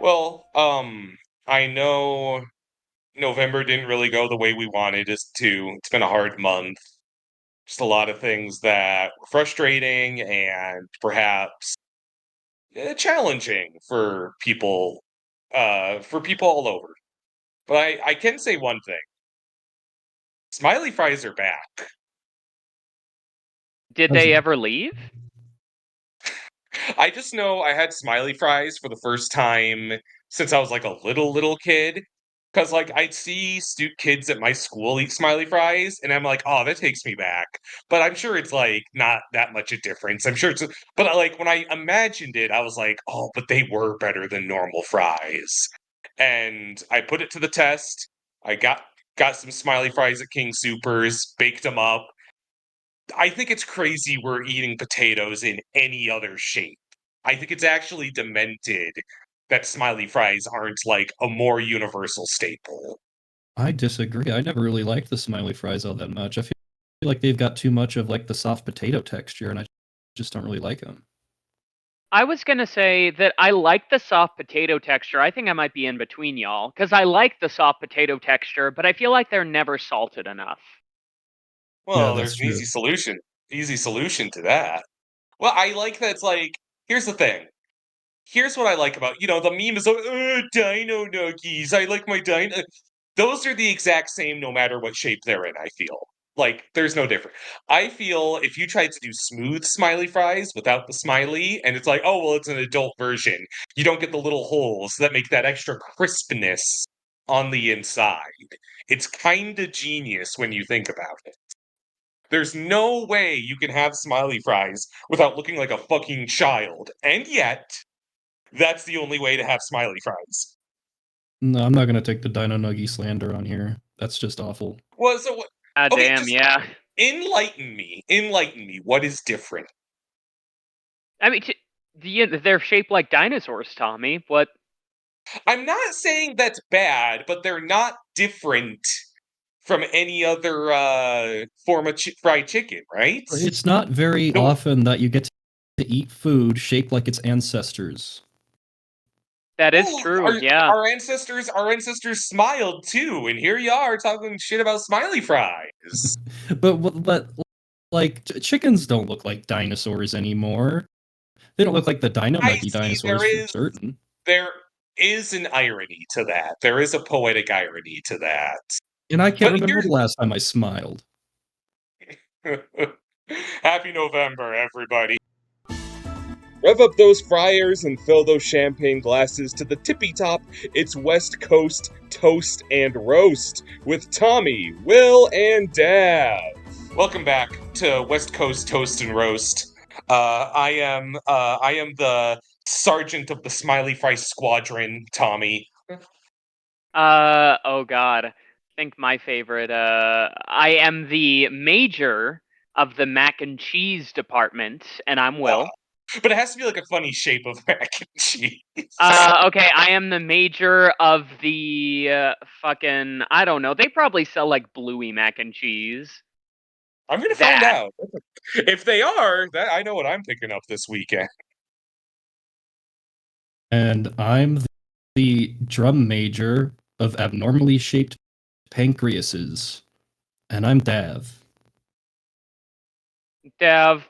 Well, I know November didn't really go the way we wanted it to. It's been a hard month. Just a lot of things that were frustrating and perhaps challenging for people all over. But I can say one thing: Smiley fries are back. Did they ever leave? I just know I had Smiley fries for the first time since I was like a little kid. Cause like I'd see kids at my school eat Smiley fries, and I'm like, oh, that takes me back. But I'm sure it's like not that much a difference. I'm sure it's, but like when I imagined it, I was like, oh, but they were better than normal fries. And I put it to the test. I got some Smiley fries at King Supers, baked them up. I think it's crazy we're eating potatoes in any other shape. I think it's actually demented that smiley fries aren't like a more universal staple. I disagree. I never really liked the smiley fries all that much. I feel like they've got too much of like the soft potato texture, and I just don't really like them. I was gonna say that I like the soft potato texture. I think I might be in between y'all, because I like the soft potato texture, but I feel like they're never salted enough. Yeah, Well, that's there's an true. easy solution to that. Well, I like that it's like, here's the thing. Here's what I like about, the meme is, dino nuggies. I like my dino. Those are the exact same no matter what shape they're in, I feel. Like, there's no difference. I feel if you tried to do smooth smiley fries without the smiley, and it's like, oh, well, it's an adult version, you don't get the little holes that make that extra crispness on the inside. It's kind of genius when you think about it. There's no way you can have smiley fries without looking like a fucking child. And yet, that's the only way to have smiley fries. No, I'm not gonna take the Dino Nuggy slander on here. That's just awful. Well, so what? Ah, Okay, damn, just yeah. enlighten me. Enlighten me. What is different? I mean, they're shaped like dinosaurs, Tommy. What? I'm not saying that's bad, but they're not different from any other form of fried chicken, right? It's not very No, often that you get to eat food shaped like its ancestors. That is well, true, our, yeah. our ancestors smiled too, and here you are talking shit about smiley fries. But like chickens don't look like dinosaurs anymore. They don't look like the Dino I Nuggy see. There dinosaurs for is certain. there is an irony to that. There is a poetic irony to that. And I can't But remember here's the last time I smiled. Happy November, everybody. Rev up those fryers and fill those champagne glasses to the tippy top. It's West Coast Toast and Roast with Tommy, Will, and Dav. Welcome back to West Coast Toast and Roast. I am the sergeant of the Smiley Fry Squadron, Tommy. Oh god. I think my favorite, I am the major of the mac and cheese department, and I'm Will. But it has to be like a funny shape of mac and cheese. Okay, I am the major of the fucking, I don't know. They probably sell like bluey mac and cheese. I'm gonna find That. out. If they are, that I know what I'm picking up this weekend. And I'm the drum major of abnormally shaped pancreases. And I'm Dav. Dev,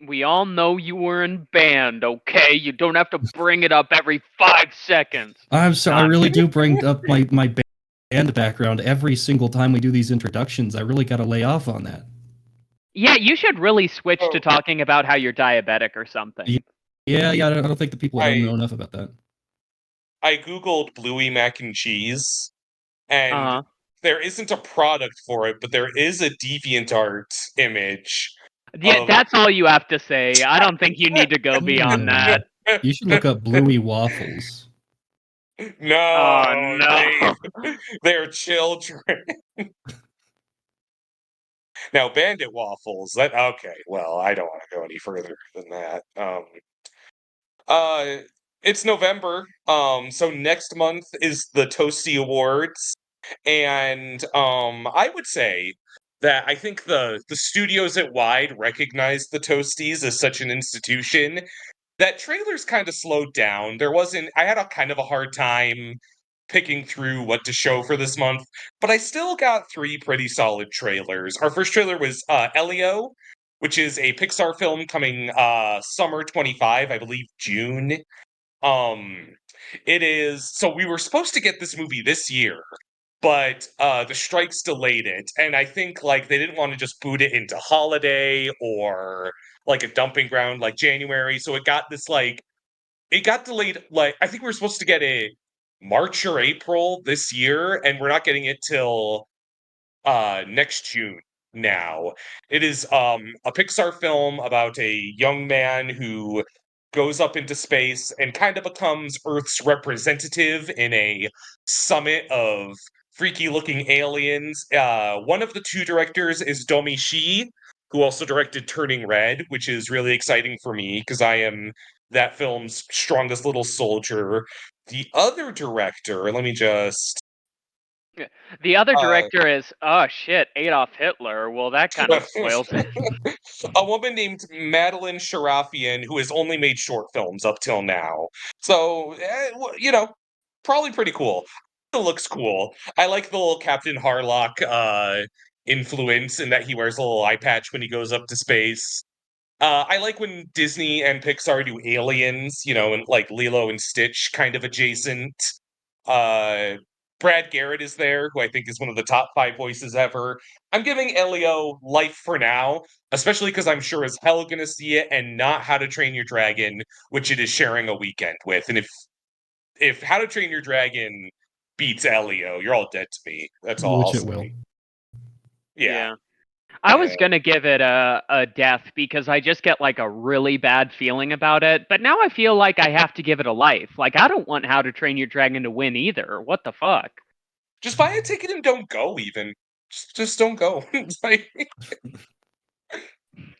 we all know you were in band, okay? You don't have to bring it up every 5 seconds. I'm sorry, I Not really me. do bring up my band background every single time we do these introductions. I really gotta lay off on that. Yeah, you should really switch to Oh, talking about how you're diabetic or something. Yeah, I don't think the people at home I know enough about that. I googled Bluey mac and cheese, and Uh-huh. there isn't a product for it, but there is a DeviantArt image Yeah, of. that's all you have to say. I don't think you need to go beyond Oh, that. you should look up Bluey waffles. Oh No, no. they're children. Now, Bandit waffles. That okay? Well, I don't want to go any further than that. Uh, it's November. So next month is the Toasty Awards, and I would say that I think the studios at Wide recognize the Toasties as such an institution, that trailer's kind of slowed down. I had a kind of a hard time picking through what to show for this month, but I still got 3 pretty solid trailers. Our first trailer was Elio, which is a Pixar film coming summer 25, I believe June. It is so we were supposed to get this movie this year, but the strikes delayed it, and I think like they didn't want to just boot it into holiday or like a dumping ground like January, so it got delayed. Like I think we were supposed to get it March or April this year, and we're not getting it till next June now. It is a Pixar film about a young man who goes up into space and kind of becomes Earth's representative in a summit of freaky looking aliens. One of the 2 directors is Domi Shi, who also directed Turning Red, which is really exciting for me because I am that film's strongest little soldier. The other director, let me just The other director is, oh shit, Adolf Hitler. Well, that kind of spoils it. a woman named Madeline Sharafian, who has only made short films up till now. So, probably pretty cool. It looks cool. I like the little Captain Harlock influence in that he wears a little eye patch when he goes up to space. I like when Disney and Pixar do aliens, and like Lilo and Stitch kind of adjacent. Uh, Brad Garrett is there, who I think is one of the top 5 voices ever. I'm giving Elio life for now, especially because I'm sure as hell gonna see it and not How to Train Your Dragon, which it is sharing a weekend with. And if How to Train Your Dragon beats Elio, you're all dead to me. That's all Which I'll it say. will. Yeah. I was gonna give it a death because I just get like a really bad feeling about it, but now I feel like I have to give it a life. Like I don't want How to Train Your Dragon to win either. What the fuck? Just buy a ticket and don't go even. Just don't go. It's like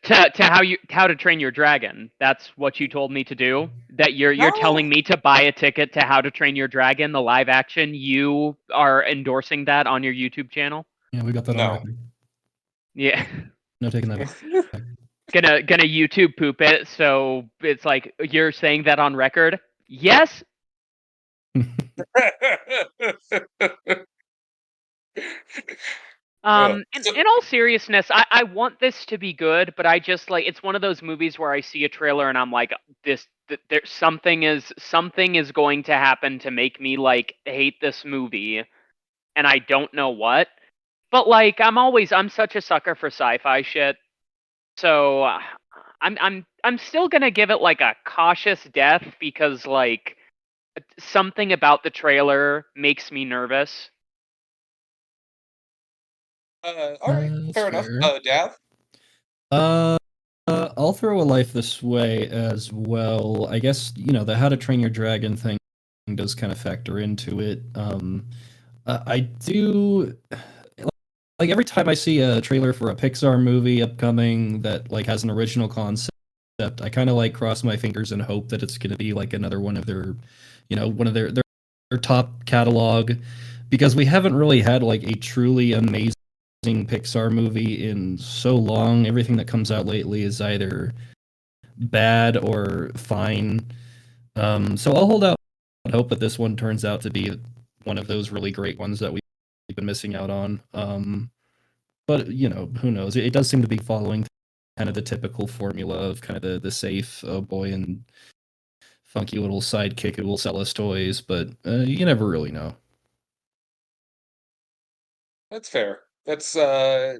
To How to Train Your Dragon. That's what you told me to do. That you're No. telling me to buy a ticket to How to Train Your Dragon, the live action. You are endorsing that on your YouTube channel. Yeah, we got that on No. record. Yeah. No taking that back. Gonna YouTube poop it, so it's like you're saying that on record. Yes. In all seriousness, I want this to be good, but I just like it's one of those movies where I see a trailer and I'm like, there's something is going to happen to make me like hate this movie, and I don't know what. But like I'm such a sucker for sci-fi shit, so I'm still gonna give it like a cautious death because like something about the trailer makes me nervous. All right, That's fair enough. fair. Dav? I'll throw a life this way as well. I guess, the How to Train Your Dragon thing does kind of factor into it. I do like every time I see a trailer for a Pixar movie upcoming that like has an original concept, I kind of like cross my fingers and hope that it's going to be like another one of their, one of their top catalog, because we haven't really had like a truly amazing Pixar movie in so long. Everything that comes out lately is either bad or fine. So I'll hold out and hope that this one turns out to be one of those really great ones that we've been missing out on. But who knows? It does seem to be following kind of the typical formula of kind of the safe boy and funky little sidekick who will sell us toys, but you never really know. That's fair. That's I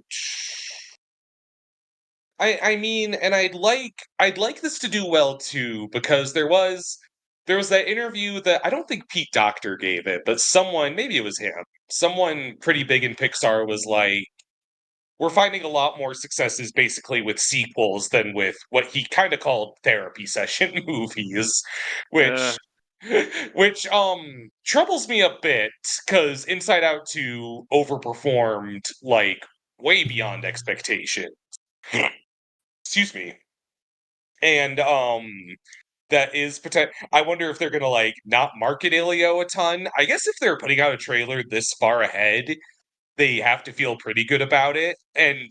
mean, and I'd like this to do well too, because there was that interview that I don't think Pete Docter gave it, but someone, maybe it was him, someone pretty big in Pixar was like, we're finding a lot more successes basically with sequels than with what he kind of called therapy session movies, which Ugh. which troubles me a bit because Inside Out 2 overperformed like way beyond expectation. Excuse me. And that is I wonder if they're gonna like not market Ilio a ton. I guess if they're putting out a trailer this far ahead, they have to feel pretty good about it. And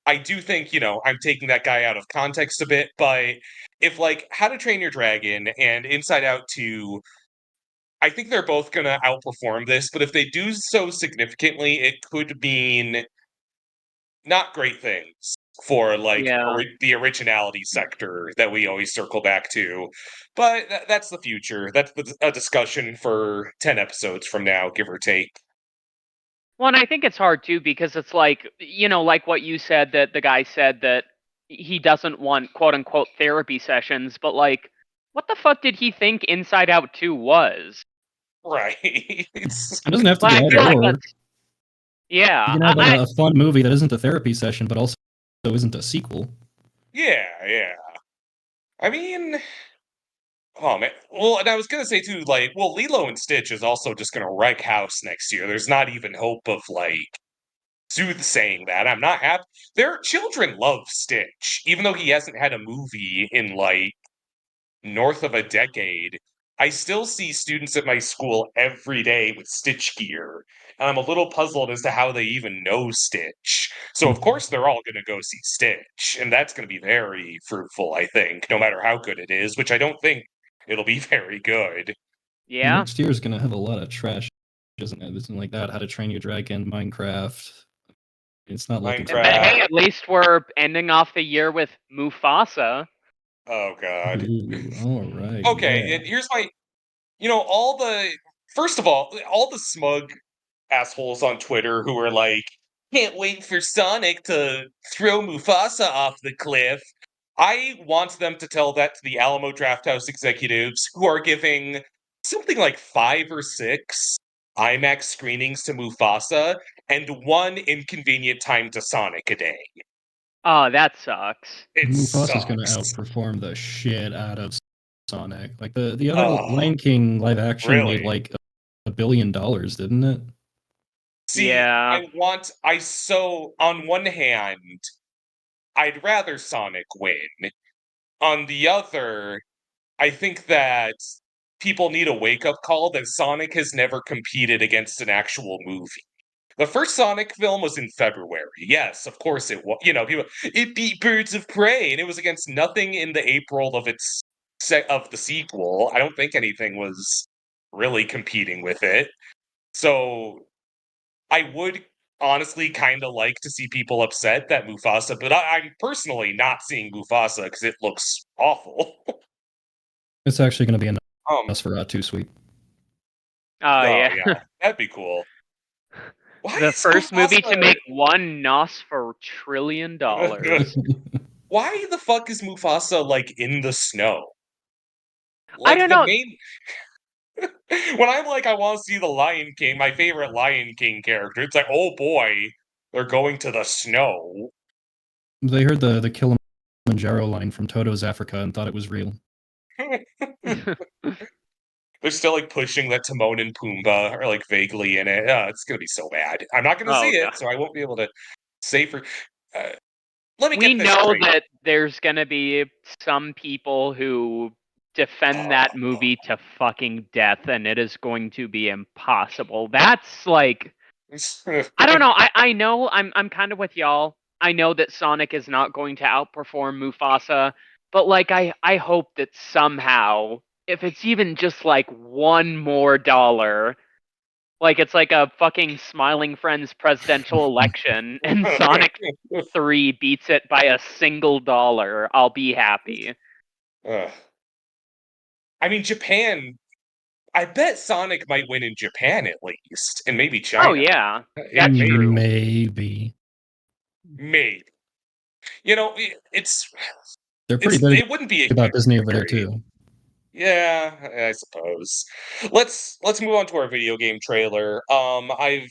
I do think, I'm taking that guy out of context a bit, but if like How to Train Your Dragon and Inside Out 2, I think they're both going to outperform this, but if they do so significantly, it could mean not great things for like Yeah. the originality sector that we always circle back to. But that's the future. That's a discussion for 10 episodes from now, give or take. Well, and I think it's hard too because it's like, like what you said, that the guy said that he doesn't want quote unquote therapy sessions, but like, what the fuck did he think Inside Out 2 was? Right. It doesn't have to Like, be I either feel like or. that's, yeah. You can have a fun movie that isn't a therapy session, but also isn't a sequel. Yeah. I mean, oh man. Well, and I was gonna say too, like, well, Lilo and Stitch is also just gonna wreck house next year. There's not even hope of like soothsaying that. I'm not happy. Their children love Stitch, even though he hasn't had a movie in like north of a decade. I still see students at my school every day with Stitch gear. And I'm a little puzzled as to how they even know Stitch. So, of course, they're all going to go see Stitch. And that's going to be very fruitful, I think, no matter how good it is, which I don't think it'll be very good. Yeah. Next year is going to have a lot of trash, isn't it? Isn't like that, How to Train Your Dragon, Minecraft. It's not looking But hey, at least we're ending off the year with Mufasa. Oh, God. Ooh, all right. Okay, Yeah. and here's my, first of all the smug assholes on Twitter who are like, can't wait for Sonic to throw Mufasa off the cliff. I want them to tell that to the Alamo Drafthouse executives who are giving something like 5 or 6 IMAX screenings to Mufasa and 1 inconvenient time to Sonic a day. Oh, that sucks. It Mufasa's going to sucks. outperform the shit out of Sonic. Like the other Lion King live action made really? like $1 billion, didn't it? See, Yeah. on one hand, I'd rather Sonic win. On the other, I think that people need a wake-up call that Sonic has never competed against an actual movie. The first Sonic film was in February. Yes, of course it was. People, it beat Birds of Prey, and it was against nothing in the April of of the sequel. I don't think anything was really competing with it. So I would honestly kind of like to see people upset that Mufasa, but I'm personally not seeing Mufasa because it looks awful. It's actually going to be a um, Nosferatu suite. Oh, yeah. that'd be cool. Why The is first movie to Mufasa- make $1 nos for $1 trillion. Why the fuck is Mufasa like in the snow? I Like don't the know. main when I'm like I want to see the Lion King, my favorite Lion King character, it's like, oh boy, they're going to the snow. They heard the Kilimanjaro line from Toto's Africa and thought it was real. They're still like pushing that Timon and Pumbaa are like vaguely in it. It's gonna be so bad. I'm not gonna Oh, see God. it, so I won't be able to say for. Let me We get this know straight. that there's gonna be some people who defend that movie to fucking death, and it is going to be impossible. That's like, I don't know. I know I'm kind of with y'all. I know that Sonic is not going to outperform Mufasa, but like I hope that somehow, if it's even just like $1 more, like it's like a fucking Smiling Friends presidential election, and Sonic 3 beats it by a single dollar, I'll be happy. I mean, Japan. I bet Sonic might win in Japan at least, and maybe China. Oh yeah, Yeah, that's true. Maybe. Maybe. They're pretty big it wouldn't be a about huge Disney over there victory. too. Yeah, I suppose. Let's move on to our video game trailer. The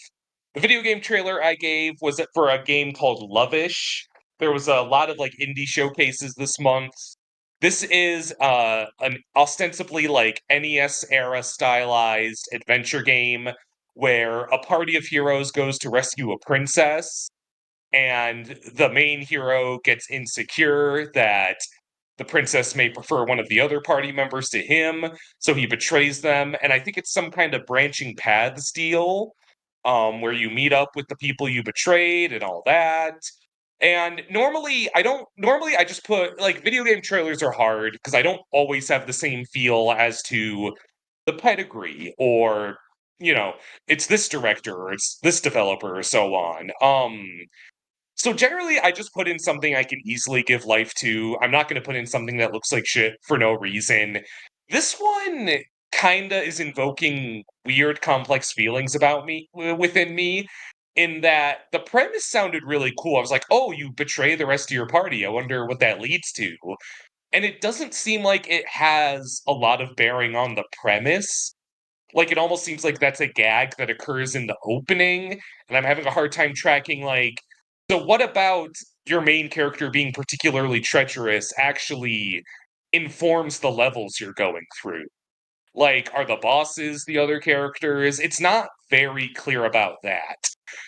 video game trailer I gave was for a game called Lovish. There was a lot of like indie showcases this month. This is an ostensibly like NES era stylized adventure game where a party of heroes goes to rescue a princess, and the main hero gets insecure that the princess may prefer one of the other party members to him, so he betrays them. And I think it's some kind of branching paths deal, where you meet up with the people you betrayed and all that. And normally I just put, like, video game trailers are hard because I don't always have the same feel as to the pedigree or, it's this director or it's this developer or so on. So generally I just put in something I can easily give life to. I'm not going to put in something that looks like shit for no reason. This one kinda is invoking weird complex feelings about me within me, in that the premise sounded really cool. I was like, "Oh, you betray the rest of your party. I wonder what that leads to." And it doesn't seem like it has a lot of bearing on the premise. Like, it almost seems like that's a gag that occurs in the opening, and I'm having a hard time tracking, like, so what about your main character being particularly treacherous actually informs the levels you're going through? Like, are the bosses the other characters? It's not very clear about that.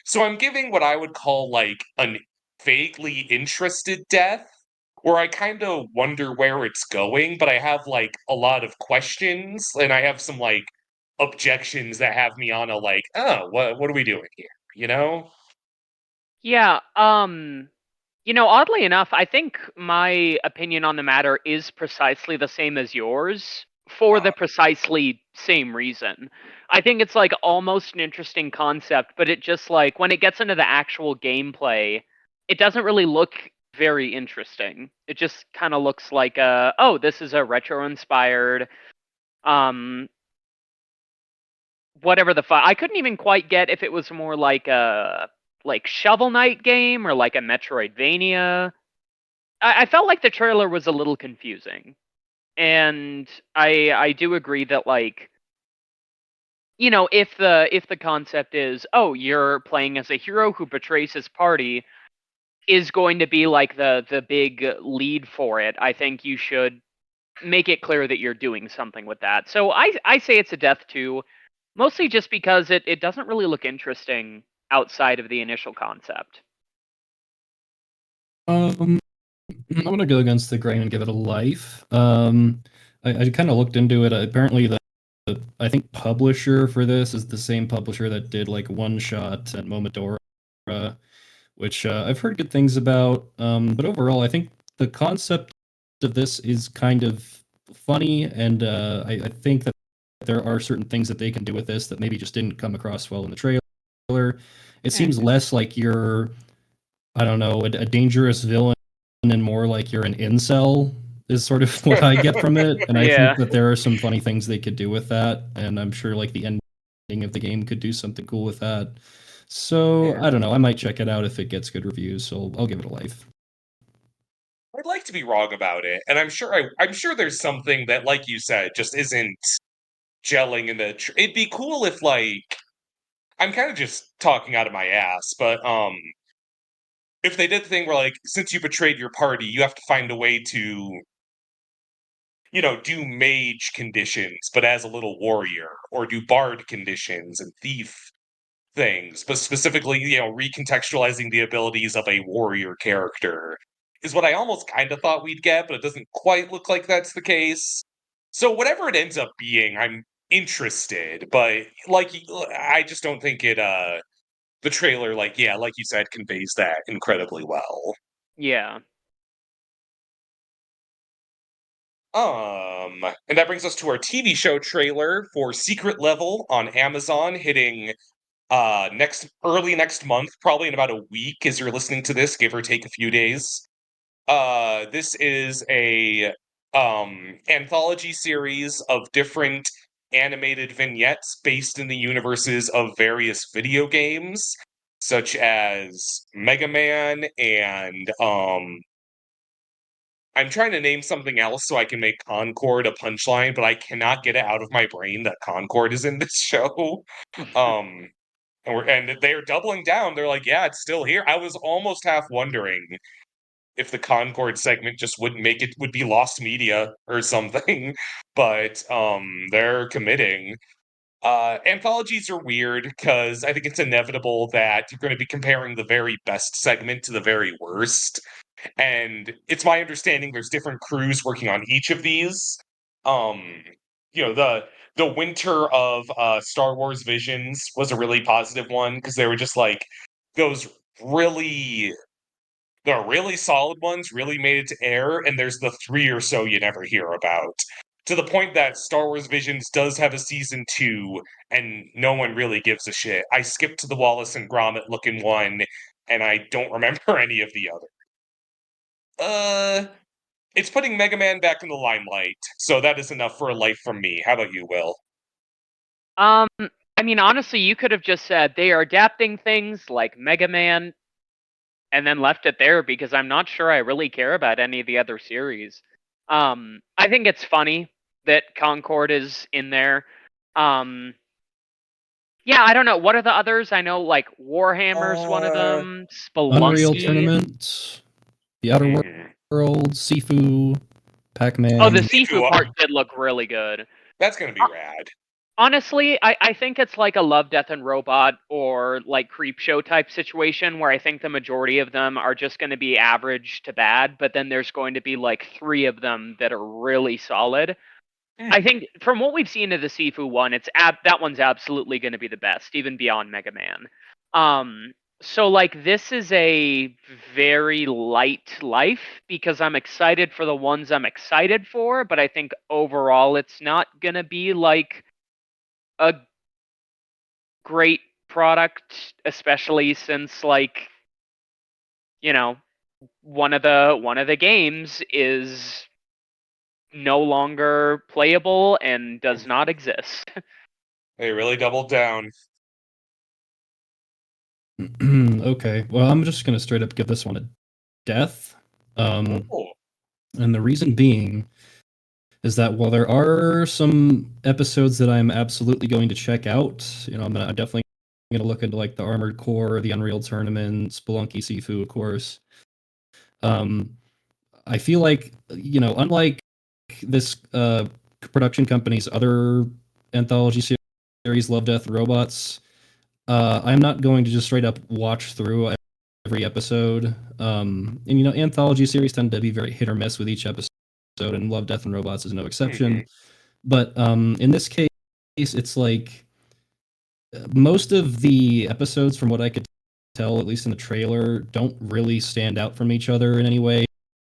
So I'm giving what I would call, like, an vaguely interested death, where I kind of wonder where it's going, but I have, like, a lot of questions, and I have some, like, objections that have me on a, like, "Oh, what are we doing here?" You know? Yeah, oddly enough, I think my opinion on the matter is precisely the same as yours for the precisely same reason. I think it's like almost an interesting concept, but it just like when it gets into the actual gameplay, it doesn't really look very interesting. It just kind of looks like oh, this is a retro inspired um whatever the fuck. I couldn't even quite get if it was more like a Shovel Knight game or like a Metroidvania. I felt like the trailer was a little confusing, and I do agree that like if the concept is, oh, you're playing as a hero who betrays his party, is going to be like the big lead for it. I think you should make it clear that you're doing something with that. So I say it's a death too, mostly just because it doesn't really look interesting outside of the initial concept. I'm gonna go against the grain and give it a life. I kind of looked into it. Apparently, I think publisher for this is the same publisher that did like One Shot and Momodora, which I've heard good things about. But overall, I think the concept of this is kind of funny, and I think that there are certain things that they can do with this that maybe just didn't come across well in the trailer. It seems less like you're, I don't know, a dangerous villain and more like you're an incel is sort of what I get from it. And I Yeah. think that there are some funny things they could do with that. And I'm sure like the ending of the game could do something cool with that. So Yeah. I don't know. I might check it out if it gets good reviews. So I'll give it a life. I'd like to be wrong about it, and I'm sure there's something that, like you said, just isn't gelling in the. It'd be cool if, like, I'm kind of just talking out of my ass, but if they did the thing where, like, since you betrayed your party, you have to find a way to, do mage conditions, but as a little warrior, or do bard conditions and thief things, but specifically, recontextualizing the abilities of a warrior character is what I almost kind of thought we'd get, but it doesn't quite look like that's the case. So whatever it ends up being, I'm interested, but I just don't think the trailer, like you said, conveys that incredibly well. Yeah. And that brings us to our TV show trailer for Secret Level on Amazon, hitting early next month, probably in about a week as you're listening to this, give or take a few days. This is a anthology series of different animated vignettes based in the universes of various video games, such as Mega Man and I'm trying to name something else so I can make Concord a punchline, but I cannot get it out of my brain that Concord is in this show. Um, and they're doubling down. They're like, yeah, it's still here. I was almost half wondering if the Concord segment just wouldn't make it, would be lost media or something. But they're committing. Anthologies are weird because I think it's inevitable that you're going to be comparing the very best segment to the very worst. And it's my understanding there's different crews working on each of these. Um, the winter of Star Wars Visions was a really positive one because they were just like those really The really solid ones really made it to air, and there's the 3 or so you never hear about. To the point that Star Wars Visions does have a season 2, and no one really gives a shit. I skipped to the Wallace and Gromit looking one, and I don't remember any of the other. It's putting Mega Man back in the limelight, so that is enough for a life from me. How about you, Will? I mean, honestly, you could have just said they are adapting things like Mega Man and then left it there because I'm not sure I really care about any of the other series. I think it's funny that Concord is in there. Yeah, I don't know. What are the others? I know, like, Warhammer's one of them, Unreal Spelunky. Tournament, The Outer World, Sifu, Pac-Man. Oh, the Sifu part did look really good. That's gonna be rad. Honestly, I think it's like a Love, Death, and Robot or like Creep Show type situation where I think the majority of them are just going to be average to bad, but then there's going to be like 3 of them that are really solid. I think from what we've seen of the Sifu one, that one's absolutely going to be the best, even beyond Mega Man. So like this is a very light life because I'm excited for the ones I'm excited for, but I think overall it's not going to be like a great product, especially since like, you know, one of the games is no longer playable and does not exist. They really doubled down. Okay, well, I'm just gonna straight up give this one a death. And the reason being is that while there are some episodes that I'm absolutely going to check out, I'm definitely gonna look into like the Armored Core, the Unreal Tournament, Spelunky Sifu, of course. I feel like, unlike this production company's other anthology series, Love, Death, Robots, I'm not going to just straight up watch through every episode. And anthology series tend to be very hit or miss with each episode, and Love, Death, and Robots is no exception. But in this case, it's like most of the episodes, from what I could tell, at least in the trailer, don't really stand out from each other in any way.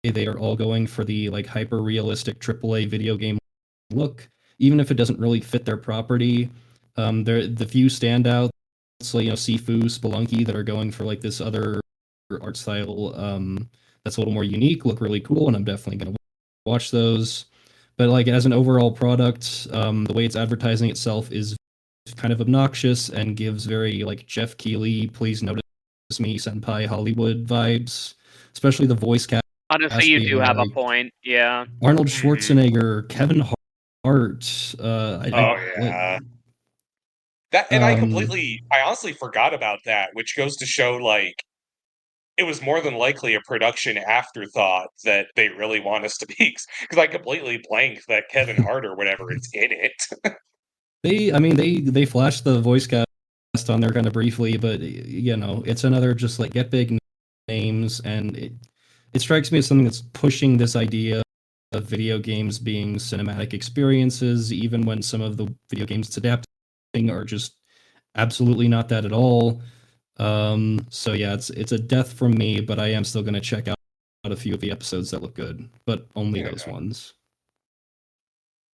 They are all going for the like hyper realistic AAA video game look, even if it doesn't really fit their property. The few standouts, like Sifu, Spelunky, that are going for like this other art style that's a little more unique, look really cool, and I'm definitely gonna watch those. But like as an overall product, the way it's advertising itself is kind of obnoxious and gives very like Jeff Keighley, please notice me, senpai Hollywood vibes, especially the voice cast. Honestly, you do have a point. Yeah. Arnold Schwarzenegger, Kevin Hart. Yeah. That, and I honestly forgot about that, which goes to show like it was more than likely a production afterthought that they really want us to be, because I completely blanked that Kevin Hart or whatever is in it. They flashed the voice cast on there kind of briefly, but it's another just like get big names, and it strikes me as something that's pushing this idea of video games being cinematic experiences, even when some of the video games it's adapting are just absolutely not that at all. So yeah, it's a death from me, but I am still going to check out a few of the episodes that look good, but only those ones.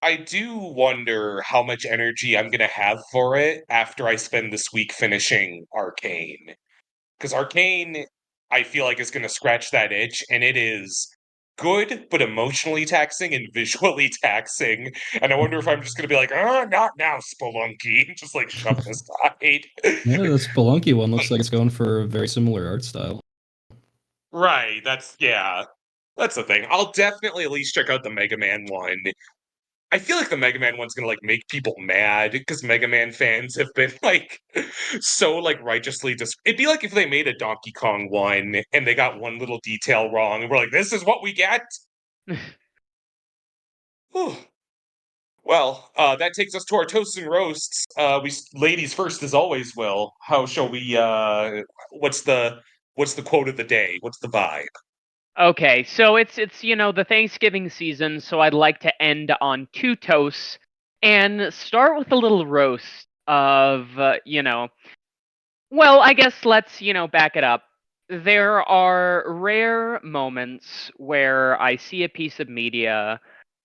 I do wonder how much energy I'm going to have for it after I spend this week finishing Arcane. Because Arcane, I feel like, is going to scratch that itch, and it is good, but emotionally taxing and visually taxing. And I wonder if I'm just going to be like, oh, not now, Spelunky. Just like shove it aside. Yeah, the Spelunky one looks like it's going for a very similar art style. Right, that's the thing. I'll definitely at least check out the Mega Man one. I feel like the Mega Man one's gonna like make people mad because Mega Man fans have been like so like righteously it'd be like if they made a Donkey Kong one and they got one little detail wrong and we're like, this is what we get. Well, that takes us to our toasts and roasts. We ladies first as always. Will, how shall we? What's the quote of the day? What's the vibe? Okay, so it's the Thanksgiving season, so I'd like to end on 2 toasts and start with a little roast of well, I guess let's back it up. there are rare moments where I see a piece of media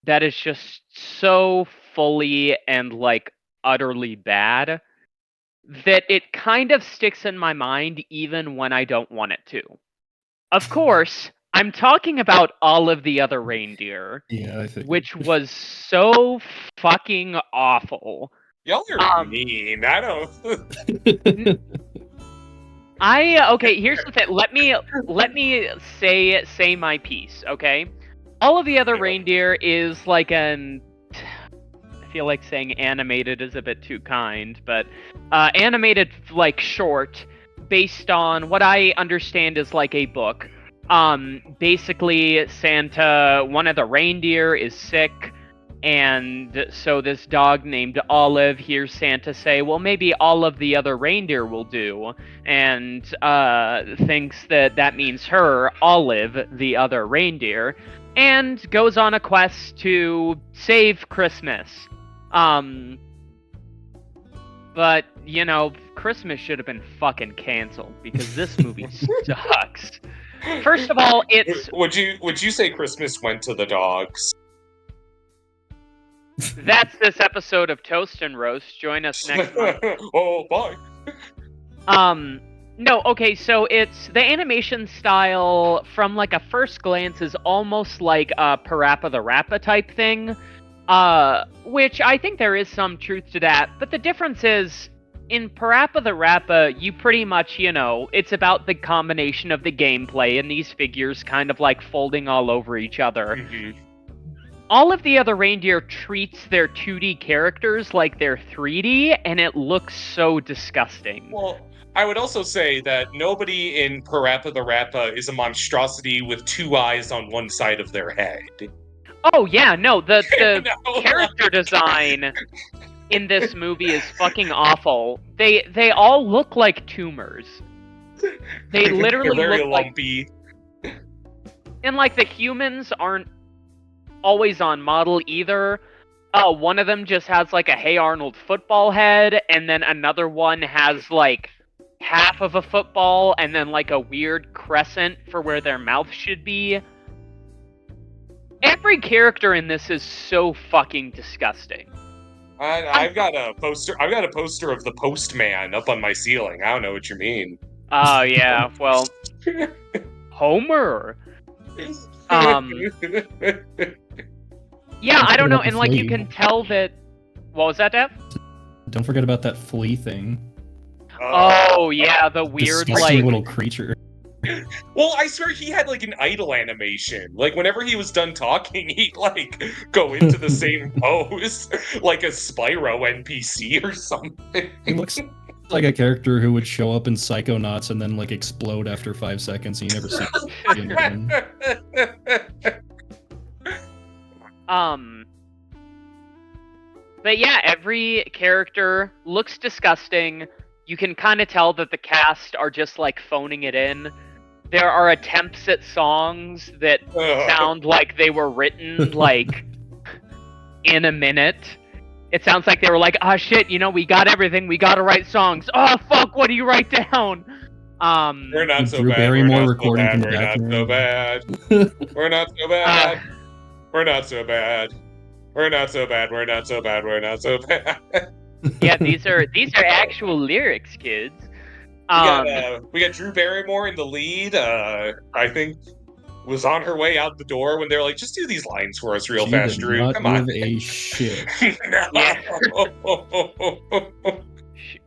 that is just so fully and like utterly bad that it kind of sticks in my mind even when I don't want it to. Of course, I'm talking about All of the Other Reindeer, Yeah, I think. which was so fucking awful. Y'all are mean. I don't. Okay, here's the thing. Let me say my piece, okay? All of the Other Reindeer is like I feel like saying animated is a bit too kind, but animated like short based on what I understand is like a book. Basically Santa, one of the reindeer is sick, and so this dog named Olive hears Santa say, well, maybe all of the other reindeer will do, and thinks that means her, Olive, the other reindeer, and goes on a quest to save Christmas. But, you know, Christmas should have been fucking canceled, because this movie sucks. First of all, it's... Would you say Christmas went to the dogs? That's this episode of Toast and Roast. Join us next month. Oh, bye. No, okay, so it's the animation style from like a first glance is almost like a Parappa the Rappa type thing, which I think there is some truth to that. But the difference is in Parappa the Rappa, you pretty much, you know, it's about the combination of the gameplay and these figures kind of like folding all over each other. Mm-hmm. All of the Other Reindeer treats their 2D characters like they're 3D, and it looks so disgusting. Well, I would also say that nobody in Parappa the Rappa is a monstrosity with two eyes on one side of their head. Oh yeah, no, the No. character design in this movie is fucking awful. They all look like tumors. They literally They're very look like... lumpy. And like the humans aren't always on model either. One of them just has like a Hey Arnold football head, and then another one has like half of a football and then like a weird crescent for where their mouth should be. Every character in this is so fucking disgusting. I've got a poster. I've got a poster of the Postman up on my ceiling. I don't know what you mean. Oh yeah, well, Homer. Yeah, I don't know, and like you can tell that. What was that, Dev? Don't forget about that flea thing. Oh yeah, the weird Disgusting like little creature. Well, I swear he had like an idle animation. Like whenever he was done talking, he'd like go into the same pose, like a Spyro NPC or something. He looks like a character who would show up in Psychonauts and then like explode after 5 seconds, and you never see him again. But yeah, every character looks disgusting. You can kind of tell that the cast are just like phoning it in. There are attempts at songs that sound like they were written like in a minute. It sounds like they were like, oh shit, you know, we got everything, we gotta write songs. Oh fuck, what do you write down? We're not so Drew bad. Barrymore We're recording not from so the bad. bathroom. We're not so bad. We're not so bad. We're not so bad. We're not so bad. We're not so bad. Yeah, these are actual lyrics, kids. We got Drew Barrymore in the lead. I think was on her way out the door when they're like, "Just do these lines for us, real She fast, did Drew. not Come on." give a shit.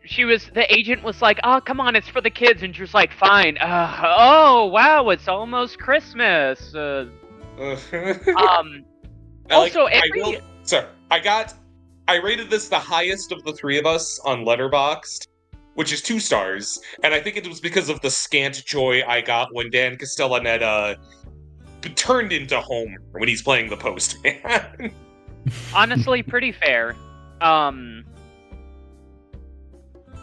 She was, the agent was like, oh, come on, it's for the kids. And Drew's like, fine. Oh, wow, it's almost Christmas. Also, I rated this the highest of the three of us on Letterboxd, which is 2 stars. And I think it was because of the scant joy I got when Dan Castellaneta turned into Homer when he's playing the Postman. Honestly, pretty fair.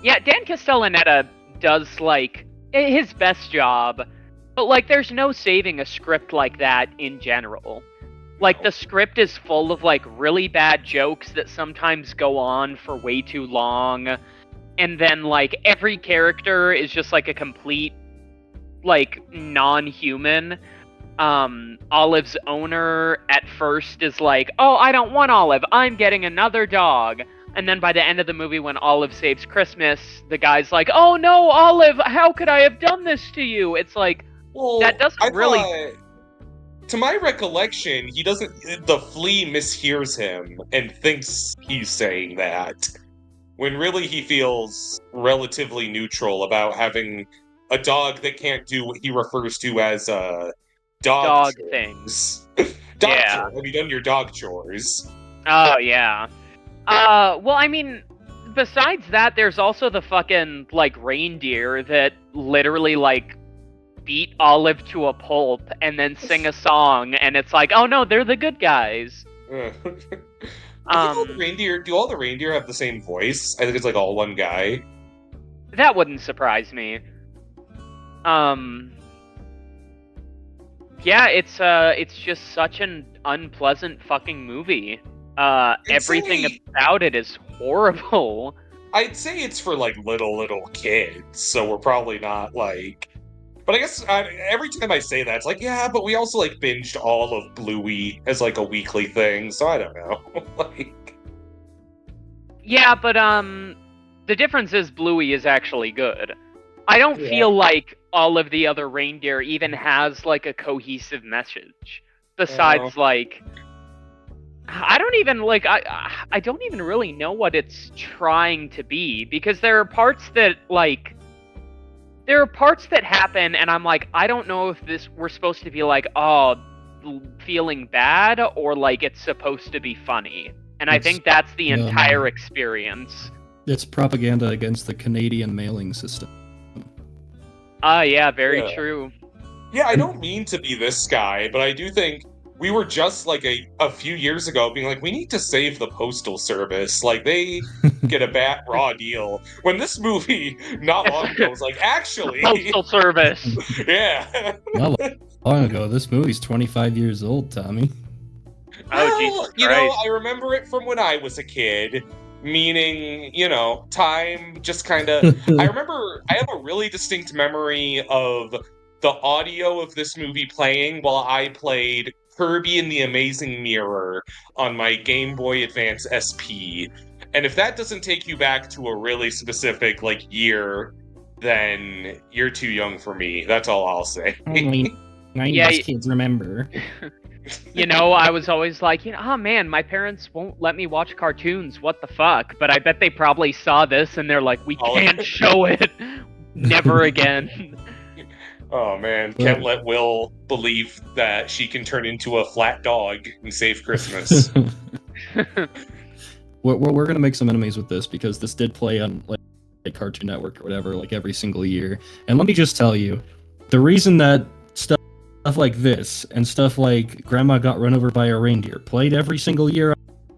Yeah, Dan Castellaneta does, like, his best job, but, like, there's no saving a script like that in general. Like, the script is full of, like, really bad jokes that sometimes go on for way too long, and then, like, every character is just, like, a complete like non-human. Olive's owner at first is like, "Oh, I don't want Olive. I'm getting another dog." And then by the end of the movie, when Olive saves Christmas, the guy's like, "Oh no, Olive, how could I have done this to you?" It's like, Well, that doesn't I really. thought, to my recollection, he doesn't. The flea mishears him and thinks he's saying that, when really he feels relatively neutral about having a dog that can't do what he refers to as dog things. chores. Dog Yeah. chores. Have you done your dog chores? Oh yeah. Well, I mean, besides that, there's also the fucking like reindeer that literally like beat Olive to a pulp and then sing a song, and it's like, oh no, they're the good guys. I think all the reindeer. Do all the reindeer have the same voice? I think it's like all one guy. That wouldn't surprise me. Yeah, it's just such an unpleasant fucking movie. Everything about it is horrible. I'd say it's for like little kids, so we're probably not like. But I guess every time I say that, it's like, yeah, but we also like binged all of Bluey as like a weekly thing, so I don't know. Like, yeah, but the difference is Bluey is actually good. I don't feel like all of the other reindeer even has like a cohesive message. Besides, like, I don't even like I don't even really know what it's trying to be, because there are parts that like there are parts that happen and I'm like, I don't know if we're supposed to be like, oh, feeling bad, or like it's supposed to be funny. And I think that's the entire experience. It's propaganda against the Canadian mailing system. Yeah, very true. Yeah, I don't mean to be this guy, but I do think we were just like a few years ago being like, we need to save the postal service. Like, they get a bad raw deal. When this movie not long ago was like, actually, postal service. Yeah. Not long ago. This movie's 25 years old, Tommy. Oh, Jesus you Christ. know, I remember it from when I was a kid. Meaning, you know, time just kind of. I remember I have a really distinct memory of the audio of this movie playing while I played Kirby and the Amazing Mirror on my Game Boy Advance SP. And if that doesn't take you back to a really specific, like, year, then you're too young for me. That's all I'll say. Only 90s kids remember. You know, I was always like, you know, oh man, my parents won't let me watch cartoons. What the fuck? But I bet they probably saw this and they're like, we can't show it. Never again. Oh man, can't let Will believe that she can turn into a flat dog and save Christmas. We're gonna make some enemies with this, because this did play on like Cartoon Network or whatever, like every single year. And let me just tell you, the reason that stuff like this and stuff like Grandma Got Run Over by a Reindeer played every single year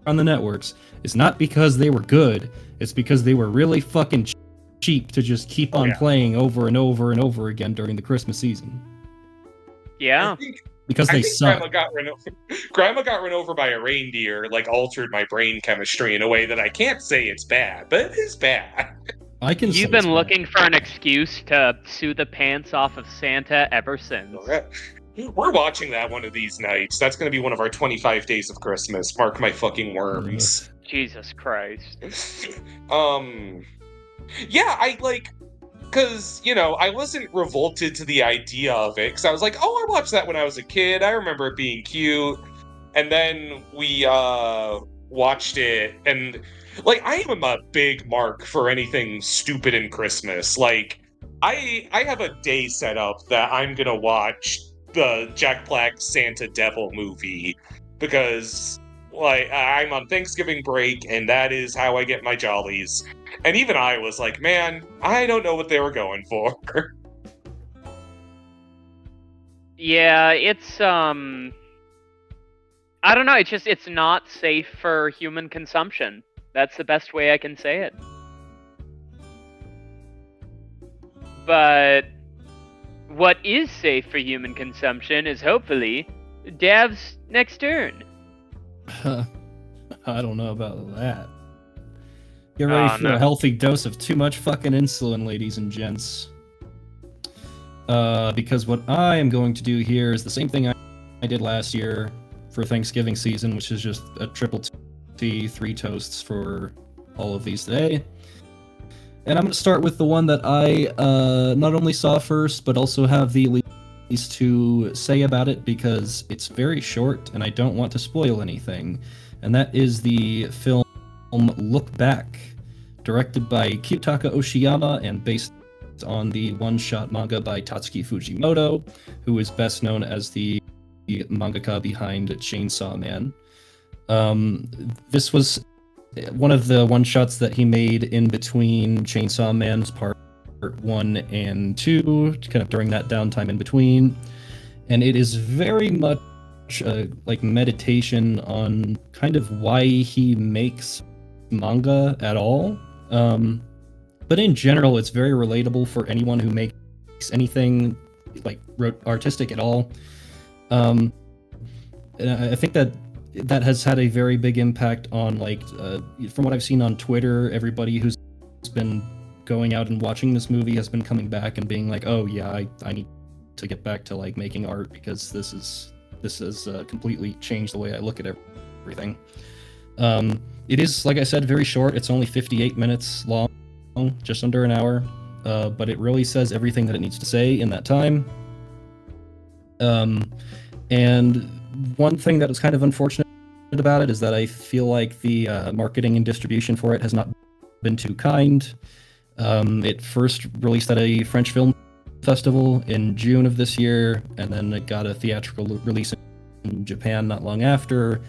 on the networks is not because they were good. It's because they were really fucking cheap to just keep on playing over and over and over again during the Christmas season. Yeah. Because they suck. Grandma Got Run Over by a Reindeer like altered my brain chemistry in a way that I can't say it's bad, but it is bad. You've been looking for an excuse to sue the pants off of Santa ever since. We're watching that one of these nights. That's going to be one of our 25 days of Christmas. Mark my fucking worms. Jesus Christ. Yeah, I like, because, you know, I wasn't revolted to the idea of it, because I was like, oh, I watched that when I was a kid. I remember it being cute. And then we watched it, and, like, I am a big mark for anything stupid in Christmas. Like, I have a day set up that I'm going to watch the Jack Black Santa Devil movie, because, like, I'm on Thanksgiving break, and that is how I get my jollies. And even I was like, man, I don't know what they were going for. Yeah, it's, I don't know, it's not safe for human consumption. That's the best way I can say it. But what is safe for human consumption is hopefully Dav's next turn. I don't know about that. Get ready for a healthy dose of too much fucking insulin, ladies and gents. because what I am going to do here is the same thing I did last year for Thanksgiving season, which is just a triple T, 3 toasts for all of these today. And I'm going to start with the one that I not only saw first, but also have the least to say about it because it's very short and I don't want to spoil anything. And that is the film Look Back, directed by Kiyotaka Oshiyama and based on the one-shot manga by Tatsuki Fujimoto, who is best known as the mangaka behind Chainsaw Man. This was one of the one-shots that he made in between Chainsaw Man's part 1 and 2, kind of during that downtime in between. And it is very much like meditation on kind of why he makes manga at all. But in general, it's very relatable for anyone who makes anything like artistic at all. And I think that has had a very big impact on, like, from what I've seen on Twitter, everybody who's been going out and watching this movie has been coming back and being like, oh yeah, I need to get back to like making art because this has completely changed the way I look at everything. It is, like I said, very short. It's only 58 minutes long, just under an hour, but it really says everything that it needs to say in that time. And one thing that is kind of unfortunate about it is that I feel like the marketing and distribution for it has not been too kind. It first released at a French film festival in June of this year, and then it got a theatrical release in Japan not long after.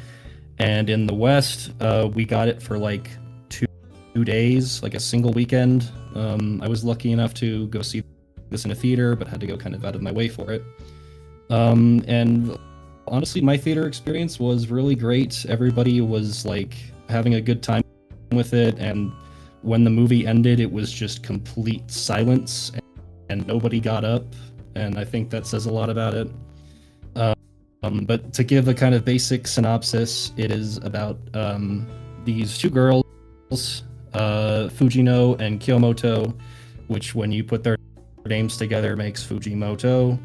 And in the West, we got it for like 2 days, like a single weekend. I was lucky enough to go see this in a theater, but had to go kind of out of my way for it. And honestly, my theater experience was really great. Everybody was like having a good time with it, and when the movie ended, it was just complete silence, and nobody got up, and I think that says a lot about it. But to give a kind of basic synopsis, it is about these 2 girls, Fujino and Kiyomoto, which when you put their names together makes Fujimoto.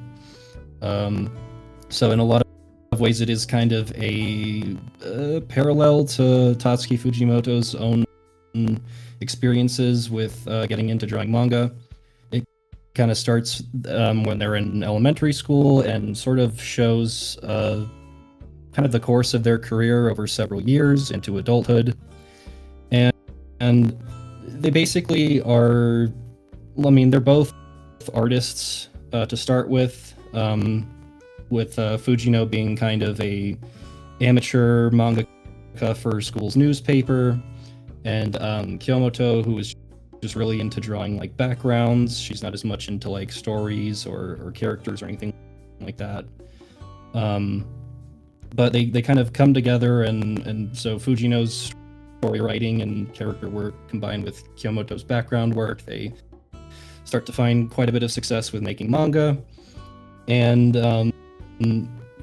So in a lot of ways, it is kind of a parallel to Tatsuki Fujimoto's own experiences with getting into drawing manga. It kind of starts when they're in elementary school and sort of shows kind of the course of their career over several years into adulthood. And they basically are, I mean, they're both artists to start with Fujino being kind of a amateur mangaka for school's newspaper, and Kiyomoto, who is just really into drawing like backgrounds. She's not as much into like stories or characters or anything like that. But they kind of come together, and so Fujino's story writing and character work combined with Kiyomoto's background work, they start to find quite a bit of success with making manga. And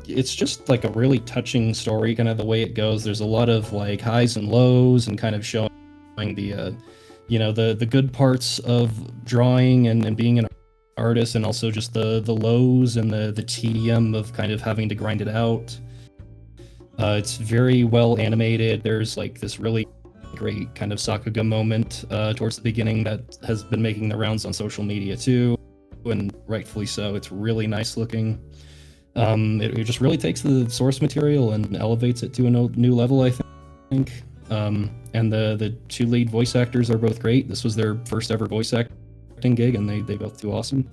it's just like a really touching story, kind of the way it goes. There's a lot of like highs and lows, and kind of showing the the good parts of drawing and being an artist, and also just the lows and the tedium of kind of having to grind it out. It's very well animated. There's like this really great kind of Sakuga moment towards the beginning that has been making the rounds on social media too, and rightfully so. It's really nice looking. It just really takes the source material and elevates it to a new level, I think. And the 2 lead voice actors are both great. This was their first ever voice acting gig, and they both do awesome.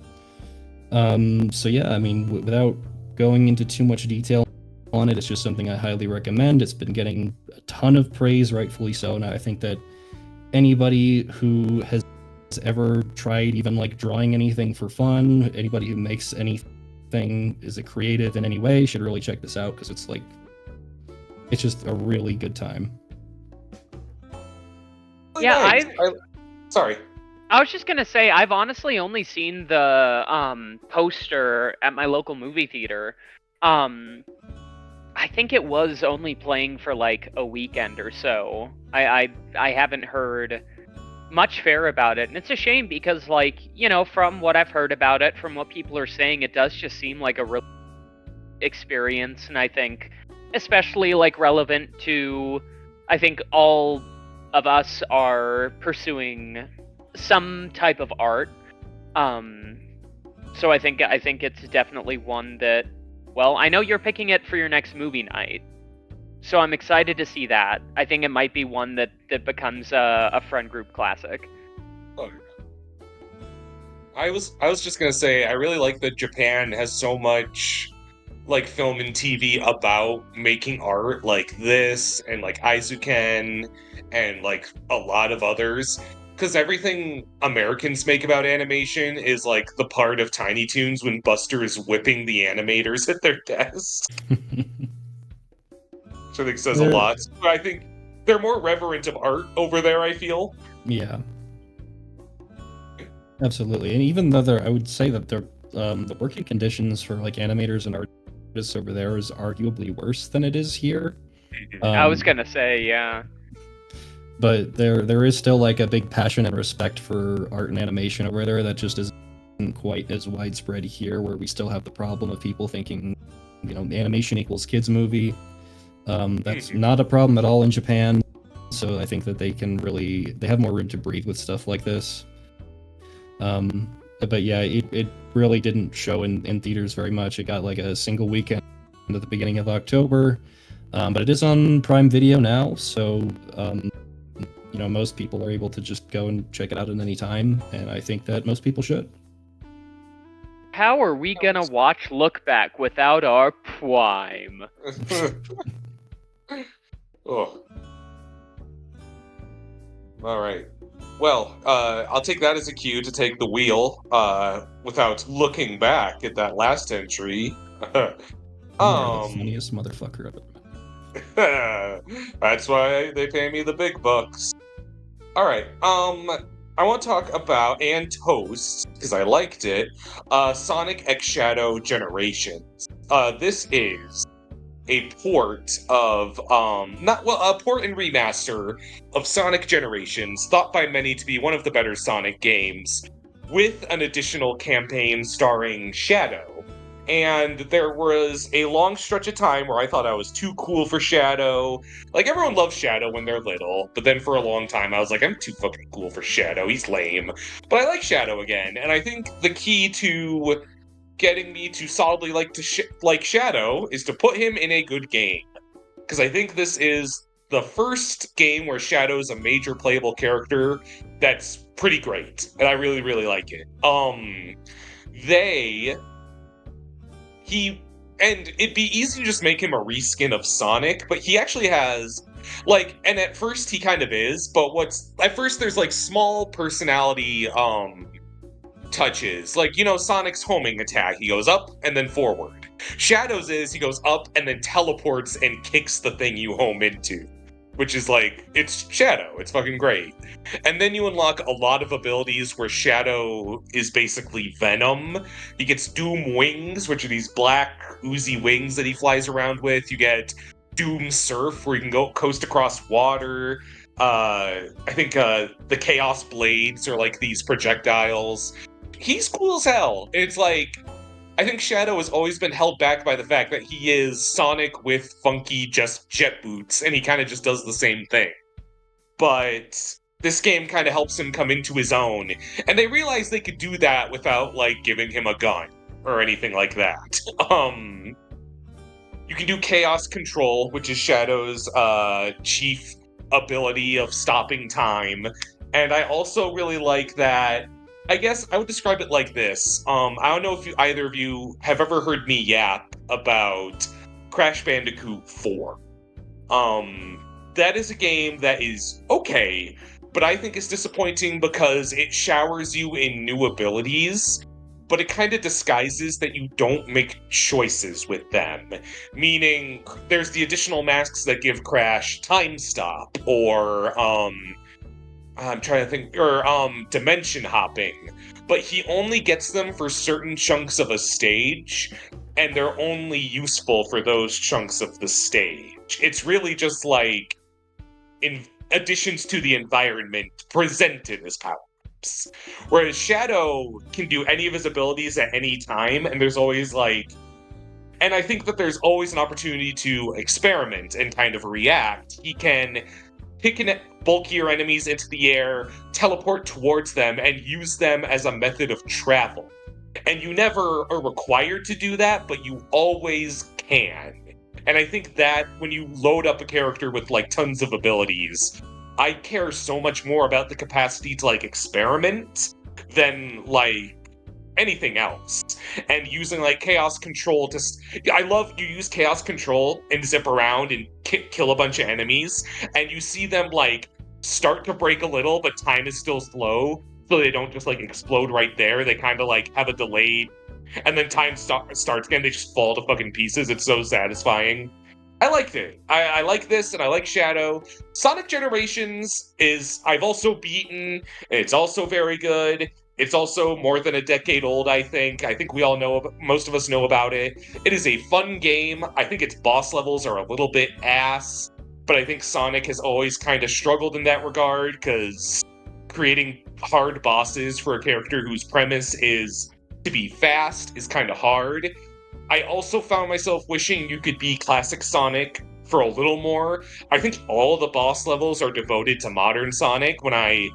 So yeah, I mean, without going into too much detail on it, it's just something I highly recommend. It's been getting a ton of praise, rightfully so, and I think that anybody who has ever tried even like drawing anything for fun, anybody who makes anything, is a creative in any way, should really check this out, because it's just a really good time. Yeah, sorry. I was just gonna say, I've honestly only seen the poster at my local movie theater. I think it was only playing for like a weekend or so. I haven't heard much fair about it. And it's a shame because, like, you know, from what I've heard about it, from what people are saying, it does just seem like a real experience. And I think especially, like, relevant to, I think all of us are pursuing some type of art. So I think it's definitely one that, well, I know you're picking it for your next movie night, so I'm excited to see that. I think it might be one that becomes a friend group classic. Oh. I was just gonna say, I really like that Japan has so much like film and TV about making art like this and like Aizuken and like a lot of others. Because everything Americans make about animation is like the part of Tiny Toons when Buster is whipping the animators at their desks. Which I think says a lot. But I think they're more reverent of art over there, I feel. Yeah. Absolutely. And even though I would say that the working conditions for like animators and artists over there is arguably worse than it is here. I was gonna say, yeah. But there is still like a big passion and respect for art and animation over there that just isn't quite as widespread here, where we still have the problem of people thinking, you know, animation equals kids movie. That's not a problem at all in Japan. So I think that they have more room to breathe with stuff like this. But yeah, it really didn't show in theaters very much. It got like a single weekend at the beginning of October, but it is on Prime Video now, so you know, most people are able to just go and check it out at any time, and I think that most people should. How are we gonna watch Look Back without our Prime? Oh. All right. Well, I'll take that as a cue to take the wheel without looking back at that last entry. You're the funniest motherfucker ever. That's why they pay me the big bucks. All right. I want to talk about and toast because I liked it. Sonic X Shadow Generations. This is a port of a port and remaster of Sonic Generations, thought by many to be one of the better Sonic games, with an additional campaign starring Shadow. And there was a long stretch of time where I thought I was too cool for Shadow. Like, everyone loves Shadow when they're little, but then for a long time I was like, I'm too fucking cool for Shadow, he's lame. But I like Shadow again, and I think the key to getting me to solidly like Shadow is to put him in a good game. Because I think this is the first game where Shadow's a major playable character that's pretty great. And I really, really like it. And it'd be easy to just make him a reskin of Sonic, but he actually has, like, and at first he kind of is, but at first there's, like, small personality, touches. Like, you know, Sonic's homing attack, he goes up and then forward. Shadow's is, he goes up and then teleports and kicks the thing you home into. Which is like, it's Shadow, it's fucking great. And then you unlock a lot of abilities where Shadow is basically Venom. He gets Doom Wings, which are these black, oozy wings that he flies around with. You get Doom Surf, where you can go coast across water. I think the Chaos Blades are like these projectiles. He's cool as hell. It's like, I think Shadow has always been held back by the fact that he is Sonic with funky just jet boots, and he kind of just does the same thing. But this game kind of helps him come into his own, and they realized they could do that without, like, giving him a gun or anything like that. You can do Chaos Control, which is Shadow's chief ability of stopping time, and I also really like that. I guess I would describe it like this. I don't know if either of you have ever heard me yap about Crash Bandicoot 4. That is a game that is okay, but I think it's disappointing because it showers you in new abilities, but it kind of disguises that you don't make choices with them. Meaning, there's the additional masks that give Crash Time Stop, or, I'm trying to think, or dimension hopping, but he only gets them for certain chunks of a stage, and they're only useful for those chunks of the stage. It's really just like additions to the environment presented as power-ups. Whereas Shadow can do any of his abilities at any time, and there's always and I think that there's always an opportunity to experiment and kind of react. He can pick bulkier enemies into the air, teleport towards them, and use them as a method of travel. And you never are required to do that, but you always can. And I think that when you load up a character with tons of abilities, I care so much more about the capacity to experiment than anything else. And using chaos control I love you use chaos control and zip around and kill a bunch of enemies, and you see them start to break a little, but time is still slow, so they don't just explode right there. They kind of have a delayed, and then time starts again. They just fall to fucking pieces. It's so satisfying. I liked it. I like this, and I like Shadow. Sonic Generations I've also beaten. It's also very good. It's also more than a decade old, I think. I think we all know, most of us know about it. It is a fun game. I think its boss levels are a little bit ass, but I think Sonic has always kind of struggled in that regard, because creating hard bosses for a character whose premise is to be fast is kind of hard. I also found myself wishing you could be classic Sonic for a little more. I think all the boss levels are devoted to modern Sonic, when I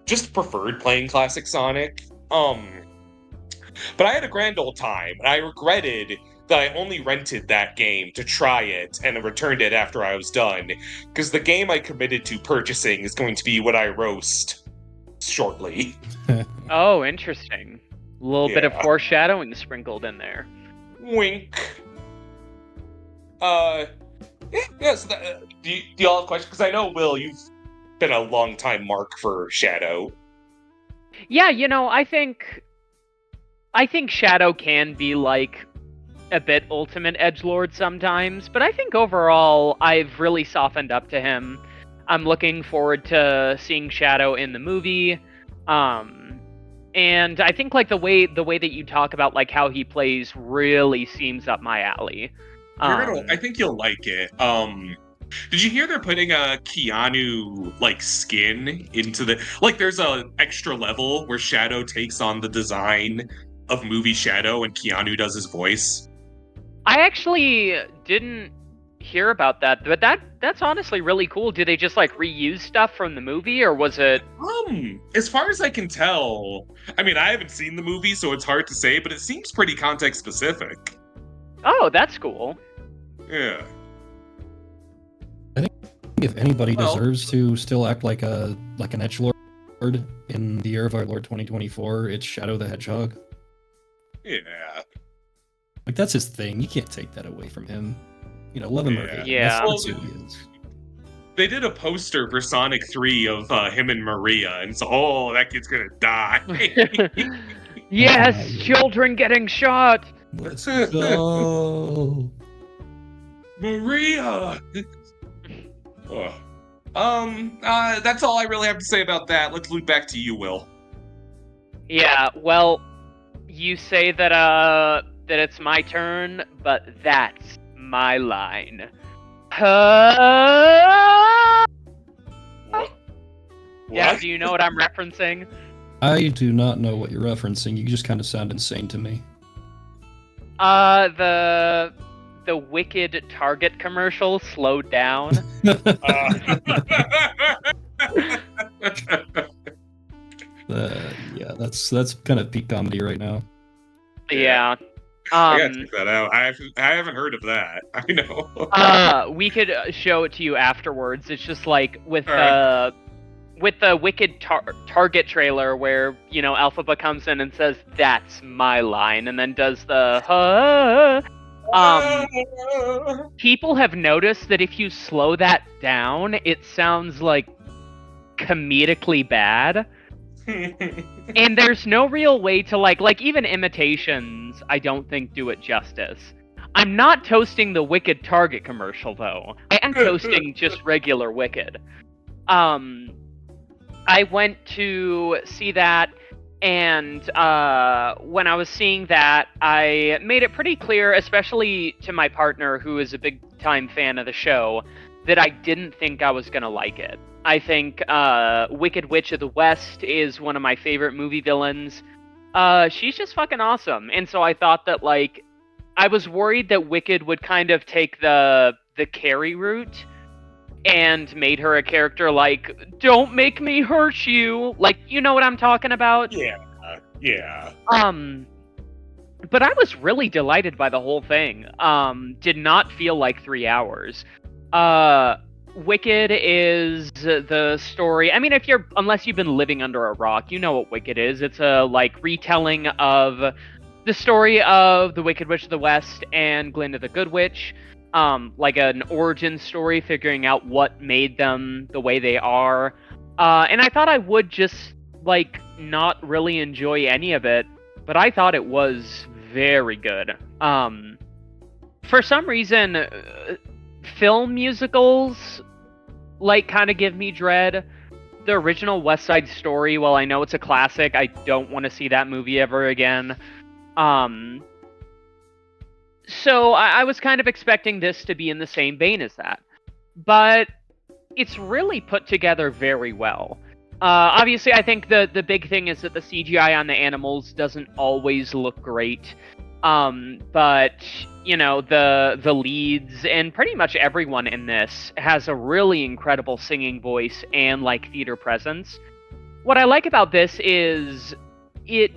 just preferred playing classic Sonic. But I had a grand old time, and I regretted that I only rented that game to try it and returned it after I was done, because the game I committed to purchasing is going to be what I roast shortly. Oh, interesting. A little bit of foreshadowing sprinkled in there. Wink. So do y'all have questions? Because I know, Will, you've been a long time mark for Shadow. Yeah, I think Shadow can be a bit ultimate edgelord sometimes, but I think overall I've really softened up to him. I'm looking forward to seeing Shadow in the movie. And I think the way that you talk about how he plays really seems up my alley. I think you'll like it. Did you hear they're putting a Keanu skin into the there's a extra level where Shadow takes on the design of movie Shadow and Keanu does his voice? I actually didn't hear about that, but that's honestly really cool. Do they just reuse stuff from the movie, or was it as far as I can tell, I mean, I haven't seen the movie, so it's hard to say, but it seems pretty context specific. Oh, that's cool. Yeah. If anybody deserves to still act like an edgelord in the year of our Lord 2024, it's Shadow the Hedgehog. Yeah. That's his thing. You can't take that away from him. Love him or hate him. Yeah. That's who he is. They did a poster for Sonic 3 of him and Maria, and so, that kid's gonna die. Yes, children getting shot! Let's go! Maria! That's all I really have to say about that. Let's loop back to you, Will. Yeah, well, you say that it's my turn, but that's my line. What? Yeah, do you know what I'm referencing? I do not know what you're referencing. You just kind of sound insane to me. The Wicked Target commercial slowed down. Yeah, that's kind of peak comedy right now. Yeah. I gotta check that out. I haven't heard of that. I know. We could show it to you afterwards. It's just with the Wicked Target trailer where, Alphaba comes in and says, "That's my line," and then does the people have noticed that if you slow that down, it sounds comedically bad. And there's no real way to even imitations, I don't think do it justice. I'm not toasting the Wicked Target commercial though. I am toasting just regular Wicked. I went to see that, and when I was seeing that, I made it pretty clear, especially to my partner, who is a big time fan of the show, that I didn't think I was gonna like it. I think Wicked Witch of the West is one of my favorite movie villains. She's just fucking awesome, and so I thought that, like, I was worried that Wicked would kind of take the Carrie route and made her a character like, don't make me hurt you. Like, you know what I'm talking about? Yeah. But I was really delighted by the whole thing. Did not feel like 3 hours. Wicked is the story. I mean, unless you've been living under a rock, you know what Wicked is. It's a, like, retelling of the story of the Wicked Witch of the West and Glinda the Good Witch. Like an origin story, figuring out what made them the way they are. And I thought I would just, like, not really enjoy any of it, but I thought it was very good. For some reason, film musicals, like, kind of give me dread. The original West Side Story, while I know it's a classic, I don't want to see that movie ever again. So I was kind of expecting this to be in the same vein as that. But it's really put together very well. Obviously, I think the big thing is that the CGI on the animals doesn't always look great. But, you know, the leads and pretty much everyone in this has a really incredible singing voice and, like, theater presence. What I like about this is it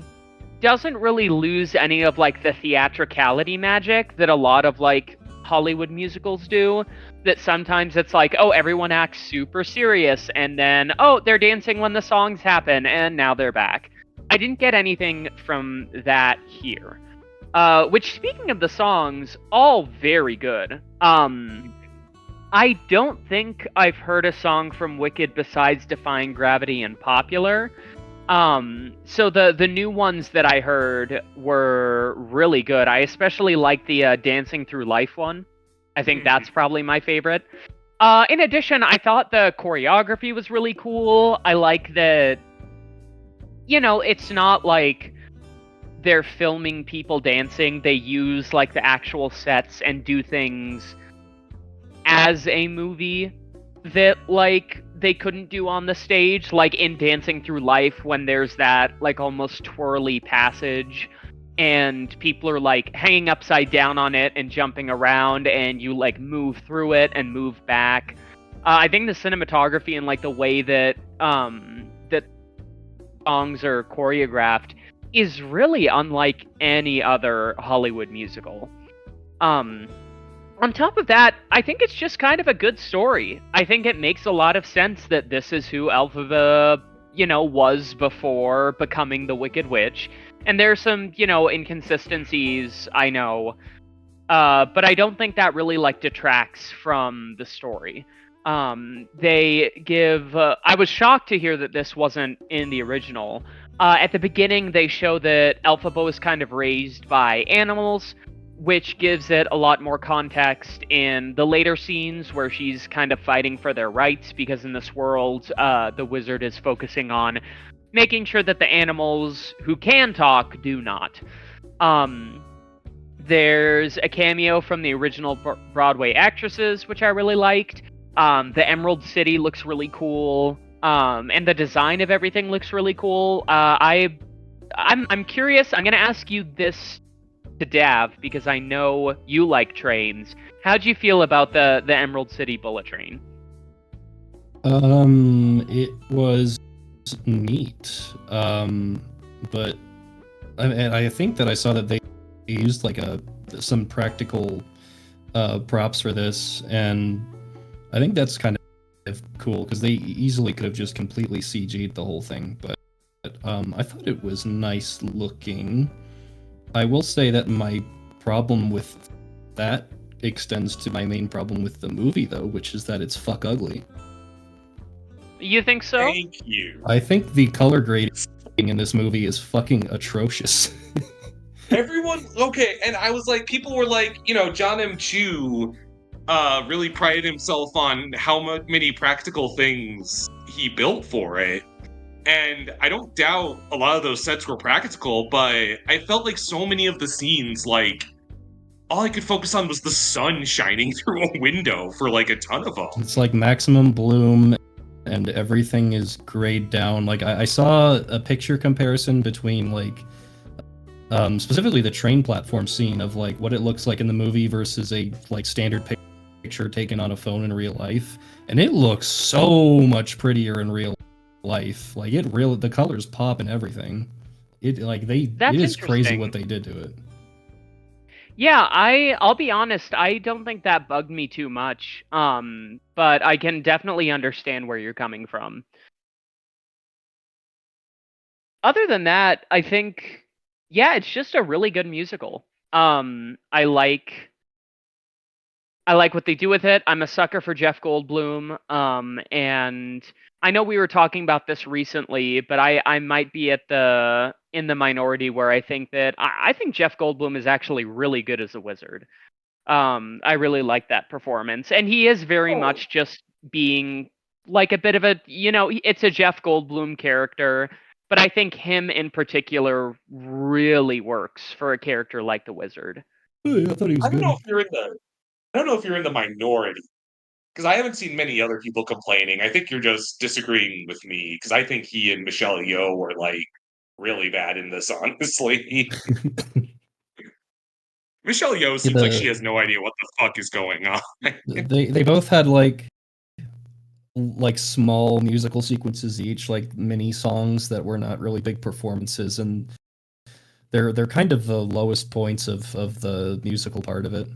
doesn't really lose any of, like, the theatricality magic that a lot of, like, Hollywood musicals do. That sometimes it's like, oh, everyone acts super serious, and then, oh, they're dancing when the songs happen, and now they're back. I didn't get anything from that here. Which, speaking of the songs, all very good. I don't think I've heard a song from Wicked besides Defying Gravity and Popular. So the new ones that I heard were really good. I especially like the Dancing Through Life one. I think that's probably my favorite. In addition, I thought the choreography was really cool. I like that, you know, it's not like they're filming people dancing. They use, like, the actual sets and do things as a movie that, like, they couldn't do on the stage, like in Dancing Through Life, when there's that, like, almost twirly passage and people are, like, hanging upside down on it and jumping around, and you, like, move through it and move back. I think the cinematography and, like, the way that that songs are choreographed is really unlike any other Hollywood musical. On top of that, I think it's just kind of a good story. I think it makes a lot of sense that this is who Elphaba, you know, was before becoming the Wicked Witch. And there's some, you know, inconsistencies, I know. But I don't think that really, like, detracts from the story. They give... I was shocked to hear that this wasn't in the original. At the beginning, they show that Elphaba was kind of raised by animals, which gives it a lot more context in the later scenes where she's kind of fighting for their rights, because in this world, the wizard is focusing on making sure that the animals who can talk do not. There's a cameo from the original Broadway actresses, which I really liked. The Emerald City looks really cool, and the design of everything looks really cool. I'm curious. I'm going to ask you this to Dav, because I know you like trains. How'd you feel about the Emerald City bullet train? It was neat. But I think that I saw that they used, like, some practical props for this, and I think that's kind of cool, because they easily could have just completely CG'd the whole thing, but I thought it was nice looking. I will say that my problem with that extends to my main problem with the movie, though, which is that it's fuck ugly. You think so? Thank you. I think the color grading in this movie is fucking atrocious. Everyone, okay, and I was like, people were like, you know, John M. Chu really prided himself on how many practical things he built for it. And I don't doubt a lot of those sets were practical, but I felt like so many of the scenes, like, all I could focus on was the sun shining through a window for like a ton of them. It's like maximum bloom and everything is grayed down. Like I saw a picture comparison between like specifically the train platform scene of like what it looks like in the movie versus a like standard picture taken on a phone in real life, and it looks so much prettier in real life. Like the colors pop and everything. It That's is crazy what interesting. they did to it. Yeah, I'll be honest, I don't think that bugged me too much. But I can definitely understand where you're coming from. Other than that, I think yeah, it's just a really good musical. I like what they do with it. I'm a sucker for Jeff Goldblum. And I know we were talking about this recently, but I might be in the minority where I think that I think Jeff Goldblum is actually really good as a wizard. I really like that performance, and he is very Oh, much just being like a bit of a, it's a Jeff Goldblum character, but I think him in particular really works for a character like the wizard. Hey, I thought he was I don't know good. if you're in the I don't know if you're in the minority because I haven't seen many other people complaining. I think you're just disagreeing with me because I think he and Michelle Yeoh were like really bad in this. Honestly, Michelle Yeoh seems like she the has no idea what the fuck is going on. they both had like small musical sequences each, like mini songs that were not really big performances, and they're kind of the lowest points of the musical part of it.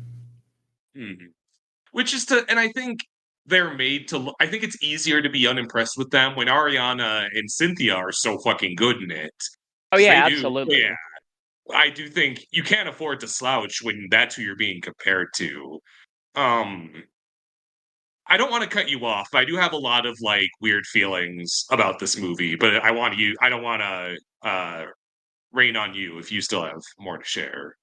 Mhm. Which is to, and I think they're made to. I think it's easier to be unimpressed with them when Ariana and Cynthia are so fucking good in it Oh because they yeah, do. Yeah, absolutely. I do think you can't afford to slouch when that's who you're being compared to. Um, I don't want to cut you off, but I do have a lot of like weird feelings about this movie. But I don't want to rain on you if you still have more to share.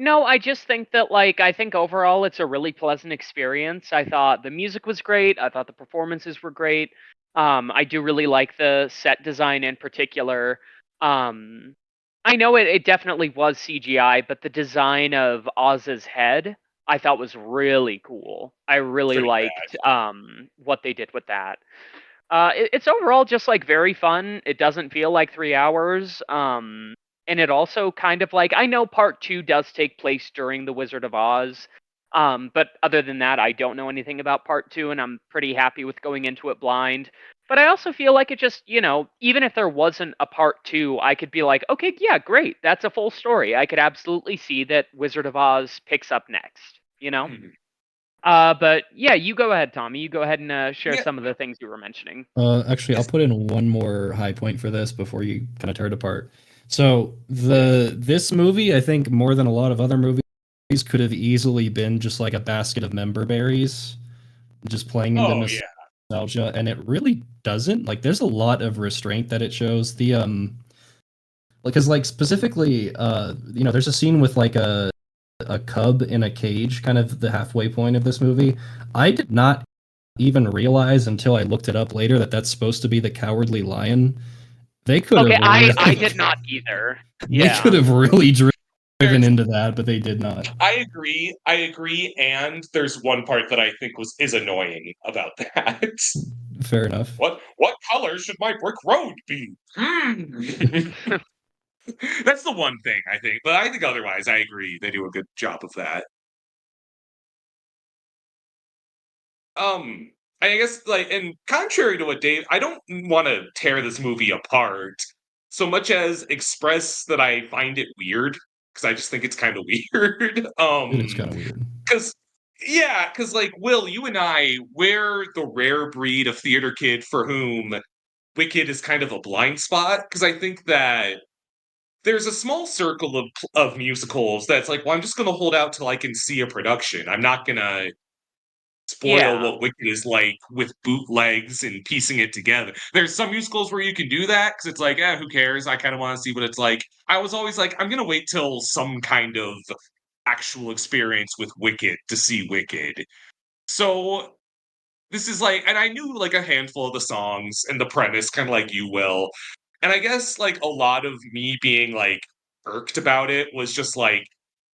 No, I just think that I think overall it's a really pleasant experience. I thought the music was great. I thought the performances were great. I do really like the set design in particular. Um, I know it definitely was CGI, but the design of Oz's head I thought was really cool. I really Pretty liked what they did with that. It's overall just very fun. It doesn't feel like 3 hours. And it also kind of I know part two does take place during the Wizard of Oz. But other than that, I don't know anything about part two, and I'm pretty happy with going into it blind. But I also feel like it just, even if there wasn't a part two, I could be like, okay, yeah, great, that's a full story. I could absolutely see that Wizard of Oz picks up next, you know? bad. But yeah, you go ahead, Tommy. You go ahead and share Yeah. some of the things you were mentioning. Actually, I'll Yes. put in one more high point for this before you kind of tear it apart. So Yeah. this movie, I think, more than a lot of other movies, could have easily been just like a basket of member berries, just playing into Oh yeah. nostalgia, and it really doesn't. Like, there's a lot of restraint that it shows. Because like specifically, there's a scene with like a cub in a cage, kind of the halfway point of this movie. I did not even realize until I looked it up later that that's supposed to be the Cowardly Lion. They could Okay, have I really, did not either. they could Yeah. have really driven There's into that, but they did not. I agree. I agree. And there's one part that I think is annoying about that. Fair enough. What color should my brick road be? That's the one thing I think. But I think otherwise I agree. They do a good job of that. Um I guess and contrary to what Dave, I don't want to tear this movie apart so much as express that I find it weird because I just think it's kind of weird. It is kind of weird. Because yeah, because Will, you and we're the rare breed of theater kid for whom Wicked is kind of a blind spot. Because I think that there's a small circle of musicals that's like, well, I'm just going to hold out till I can see a production. I'm not going to spoil Yeah. what Wicked is like with bootlegs and piecing it together. There's some musicals where you can do that because it's like, who cares? I kind of want to see what it's like. I was always like, I'm going to wait till some kind of actual experience with Wicked to see Wicked. So this is and I knew a handful of the songs and the premise, kind of like you will. And I guess a lot of me being irked about it was just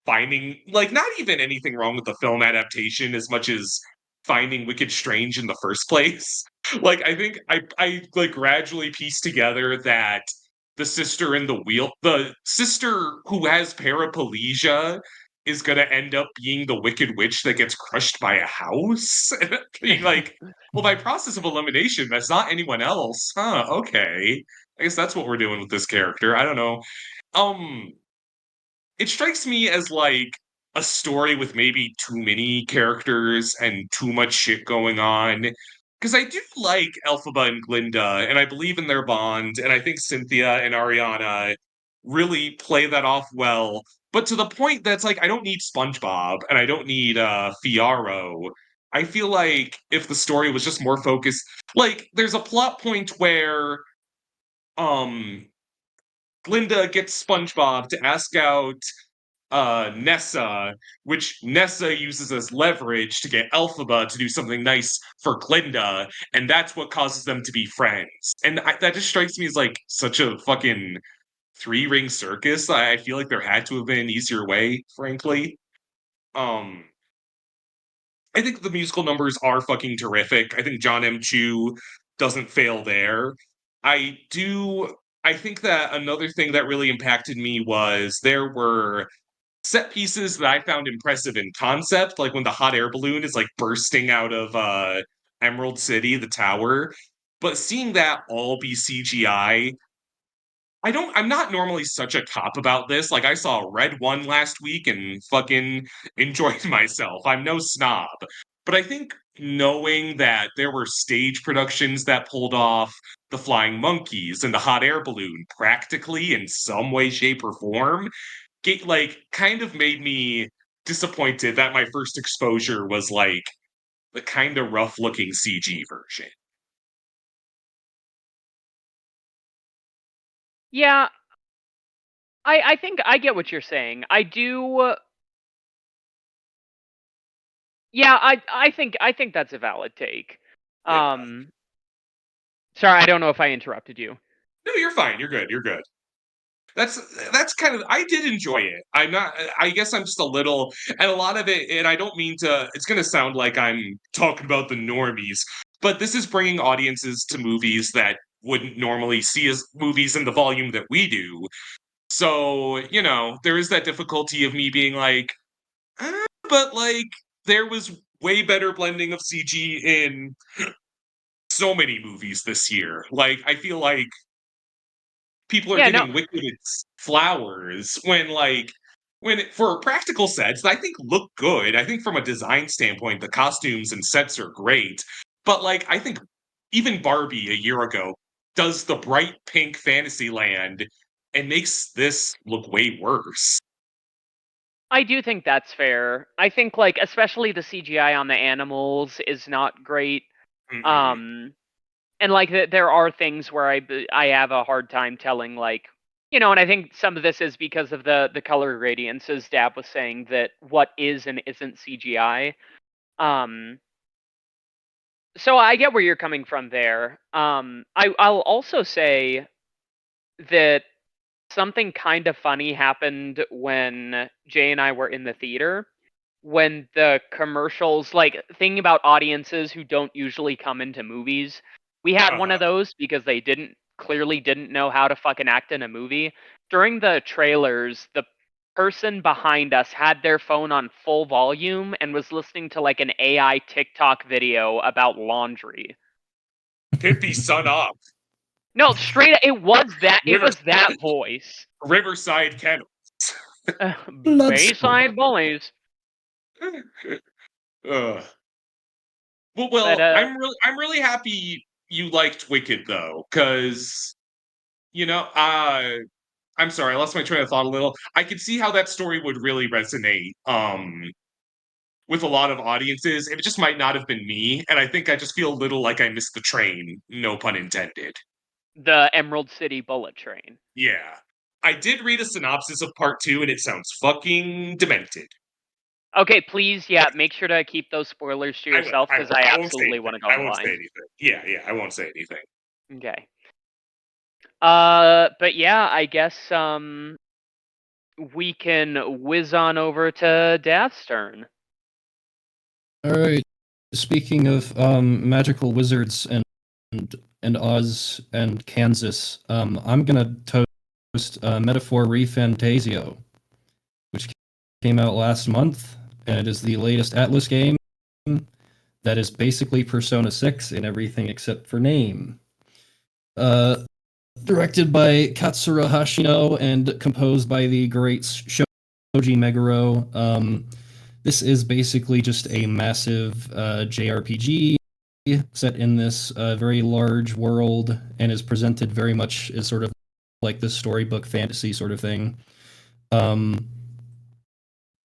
finding, like, not even anything wrong with the film adaptation as much as finding Wicked strange in the first place. Like, I think I like gradually pieced together that the sister the sister who has paraplegia is gonna end up being the Wicked Witch that gets crushed by a house. And being like, well, by process of elimination, that's not anyone else. Huh, okay. I guess that's what we're doing with this character. I don't know. Um, it strikes me as like a story with maybe too many characters and too much shit going on. Because I do like Elphaba and Glinda, and I believe in their bond, and I think Cynthia and Ariana really play that off well. But to the point that's like, I don't need SpongeBob and I don't need Fiaro. I feel like if the story was just more focused, like there's a plot point where um Glinda gets SpongeBob to ask out Nessa, which Nessa uses as leverage to get Elphaba to do something nice for Glinda, and that's what causes them to be friends. And that just strikes me as like such a fucking three-ring circus. I feel like there had to have been an easier way, frankly. Um, I think the musical numbers are fucking terrific. I think John M. Chu doesn't fail there. I do. I think that another thing that really impacted me was there were set pieces that I found impressive in concept, like when the hot air balloon is like bursting out of Emerald City, the tower. But seeing that all be CGI, I'm not normally such a cop about this. Like I saw Red One last week and fucking enjoyed myself. I'm no snob. But I think knowing that there were stage productions that pulled off the flying monkeys and the hot air balloon practically in some way, shape, or form, like kind of made me disappointed that my first exposure was like the kind of rough looking CG version. Yeah, I think I get what you're saying. I do. Yeah, I think that's a valid take. Yeah. Sorry, I don't know if I interrupted you. No, you're fine. You're good. You're good. That's kind of, I did enjoy it. I'm not, I guess I'm just a little, and a lot of it, and I don't mean to, it's going to sound like I'm talking about the normies, but this is bringing audiences to movies that wouldn't normally see as movies in the volume that we do. So, there is that difficulty of me being like, but like there was way better blending of CG in so many movies this year. Like I feel like people are Yeah, no. giving Wicked its flowers when for practical sets that I think look good. I think from a design standpoint, the costumes and sets are great. But like I think even Barbie a year ago does the bright pink Fantasyland and makes this look way worse. I do think that's fair. I think like especially the CGI on the animals is not great. Mm-mm. And like there are things where I have a hard time telling like and I think some of this is because of the color gradients, as Dab was saying, that what is and isn't CGI. So I get where you're coming from there. I'll also say that something kind of funny happened when Jay and I were in the theater, when the commercials, like thinking about audiences who don't usually come into movies. We had one Uh-huh. of those because they clearly didn't know how to fucking act in a movie. During the trailers, the person behind us had their phone on full volume and was listening to like an AI TikTok video about laundry. Hippie sun up. No, straight it was River, that voice. Riverside Kennel. Let's Bayside Bullies. Ugh. But Well, I'm really happy you liked Wicked though, because I'm sorry, I lost my train of thought a little. I could see how that story would really resonate with a lot of audiences. It just might not have been me, and I think I just feel a little like I missed the train, no pun intended. the Emerald City Bullet Train. Yeah. I did read a synopsis of part 2 and it sounds fucking demented. Okay, please, yeah, make sure to keep those spoilers to yourself because I I won't say absolutely anything. want to go I in won't say blind. anything. Yeah, I won't say anything. Okay. But yeah, I guess we can whiz on over to Dath's turn. All right. Speaking of magical wizards and Oz and Kansas, I'm gonna toast Metaphor ReFantazio, which came out last month, and it is the latest Atlas game that is basically Persona 6 in everything except for name. Directed by Katsura Hashino and composed by the great Shoji Meguro. This is basically just a massive JRPG set in this very large world and is presented very much as sort of like this storybook fantasy sort of thing.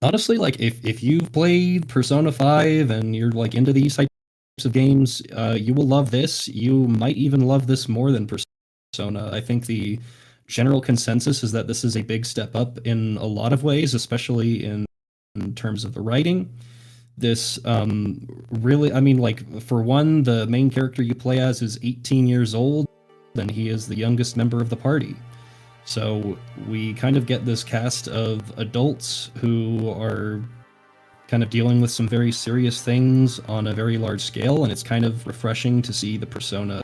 Honestly, like if you've played Persona 5 and you're like into these types of games, you will love this. You might even love this more than Persona. I think the general consensus is that this is a big step up in a lot of ways, especially in terms of the writing. This really, I mean, like, for one, the main character you play as is 18 years old, and he is the youngest member of the party. So we kind of get this cast of adults who are kind of dealing with some very serious things on a very large scale, and it's kind of refreshing to see the Persona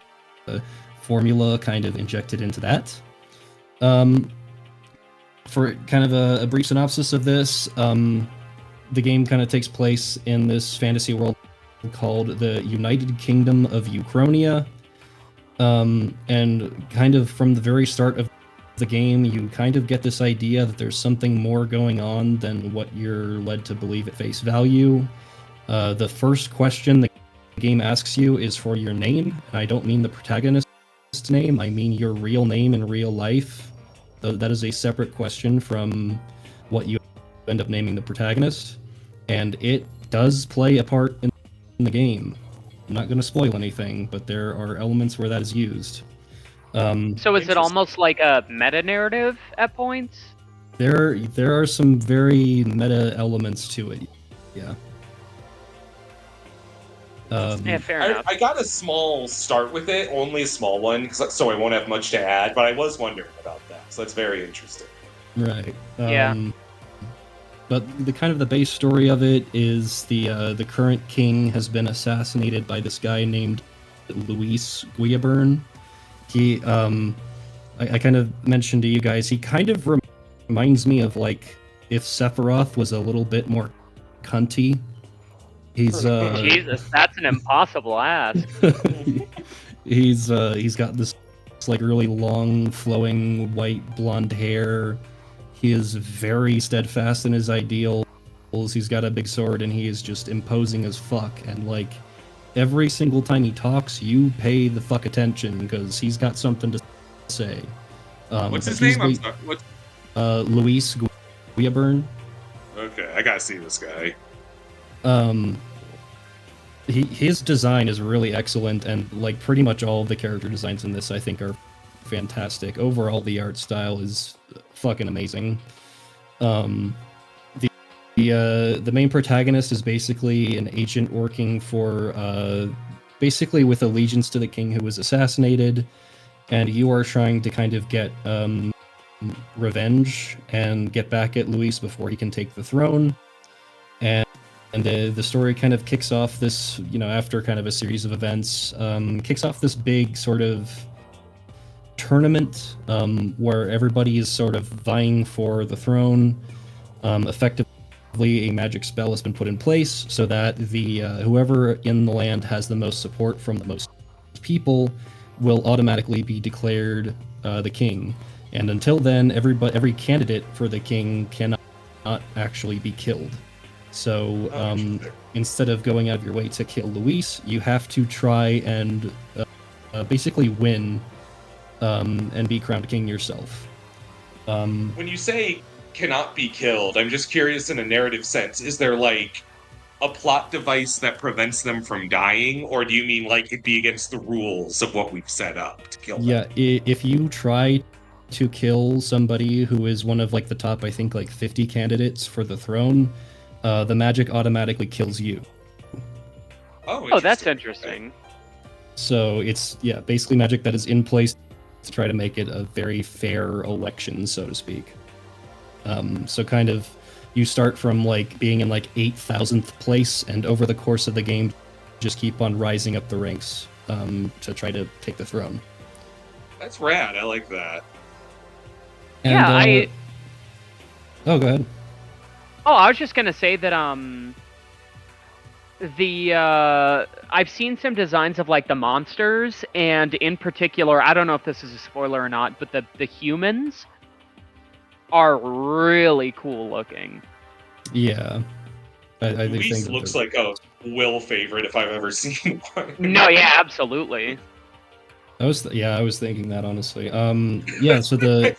formula kind of injected into that. For kind of a brief synopsis of this, the game kind of takes place in this fantasy world called the United Kingdom of Uchronia. And kind of from the very start of the game, you kind of get this idea that there's something more going on than what you're led to believe at face value. The first question the game asks you is for your name. And I don't mean the protagonist's name, I mean your real name in real life. That is a separate question from what you end up naming the protagonist. And it does play a part in the game. I'm not going to spoil anything, but there are elements where that is used. So is it almost like a meta-narrative at points? There are some very meta elements to it, yeah. Yeah, fair enough. I got a small start with it, only a small one, so I won't have much to add, but I was wondering about that, so that's very interesting. Right. Yeah. But the kind of the base story of it is the current king has been assassinated by this guy named Luis Guillaburn. He, I kind of mentioned to you guys, he kind of reminds me of, like, if Sephiroth was a little bit more cunty. He's Jesus, that's an impossible ask. He's got this like really long, flowing white blonde hair. He is very steadfast in his ideals. He's got a big sword, and he is just imposing as fuck. And like every single time he talks, you pay the fuck attention because he's got something to say. What's his name? I'm sorry. What? Luis Guillaburn. Okay, I gotta see this guy. His design is really excellent, and like pretty much all of the character designs in this, I think, are fantastic. Overall, the art style is fucking amazing. The main protagonist is basically an agent working for basically with allegiance to the king who was assassinated, and you are trying to kind of get revenge and get back at Luis before he can take the throne. And the story kind of kicks off this, after kind of a series of events, kicks off this big sort of tournament where everybody is sort of vying for the throne. Effectively, a magic spell has been put in place so that the whoever in the land has the most support from the most people will automatically be declared the king. And until then, every candidate for the king cannot actually be killed. So instead of going out of your way to kill Luis, you have to try and basically win and be crowned king yourself. When you say cannot be killed, I'm just curious in a narrative sense, is there like a plot device that prevents them from dying, or do you mean like it be against the rules of what we've set up to kill them? Yeah, if you try to kill somebody who is one of like the top, I think, like 50 candidates for the throne, the magic automatically kills you. Oh, that's interesting. So it's, basically magic that is in place to try to make it a very fair election, so to speak. So kind of you start from like being in like 8,000th place, and over the course of the game, just keep on rising up the ranks to try to take the throne. That's rad. I like that. And, Yeah, Oh, go ahead. Oh, I was just gonna say that I've seen some designs of like the monsters, and in particular, I don't know if this is a spoiler or not, but the humans are really cool looking. Yeah. I think Luis looks like a Will favorite if I've ever seen one. No, yeah, absolutely. I was thinking that, honestly. Yeah, so the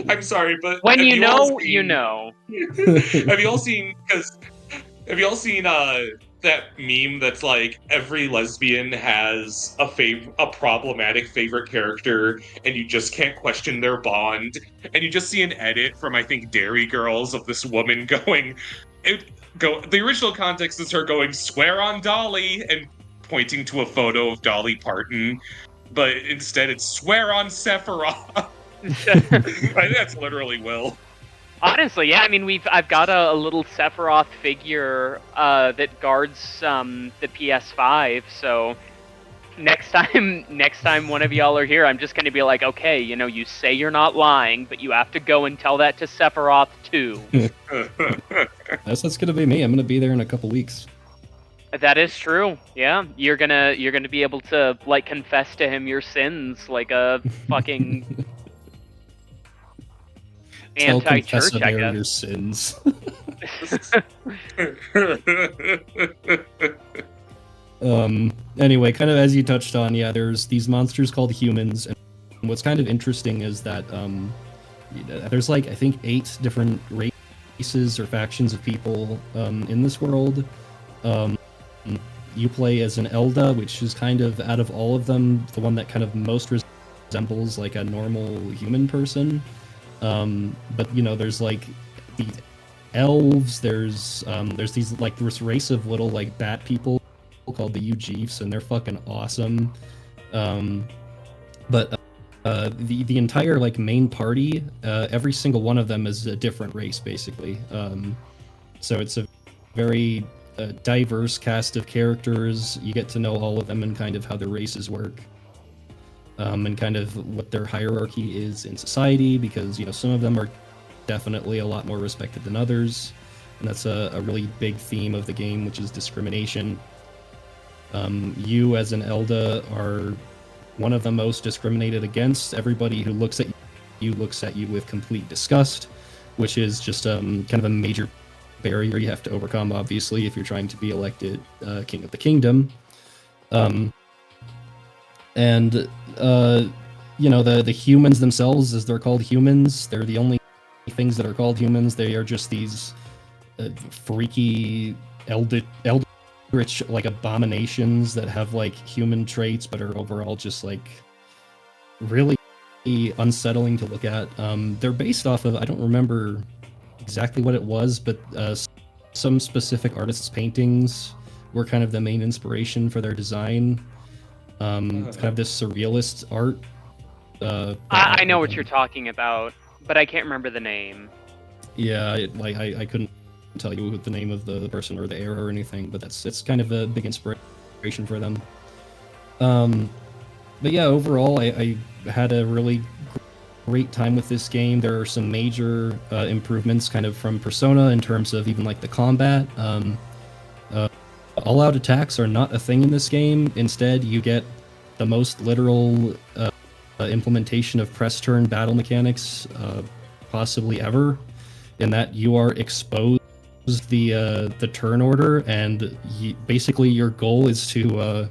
I'm sorry, but when you know, you know. Have you all seen that meme that's like every lesbian has a problematic favorite character and you just can't question their bond, and you just see an edit from I think Dairy Girls of this woman going the original context is her going "swear on Dolly" and pointing to a photo of Dolly Parton, but instead it's "swear on Sephiroth." I think that's literally Will. Honestly, yeah. I mean, I've got a little Sephiroth figure that guards the PS5. So next time one of y'all are here, I'm just gonna be like, okay, you say you're not lying, but you have to go and tell that to Sephiroth too. That's gonna be me. I'm gonna be there in a couple weeks. That is true. Yeah, you're gonna be able to like confess to him your sins like a fucking anti-church, I guess. Your sins. Anyway, kind of as you touched on, yeah, there's these monsters called humans, and what's kind of interesting is that there's like I think 8 different races or factions of people in this world. You play as an Elda, which is kind of out of all of them the one that kind of most resembles like a normal human person. But there's like the elves. There's these like this race of little like bat people called the Ujifs, and they're fucking awesome. But the entire like main party, every single one of them is a different race basically. So it's a very diverse cast of characters. You get to know all of them and kind of how their races work. And kind of what their hierarchy is in society, because some of them are definitely a lot more respected than others, and that's a really big theme of the game, which is discrimination. You as an Elda are one of the most discriminated against. Everybody who looks at you looks at you with complete disgust, which is just kind of a major barrier you have to overcome, obviously, if you're trying to be elected king of the kingdom. And the humans themselves, as they're called humans, they're the only things that are called humans. They are just these freaky eldritch like abominations that have like human traits, but are overall just like really unsettling to look at. They're based off of, I don't remember exactly what it was, but some specific artists' paintings were kind of the main inspiration for their design. Kind of this surrealist art. I know what you're talking about, but I can't remember the name. Yeah, I couldn't tell you the name of the person or the era or anything, but it's kind of a big inspiration for them. But yeah, overall, I had a really great time with this game. There are some major improvements kind of from Persona in terms of even like the combat. All-out attacks are not a thing in this game. Instead, you get the most literal implementation of press turn battle mechanics possibly ever, in that you are exposed the turn order, and basically your goal is to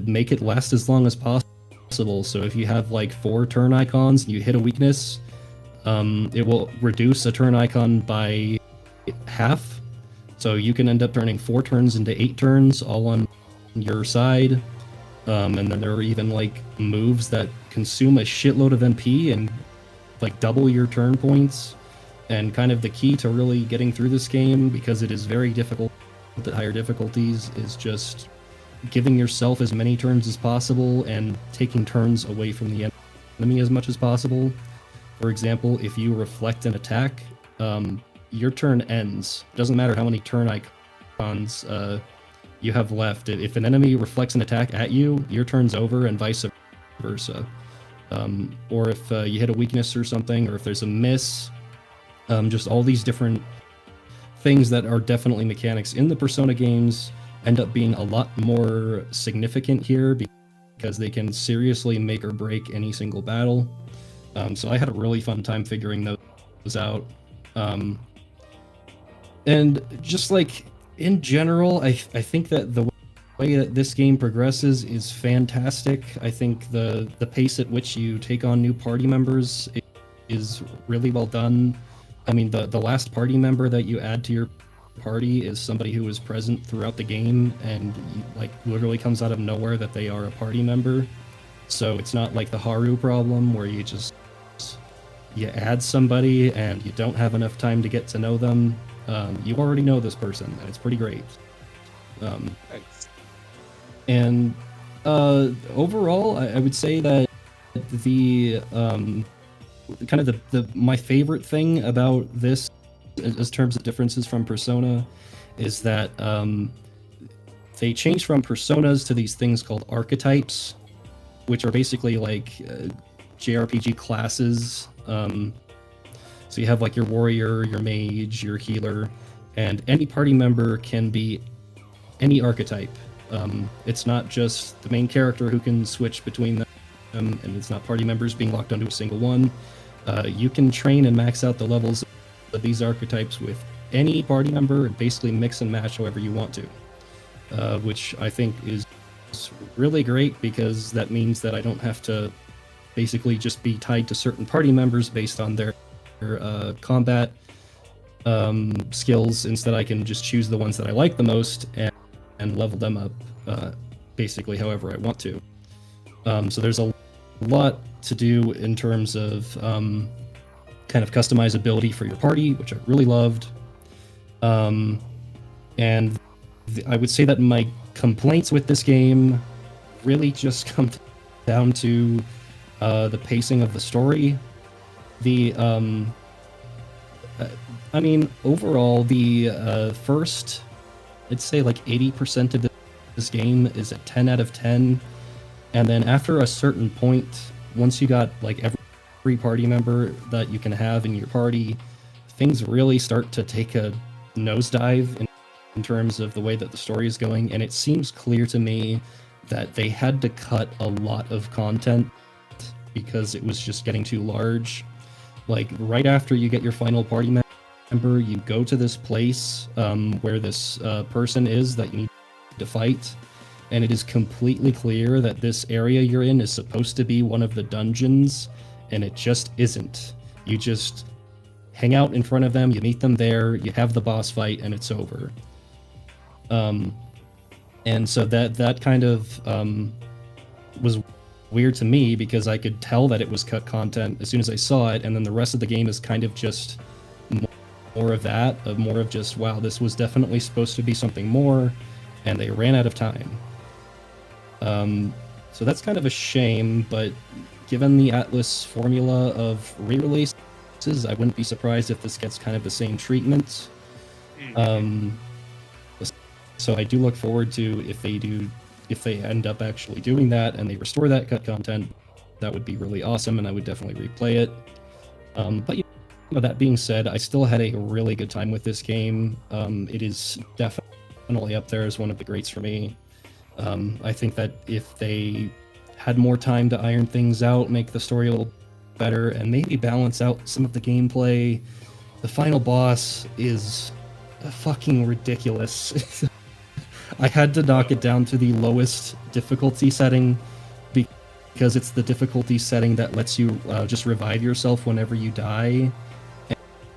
make it last as long as possible. So if you have like 4 turn icons and you hit a weakness, it will reduce a turn icon by half. So you can end up turning 4 turns into 8 turns, all on your side. And then there are even like moves that consume a shitload of MP and like double your turn points. And kind of the key to really getting through this game, because it is very difficult at higher difficulties, is just giving yourself as many turns as possible and taking turns away from the enemy as much as possible. For example, if you reflect an attack, your turn ends. Doesn't matter how many turn icons you have left. If an enemy reflects an attack at you, your turn's over, and vice versa. Or if you hit a weakness or something, or if there's a miss, just all these different things that are definitely mechanics in the Persona games end up being a lot more significant here because they can seriously make or break any single battle. So I had a really fun time figuring those out. And just like in general, I think that the way that this game progresses is fantastic. I think the pace at which you take on new party members is really well done. I mean, the last party member that you add to your party is somebody who is present throughout the game and like literally comes out of nowhere that they are a party member. So it's not like the Haru problem where you add somebody and you don't have enough time to get to know them. You already know this person, and it's pretty great. Thanks. And overall, I would say that the kind of my favorite thing about this, as terms of differences from Persona, is that they changed from personas to these things called archetypes, which are basically like JRPG classes. So you have like your warrior, your mage, your healer, and any party member can be any archetype. It's not just the main character who can switch between them, and it's not party members being locked onto a single one. You can train and max out the levels of these archetypes with any party member and basically mix and match however you want to, which I think is really great because that means that I don't have to basically just be tied to certain party members based on their combat skills. Instead, I can just choose the ones that I like the most and level them up basically however I want to. So there's a lot to do in terms of kind of customizability for your party, which I really loved. And I would say that my complaints with this game really just come down to the pacing of the story. I mean, overall, the first, I'd say like 80% of this game is a 10 out of 10. And then after a certain point, once you got like every party member that you can have in your party, things really start to take a nosedive in terms of the way that the story is going. And it seems clear to me that they had to cut a lot of content because it was just getting too large. Like right after you get your final party member, you go to this place where this person is that you need to fight, and it is completely clear that this area you're in is supposed to be one of the dungeons, and it just isn't. You just hang out in front of them, you meet them there, you have the boss fight, and it's over. And so that kind of was weird to me because I could tell that it was cut content as soon as I saw it, and then the rest of the game is kind of just more of that, of more of just, wow, this was definitely supposed to be something more, and they ran out of time. So that's kind of a shame, but given the Atlas formula of re-releases, I wouldn't be surprised if this gets kind of the same treatment. So I do look forward to if they end up actually doing that and they restore that cut content, that would be really awesome, and I would definitely replay it. But you know, that being said, I still had a really good time with this game. It is definitely up there as one of the greats for me. I think that if they had more time to iron things out, make the story a little better, and maybe balance out some of the gameplay, the final boss is fucking ridiculous. I had to knock it down to the lowest difficulty setting because it's the difficulty setting that lets you just revive yourself whenever you die.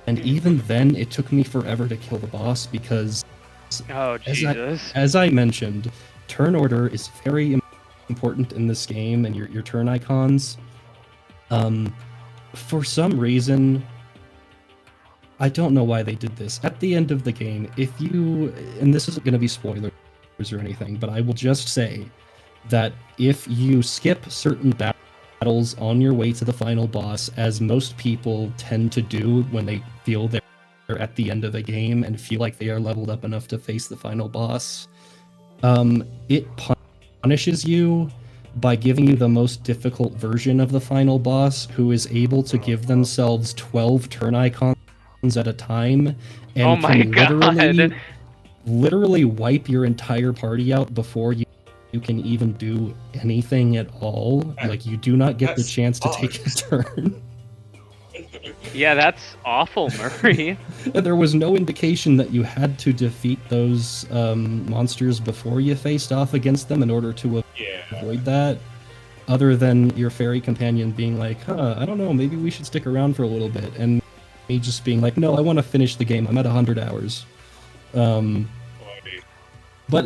And even then, it took me forever to kill the boss because, Oh, Jesus. as I mentioned, turn order is very important in this game, and your turn icons. For some reason, I don't know why they did this. At the end of the game, if you, and this isn't going to be spoilers or anything, but I will just say that if you skip certain battles on your way to the final boss, as most people tend to do when they feel they're at the end of a game and feel like they are leveled up enough to face the final boss. It punishes you by giving you the most difficult version of the final boss, who is able to give themselves 12 turn icons at a time and Oh my god. literally wipe your entire party out before you can even do anything at all. Like, you do not get the chance to take a turn. Yeah, that's awful, Murray. There was no indication that you had to defeat those monsters before you faced off against them in order to avoid that, other than your fairy companion being like, I don't know, maybe we should stick around for a little bit, and me just being like, no, I want to finish the game, I'm at 100 hours. But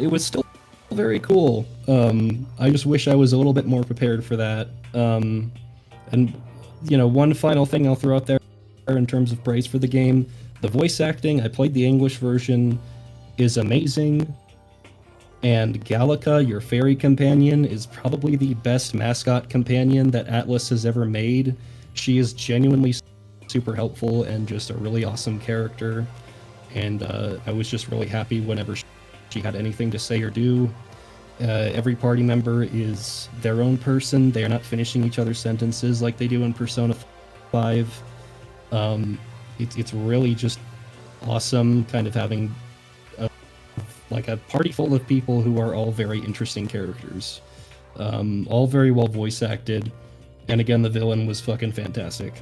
it was still very cool. I just wish I was a little bit more prepared for that. And, one final thing I'll throw out there in terms of praise for the game, the voice acting, I played the English version, is amazing. And Gallica, your fairy companion, is probably the best mascot companion that Atlas has ever made. She is genuinely super helpful and just a really awesome character. And I was just really happy whenever she had anything to say or do. Every party member is their own person. They are not finishing each other's sentences like they do in Persona 5. It's really just awesome kind of having a party full of people who are all very interesting characters. All very well voice acted. And again, the villain was fucking fantastic.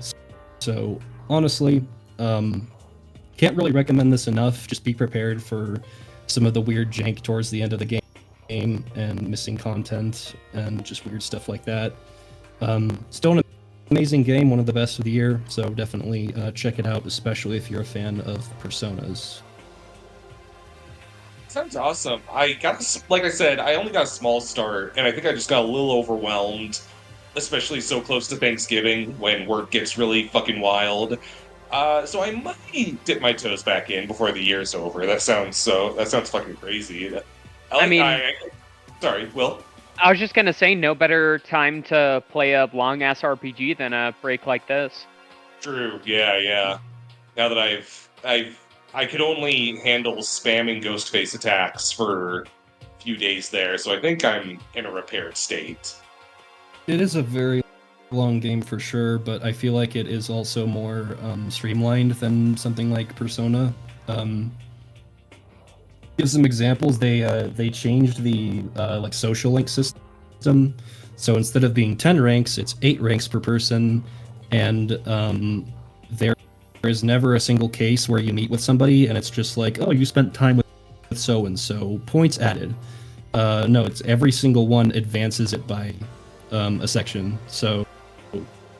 So honestly, can't really recommend this enough. Just be prepared for some of the weird jank towards the end of the game and missing content and just weird stuff like that. Still an amazing game, one of the best of the year, so definitely check it out, especially if you're a fan of Personas. Sounds awesome. Like I said, I only got a small start, and I think I just got a little overwhelmed, especially so close to Thanksgiving when work gets really fucking wild. So I might dip my toes back in before the year's over. That sounds fucking crazy. Sorry, Will? I was just gonna say, no better time to play a long-ass RPG than a break like this. True, yeah. Now that I could only handle spamming Ghostface attacks for a few days there, so I think I'm in a repaired state. It is a very long game for sure, but I feel like it is also more streamlined than something like Persona. Give some examples. They changed the social link system, so instead of being 10 ranks, it's 8 ranks per person, and there is never a single case where you meet with somebody and it's just like, oh, you spent time with so and so, points added. No, it's every single one advances it by a section, so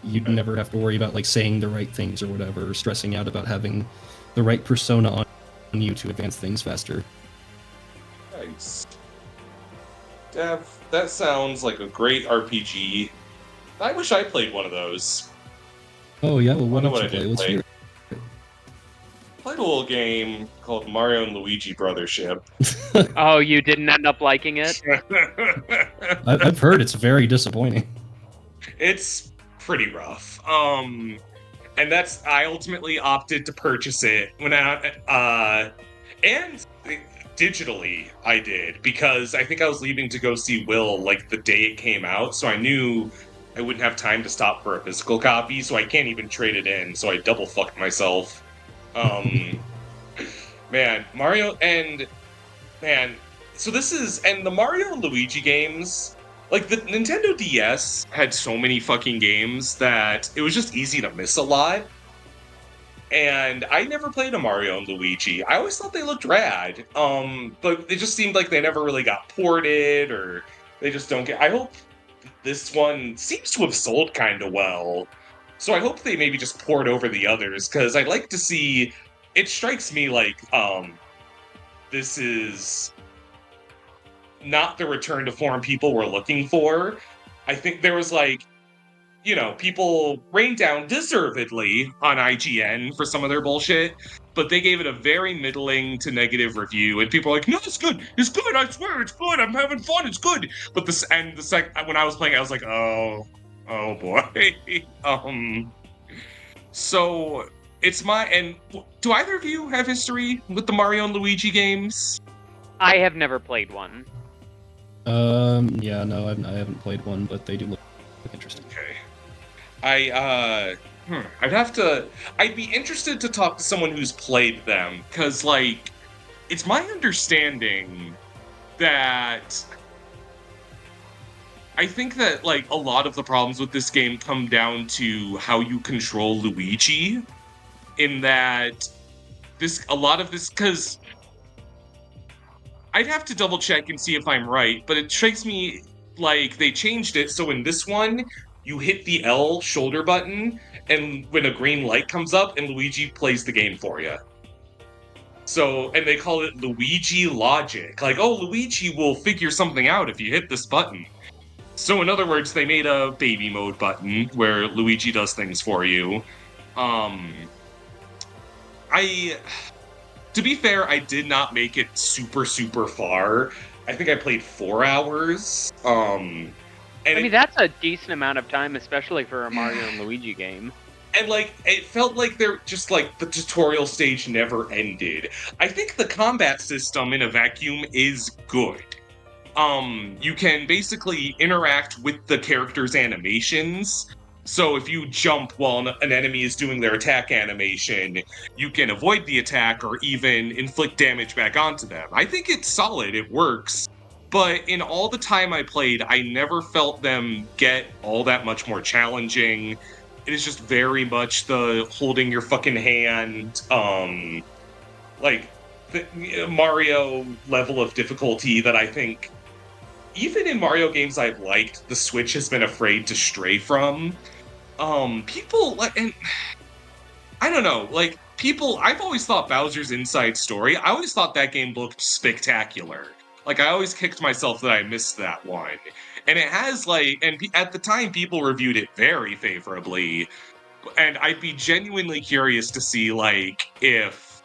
you'd never have to worry about saying the right things or whatever, or stressing out about having the right persona on you to advance things faster. Nice. Dev, that sounds like a great RPG. I wish I played one of those. Oh yeah, well, what did you I play? Let's hear it. Played a little game called Mario and Luigi Brothership. Oh, you didn't end up liking it? I've heard it's very disappointing. It's pretty rough. And I ultimately opted to purchase it and digitally I did, because I think I was leaving to go see Will the day it came out, so I knew I wouldn't have time to stop for a physical copy, so I can't even trade it in, so I double fucked myself. Man, Mario and so this is, and the Mario and Luigi games, the Nintendo DS had so many fucking games that it was just easy to miss a lot. And I never played a Mario and Luigi. I always thought they looked rad. But it just seemed like they never really got ported, or they just don't get. I hope this one seems to have sold kind of well. So I hope they maybe just port over the others, because I'd like to see. It strikes me like this is not the return to form people were looking for. I think there was people rained down deservedly on IGN for some of their bullshit, but they gave it a very middling to negative review, and people are like, no, it's good, I swear, it's good, I'm having fun, it's good. But when I was playing, I was like, oh, Oh boy. So it's do either of you have history with the Mario and Luigi games? I have never played one. Yeah, no, I haven't played one, but they do look interesting. Okay. I'd be interested to talk to someone who's played them, because, like, it's my understanding that I think that, like, a lot of the problems with this game come down to how you control Luigi, in that because I'd have to double check and see if I'm right, but it strikes me like they changed it so in this one, you hit the L shoulder button, and when a green light comes up, and Luigi plays the game for you. So, and they call it Luigi logic. Like, oh, Luigi will figure something out if you hit this button. So, in other words, they made a baby mode button where Luigi does things for you. To be fair, I did not make it super, super far. I think I played 4 hours. That's a decent amount of time, especially for a Mario and Luigi game. And, like, it felt like they're just, like, the tutorial stage never ended. I think the combat system in a vacuum is good. You can basically interact with the character's animations. So if you jump while an enemy is doing their attack animation, you can avoid the attack or even inflict damage back onto them. I think it's solid, it works. But in all the time I played, I never felt them get all that much more challenging. It is just very much the holding your fucking hand, like, the Mario level of difficulty that I think, even in Mario games I've liked, the Switch has been afraid to stray from. People, like, and I don't know, like, I've always thought Bowser's Inside Story, I always thought that game looked spectacular. Like, I always kicked myself that I missed that one. And it has, like, and at the time, people reviewed it very favorably. And I'd be genuinely curious to see, like, if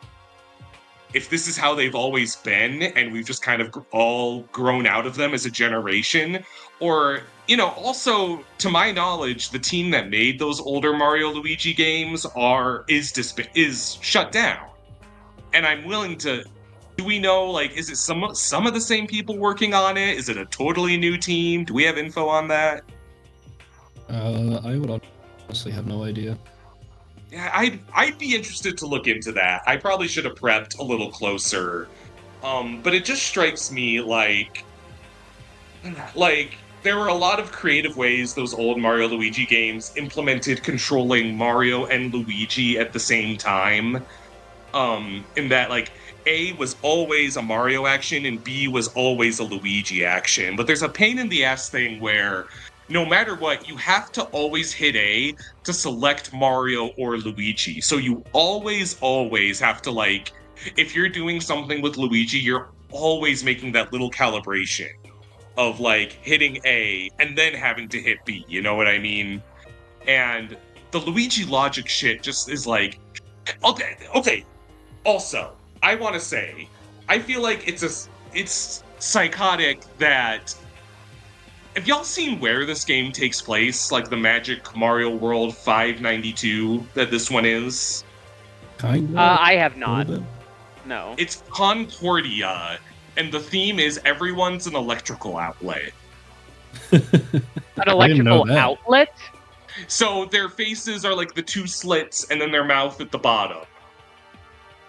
this is how they've always been, and we've just kind of all grown out of them as a generation, or, you know, also, to my knowledge, the team that made those older Mario Luigi games is shut down. And I'm willing to... Do we know, like, is it some of the same people working on it? Is it a totally new team? Do we have info on that? I would honestly have no idea. Yeah, I'd be interested to look into that. I probably should have prepped a little closer. But it just strikes me like there were a lot of creative ways those old Mario Luigi games implemented controlling Mario and Luigi at the same time. In that, like, A was always a Mario action and B was always a Luigi action. But there's a pain in the ass thing where no matter what, you have to always hit A to select Mario or Luigi. So you always have to, like, if you're doing something with Luigi, you're always making that little calibration of, like, hitting A and then having to hit B, you know what I mean? And the Luigi logic shit just is like, okay. Also, I want to say, I feel like it's psychotic that... Have y'all seen where this game takes place? Like the Magic Mario World 592 that this one is? I have not. No. It's Concordia, and the theme is everyone's an electrical outlet. An electrical outlet? So their faces are like the two slits, and then their mouth at the bottom.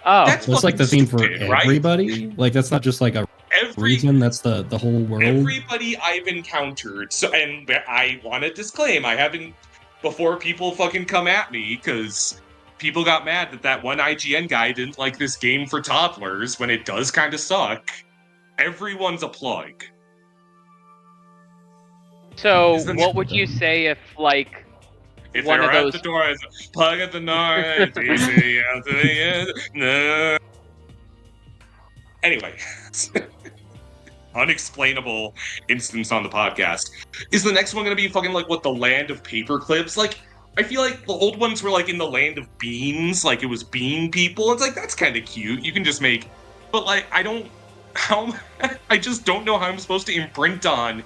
Oh. That's like the theme for everybody? Right? Like, that's not just like a reason, that's the whole world? Everybody I've encountered, so, and I want to disclaim, I haven't, before people fucking come at me, because people got mad that one IGN guy didn't like this game for toddlers, when it does kind of suck. Everyone's a plug. So, what would you say if, like, if one of those... at the door, it's plug at the north, easy out to the end, no. Anyway, unexplainable instance on the podcast. Is the next one going to be fucking like what, the land of paperclips? Like, I feel like the old ones were like in the land of beans, like it was bean people. It's like, that's kind of cute. You can just make, but like, I just don't know how I'm supposed to imprint on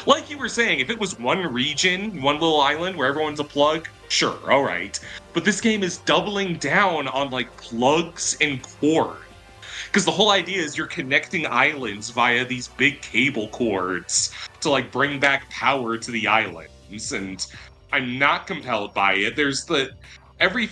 Like you were saying, if it was one region, one little island where everyone's a plug, sure, all right. But this game is doubling down on like plugs and cord. Because the whole idea is you're connecting islands via these big cable cords to like bring back power to the islands, and I'm not compelled by it. There's every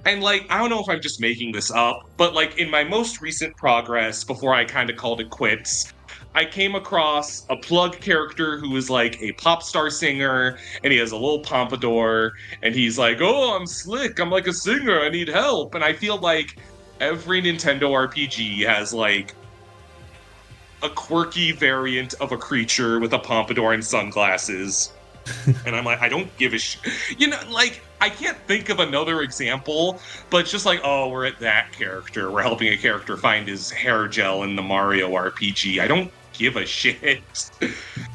and like I don't know if I'm just making this up, but like in my most recent progress before I kind of called it quits, I came across a plug character who is like a pop star singer, and he has a little pompadour, and he's like, "Oh, I'm slick. I'm like a singer. I need help." And I feel like every Nintendo RPG has like a quirky variant of a creature with a pompadour and sunglasses. And I'm like, I don't give a you know, like, I can't think of another example, but it's just like, oh, we're at that character. We're helping a character find his hair gel in the Mario RPG. I don't give a shit. Well,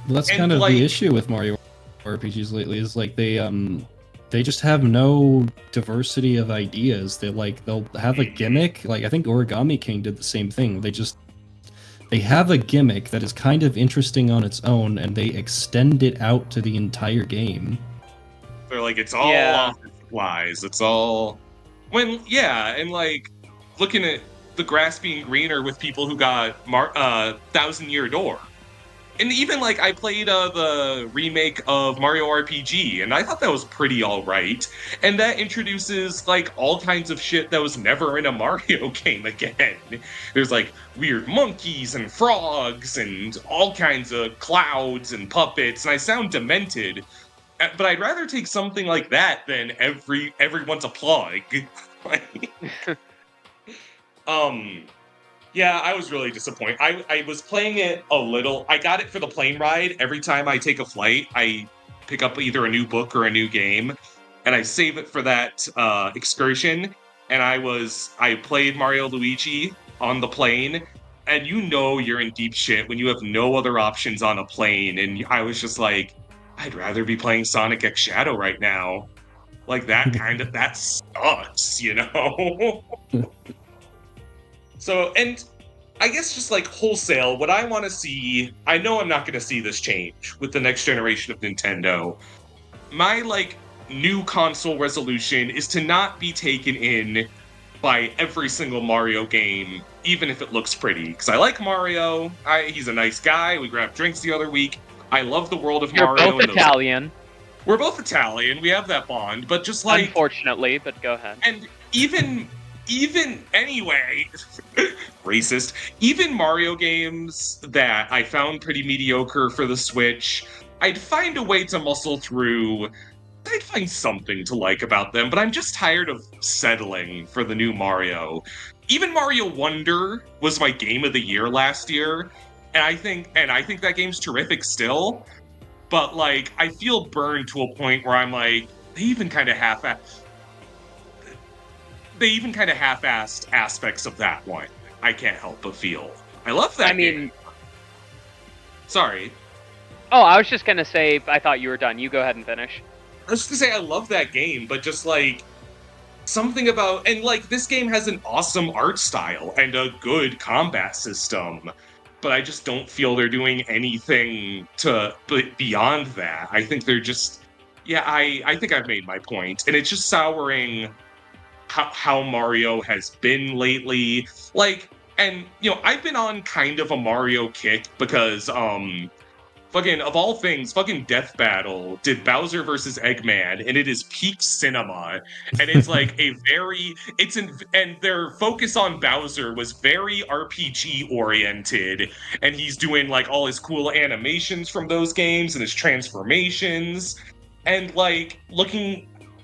that's kind of the issue with Mario RPGs lately, is like they just have no diversity of ideas. They'll have a gimmick. Like I think Origami King did the same thing. They have a gimmick that is kind of interesting on its own, and they extend it out to the entire game. They're like, it's all office supplies. It's all and like looking at the grass being greener with people who got 1,000 Year Door. And even, like, I played the remake of Mario RPG, and I thought that was pretty alright. And that introduces, like, all kinds of shit that was never in a Mario game again. There's, like, weird monkeys and frogs and all kinds of clouds and puppets, and I sound demented. But I'd rather take something like that than everyone's a plug. Yeah, I was really disappointed. I was playing it a little. I got it for the plane ride. Every time I take a flight, I pick up either a new book or a new game, and I save it for that excursion. And I played Mario Luigi on the plane, and you know you're in deep shit when you have no other options on a plane. And I was just like, I'd rather be playing Sonic X Shadow right now. Like that sucks, you know? So, and I guess just like wholesale, what I want to see, I know I'm not going to see this change with the next generation of Nintendo. My like new console resolution is to not be taken in by every single Mario game, even if it looks pretty. Because I like Mario, he's a nice guy, we grabbed drinks the other week, I love the world of Mario. You're both Italian. We're both Italian, we have that bond, but just like... Unfortunately, but go ahead. And even anyway, racist, even Mario games that I found pretty mediocre for the Switch, I'd find a way to muscle through. I'd find something to like about them, but I'm just tired of settling for the new Mario. Even Mario Wonder was my game of the year last year, and I think that game's terrific still, but like I feel burned to a point where I'm like, they even kind of half-assed aspects of that one. I can't help but feel. I love that game. Sorry. Oh, I was just gonna say, I thought you were done. You go ahead and finish. I was just gonna say, I love that game, but just like, something about, and like, this game has an awesome art style and a good combat system, but I just don't feel they're doing anything beyond that. I think they're just, I think I've made my point, and it's just souring how Mario has been lately. Like, and, you know, I've been on kind of a Mario kick because, fucking, of all things, fucking Death Battle did Bowser versus Eggman, and it is peak cinema. And it's like and their focus on Bowser was very RPG oriented, and he's doing like all his cool animations from those games and his transformations. And like,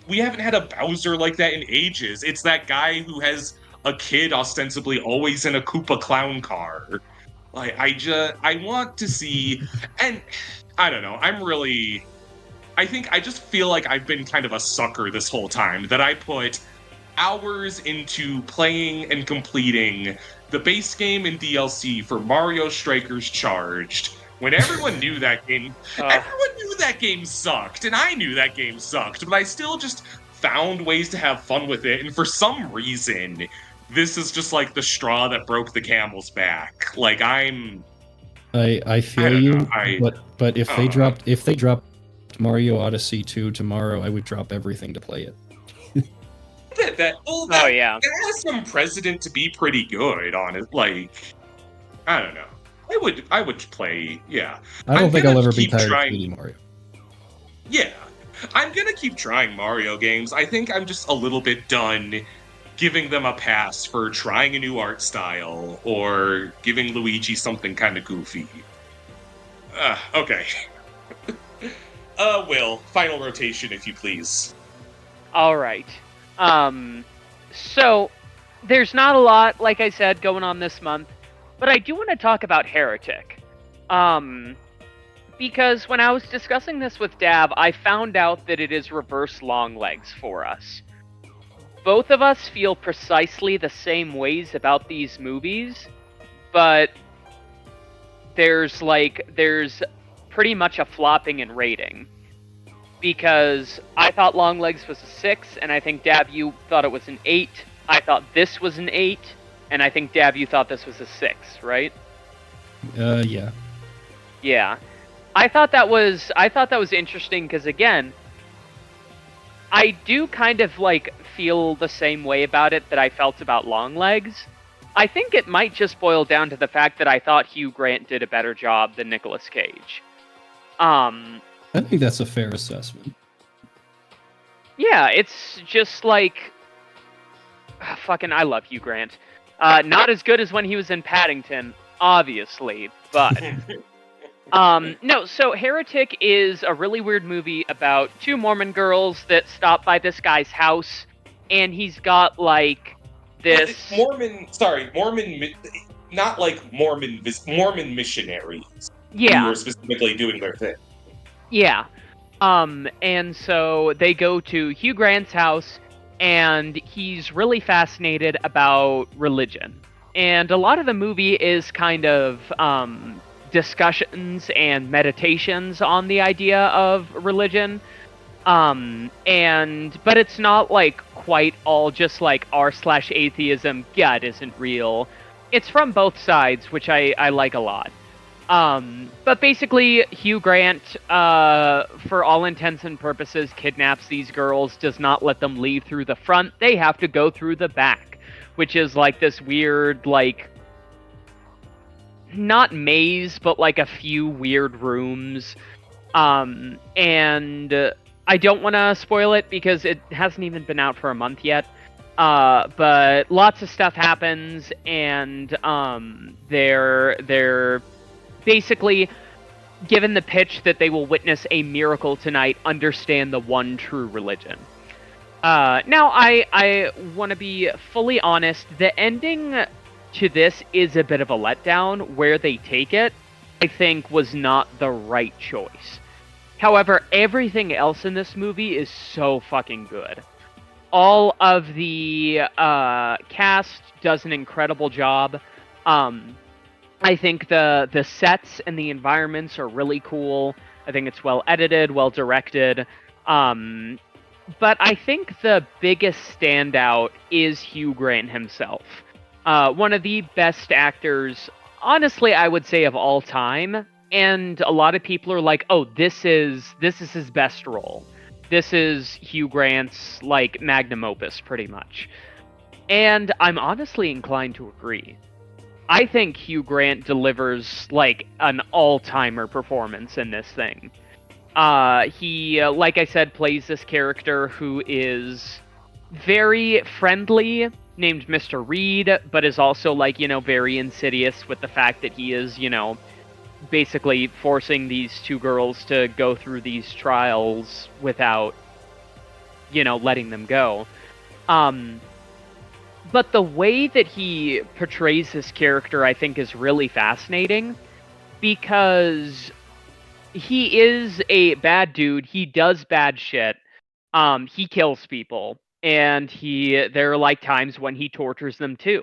we haven't had a Bowser like that in ages. It's that guy who has a kid ostensibly always in a Koopa clown car. Like, I want to see, and I don't know, I just feel like I've been kind of a sucker this whole time, that I put hours into playing and completing the base game and DLC for Mario Strikers Charged, when everyone knew that game, everyone knew that game sucked, and I knew that game sucked, but I still just found ways to have fun with it, and for some reason, this is just like the straw that broke the camel's back. Like, I feel don't you, know, but if I they don't know. dropped Mario Odyssey 2 tomorrow, I would drop everything to play it. Oh, yeah. That has some precedent to be pretty good on it. Like, I don't know. I would play. Yeah, I don't I'm think gonna I'll ever be keep tired of trying. 3D Mario. Yeah, I'm gonna keep trying Mario games. I think I'm just a little bit done giving them a pass for trying a new art style or giving Luigi something kind of goofy. Okay. Will, final rotation, if you please. All right. So there's not a lot, like I said, going on this month, but I do want to talk about Heretic. Because when I was discussing this with Dab, I found out that it is reverse long legs for us. Both of us feel precisely the same ways about these movies, but there's pretty much a flopping in rating. Because I thought Long Legs was a 6, and I think Dab, you thought it was an 8. I thought this was an 8, and I think Dab, you thought this was a 6, right? Yeah. Yeah. I thought that was interesting because, again, I do kind of feel the same way about it that I felt about Long Legs. I think it might just boil down to the fact that I thought Hugh Grant did a better job than Nicolas Cage. I think that's a fair assessment. Yeah, it's just fucking, I love Hugh Grant. Not as good as when he was in Paddington, obviously, but no. So Heretic is a really weird movie about two Mormon girls that stop by this guy's house, and he's got this Mormon, not like Mormon missionaries. Yeah. Who were specifically doing their thing. Yeah. And so they go to Hugh Grant's house, and he's really fascinated about religion. And a lot of the movie is kind of discussions and meditations on the idea of religion. But it's not quite all just r/atheism, God isn't real. It's from both sides, which I like a lot. But basically, Hugh Grant, for all intents and purposes, kidnaps these girls, does not let them leave through the front. They have to go through the back, which is this weird, not maze, but a few weird rooms. And I don't want to spoil it because it hasn't even been out for a month yet. But lots of stuff happens, and they're basically given the pitch that they will witness a miracle tonight, understand the one true religion. Now, I want to be fully honest. The ending to this is a bit of a letdown. Where they take it, I think, was not the right choice. However, everything else in this movie is so fucking good. All of the cast does an incredible job. I think the sets and the environments are really cool. I think it's well edited, well directed. But I think the biggest standout is Hugh Grant himself. One of the best actors, honestly, I would say, of all time. And a lot of people are like, "Oh, this is his best role. This is Hugh Grant's magnum opus, pretty much." And I'm honestly inclined to agree. I think Hugh Grant delivers an all-timer performance in this thing. He, like I said, plays this character who is very friendly, named Mr. Reed, but is also very insidious with the fact that he is, basically forcing these two girls to go through these trials without, letting them go. But the way that he portrays this character, I think, is really fascinating, because he is a bad dude. He does bad shit. He kills people, and there are times when he tortures them too.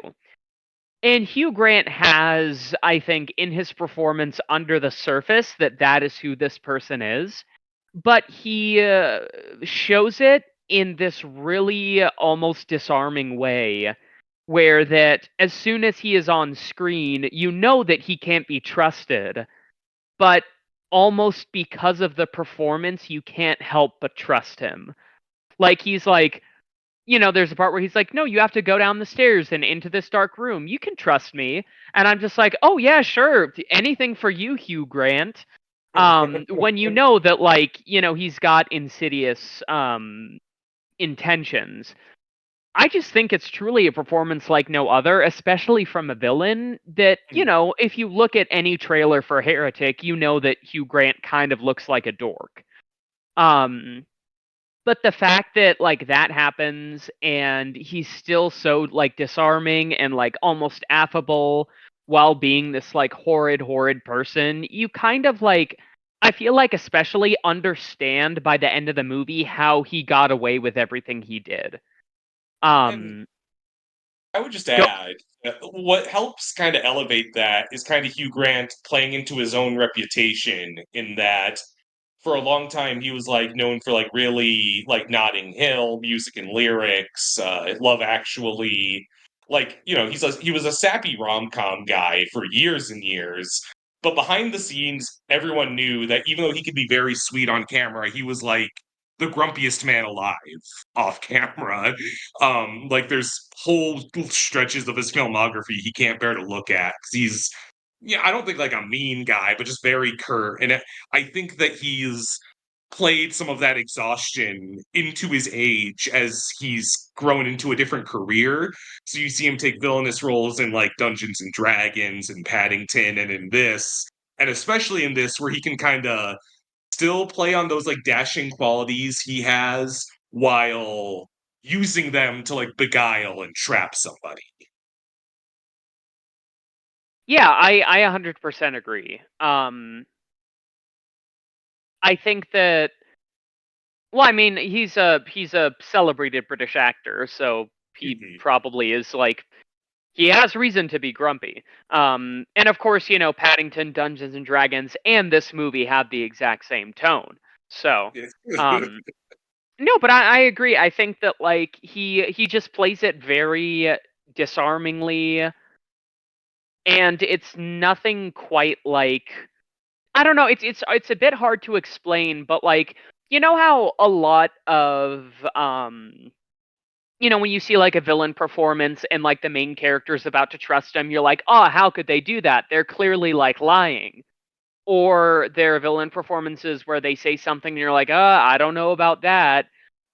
And Hugh Grant has, I think, in his performance under the surface that is who this person is, but he shows it in this really almost disarming way where that as soon as he is on screen, you know that he can't be trusted, but almost because of the performance, you can't help but trust him. Like, he's like, there's a part where he's like, no, you have to go down the stairs and into this dark room. You can trust me. And I'm just like, oh, yeah, sure. Anything for you, Hugh Grant. When you know that, like, he's got insidious intentions. I just think it's truly a performance like no other, especially from a villain that, if you look at any trailer for Heretic, you know that Hugh Grant kind of looks like a dork. But the fact that, like, that happens and he's still so, like, disarming and, like, almost affable while being this, like, horrid person, you kind of, like, I feel like especially understand by the end of the movie how he got away with everything he did. And I would just add, what helps kind of elevate that is kind of Hugh Grant playing into his own reputation in that for a long time he was like known for like really like Notting Hill music and lyrics, Love Actually, like he was a sappy rom-com guy for years and years. But behind the scenes, everyone knew that even though he could be very sweet on camera, he was like the grumpiest man alive off camera. Like there's whole stretches of his filmography he can't bear to look at because he's I don't think like a mean guy, but just very curt. And I think that he's played some of that exhaustion into his age as he's grown into a different career. So you see him take villainous roles in like Dungeons and Dragons and Paddington and in this, and especially in this where he can kind of still play on those like dashing qualities he has while using them to like beguile and trap somebody. Yeah, I 100% agree. I think that, well, I mean, he's a celebrated British actor, so he probably is like, he has reason to be grumpy. And of course, Paddington, Dungeons and Dragons, and this movie have the exact same tone. So, no, but I agree. I think that like he just plays it very disarmingly, and it's nothing quite like, I don't know. It's a bit hard to explain, but like, how a lot of when you see like a villain performance and like the main character's about to trust him, you're like, oh, how could they do that? They're clearly like lying. Or there are villain performances where they say something and you're like, I don't know about that.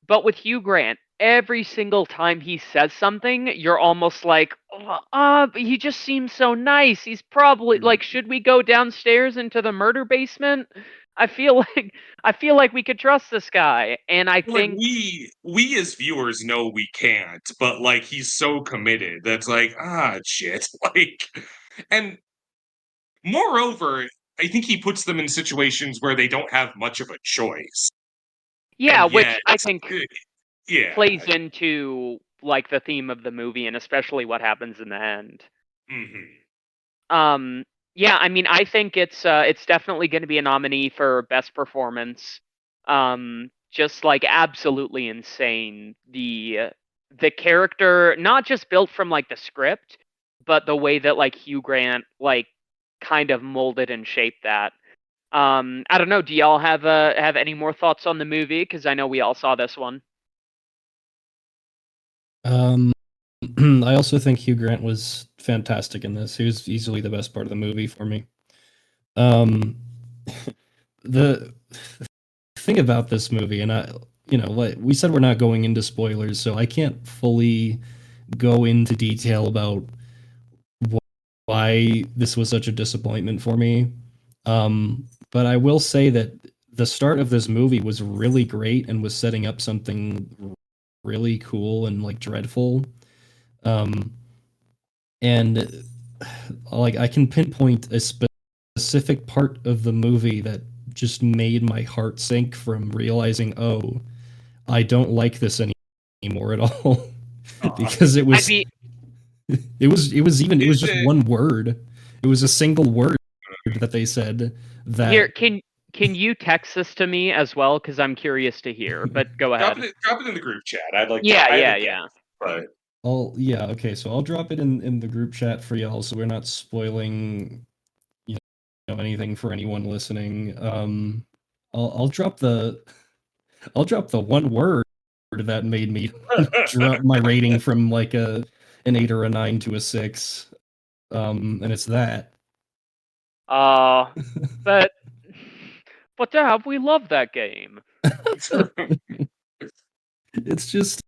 But with Hugh Grant, every single time he says something, you're almost like, but he just seems so nice. He's probably like, should we go downstairs into the murder basement? I feel like we could trust this guy. And I like think we as viewers know we can't, but like he's so committed that's like, shit. Like, and moreover, I think he puts them in situations where they don't have much of a choice. yeah, And which yet, I think yeah. plays into like the theme of the movie and especially what happens in the end. Yeah, I mean, I think it's definitely going to be a nominee for best performance. Just like absolutely insane. The character, not just built from like the script, but the way that like Hugh Grant like kind of molded and shaped that. I don't know. Do y'all have any more thoughts on the movie? Because I know we all saw this one. I also think Hugh Grant was fantastic in this. He was easily the best part of the movie for me. The thing about this movie, and like we said, we're not going into spoilers, so I can't fully go into detail about why this was such a disappointment for me. But I will say that the start of this movie was really great and was setting up something really cool and like dreadful. And like I can pinpoint a specific part of the movie that just made my heart sink from realizing, oh, I don't like this anymore at all. Because it was it was just one word. It was a single word that they said that. Here, can you text this to me as well? Because I'm curious to hear. But go ahead. Drop it in the group chat. I'd like Yeah, to. yeah. But So I'll drop it in the group chat for y'all, so we're not spoiling, you anything for anyone listening. I'll drop the one word that made me drop my rating from like an 8 or a 9 to a 6. And it's that. But Dad, we love that game. It's just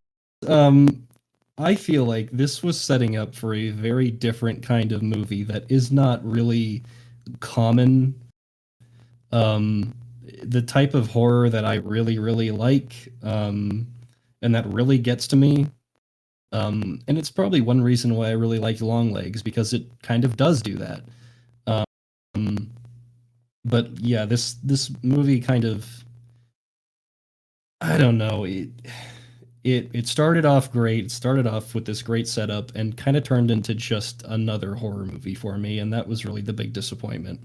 I feel like this was setting up for a very different kind of movie that is not really common. The type of horror that I really, really like, and that really gets to me. And it's probably one reason why I really like Longlegs, because it kind of does do that. But yeah, this movie kind of, I don't know, it started off great. It started off with this great setup and kind of turned into just another horror movie for me, and that was really the big disappointment.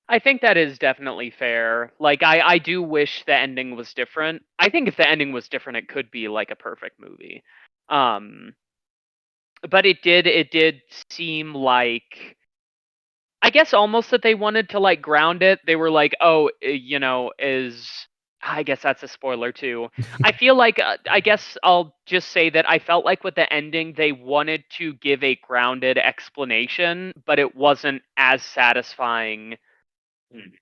I think that is definitely fair. Like, I do wish the ending was different. I think if the ending was different, it could be like a perfect movie. But it did seem like, I guess almost that they wanted to like ground it. They were like, oh, I guess that's a spoiler too. I feel like, I guess I'll just say that I felt like with the ending, they wanted to give a grounded explanation, but it wasn't as satisfying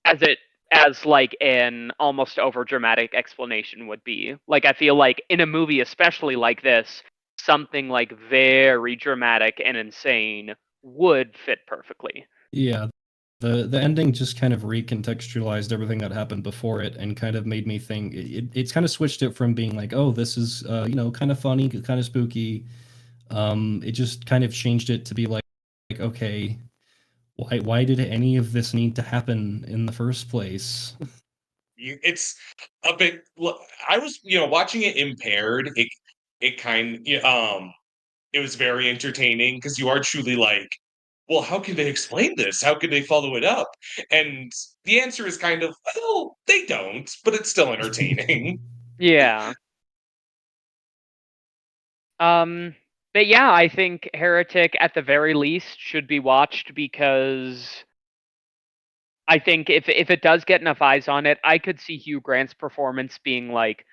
as like an almost over dramatic explanation would be. Like, I feel like in a movie, especially like this, something like very dramatic and insane would fit perfectly. Yeah, the ending just kind of recontextualized everything that happened before it and kind of made me think it's kind of switched it from being like, oh, this is kind of funny, kind of spooky. It just kind of changed it to be like okay, why did any of this need to happen in the first place? It's a bit. I was, watching it impaired. It kind, it was very entertaining because you are truly like, well, how can they explain this? How can they follow it up? And the answer is kind of, well, they don't, but it's still entertaining. Yeah. But yeah, I think Heretic at the very least should be watched, because I think if it does get enough eyes on it, I could see Hugh Grant's performance being like,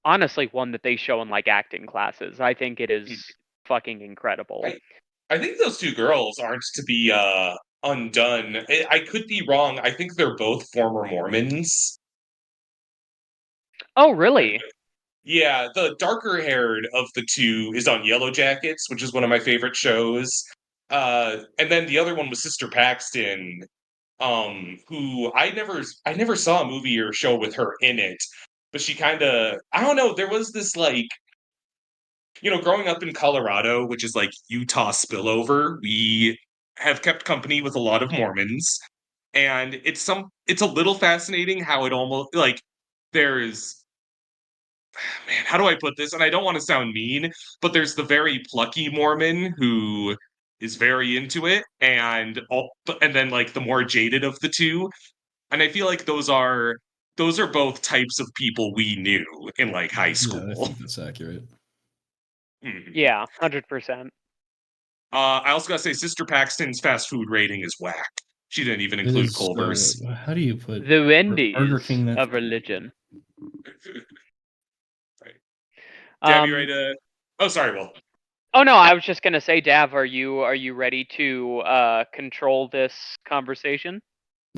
honestly, one that they show in like acting classes. I think it is fucking incredible. I think those two girls aren't to be undone. I could be wrong. I think they're both former Mormons. Oh, really? Yeah, the darker haired of the two is on Yellow Jackets, which is one of my favorite shows. And then the other one was Sister Paxton, who I never saw a movie or show with her in it, but she kind of, I don't know, there was this like, growing up in Colorado, which is like Utah spillover, we have kept company with a lot of Mormons, and it's a little fascinating how it almost like there's, man, how do I put this? And I don't want to sound mean, but there's the very plucky Mormon who is very into it, and then like the more jaded of the two. And I feel like those are both types of people we knew in like high Yeah, I school. think that's accurate. Mhm. Yeah, 100%. I also gotta say, Sister Paxton's fast food rating is whack. She didn't even It include is Culver's. how do you put The Burger Wendy's King that of religion. Right. Dab, you ready Um. to? Oh, sorry, Will. Oh no, I was just gonna say, Dav, are you ready to control this conversation?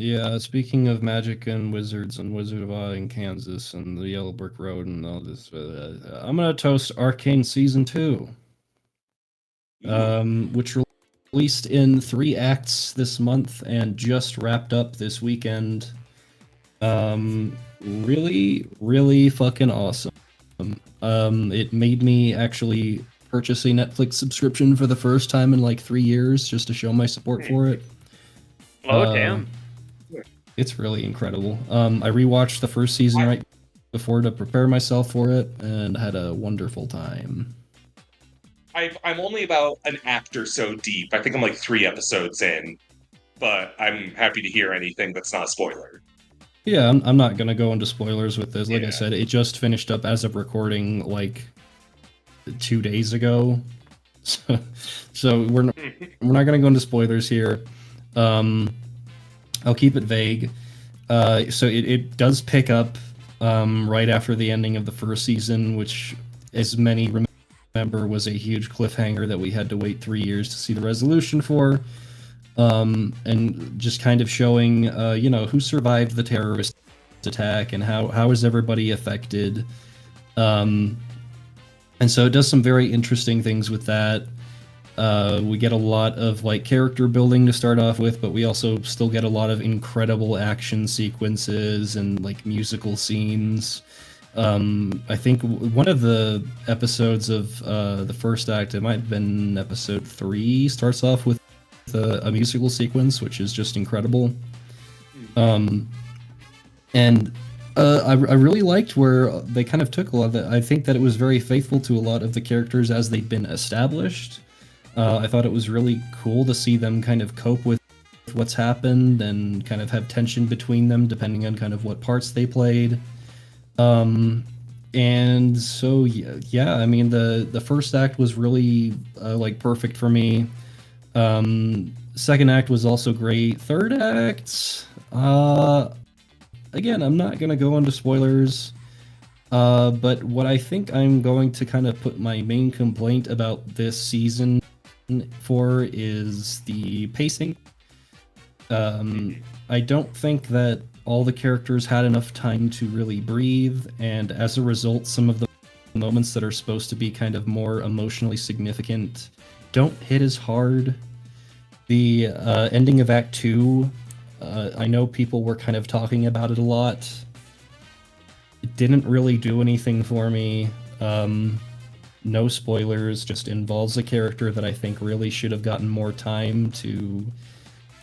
Yeah, speaking of magic and wizards and Wizard of Oz in Kansas and the Yellow Brick Road and all this, I'm gonna toast Arcane Season 2, which released in 3 acts this month and just wrapped up this weekend. Really, really fucking awesome. It made me actually purchase a Netflix subscription for the first time in like 3 years just to show my support for it. Oh damn. It's really incredible. I rewatched the first season right before to prepare myself for it and had a wonderful time. I'm only about an act or so deep. I think I'm like 3 episodes in, but I'm happy to hear anything that's not a spoiler. Yeah, I'm not gonna go into spoilers with this. Like I Yeah. said, it just finished up as of recording like 2 days ago. So we're not going to go into spoilers here. I'll keep it vague. So it does pick up right after the ending of the first season, which, as many remember, was a huge cliffhanger that we had to wait 3 years to see the resolution for. And just kind of showing, who survived the terrorist attack and how is everybody affected. And so it does some very interesting things with that. We get a lot of like character building to start off with, but we also still get a lot of incredible action sequences and like musical scenes. I think one of the episodes of the first act, it might have been episode 3, starts off with a musical sequence, which is just incredible. And I really liked where they kind of took a lot of that. I think that it was very faithful to a lot of the characters as they've been established. I thought it was really cool to see them kind of cope with what's happened and kind of have tension between them depending on kind of what parts they played. And so, yeah, I mean, the first act was really like perfect for me. Second act was also great. Third act, again, I'm not going to go into spoilers, but what I think I'm going to kind of put my main complaint about this season for is the pacing. I don't think that all the characters had enough time to really breathe, and as a result, some of the moments that are supposed to be kind of more emotionally significant don't hit as hard. The ending of Act 2, I know people were kind of talking about it a lot. It didn't really do anything for me. No spoilers, just involves a character that I think really should have gotten more time to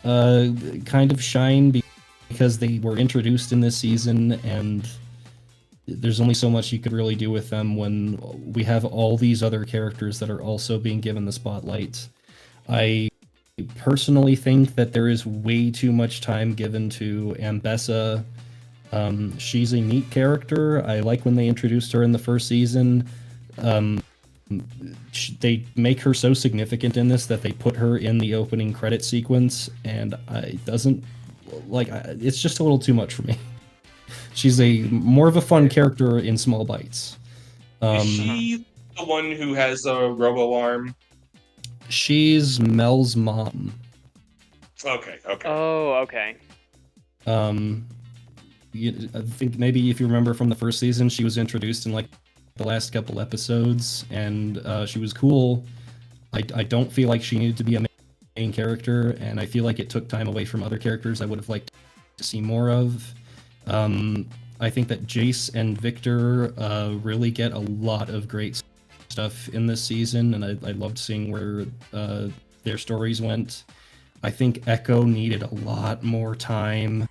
kind of shine because they were introduced in this season, and there's only so much you could really do with them when we have all these other characters that are also being given the spotlight. I personally think that there is way too much time given to Ambessa. She's a neat character. I like when they introduced her in the first season. They make her so significant in this that they put her in the opening credit sequence, and it's just a little too much for me. She's more of a fun character in small bites. Is she the one who has a robo-arm? She's Mel's mom. Okay. Oh, okay. I think maybe if you remember from the first season, she was introduced in like the last couple episodes, and she was cool. I don't feel like she needed to be a main character, and I feel like it took time away from other characters I would have liked to see more of. I think that Jace and Victor really get a lot of great stuff in this season, and I loved seeing where their stories went. I think Echo needed a lot more time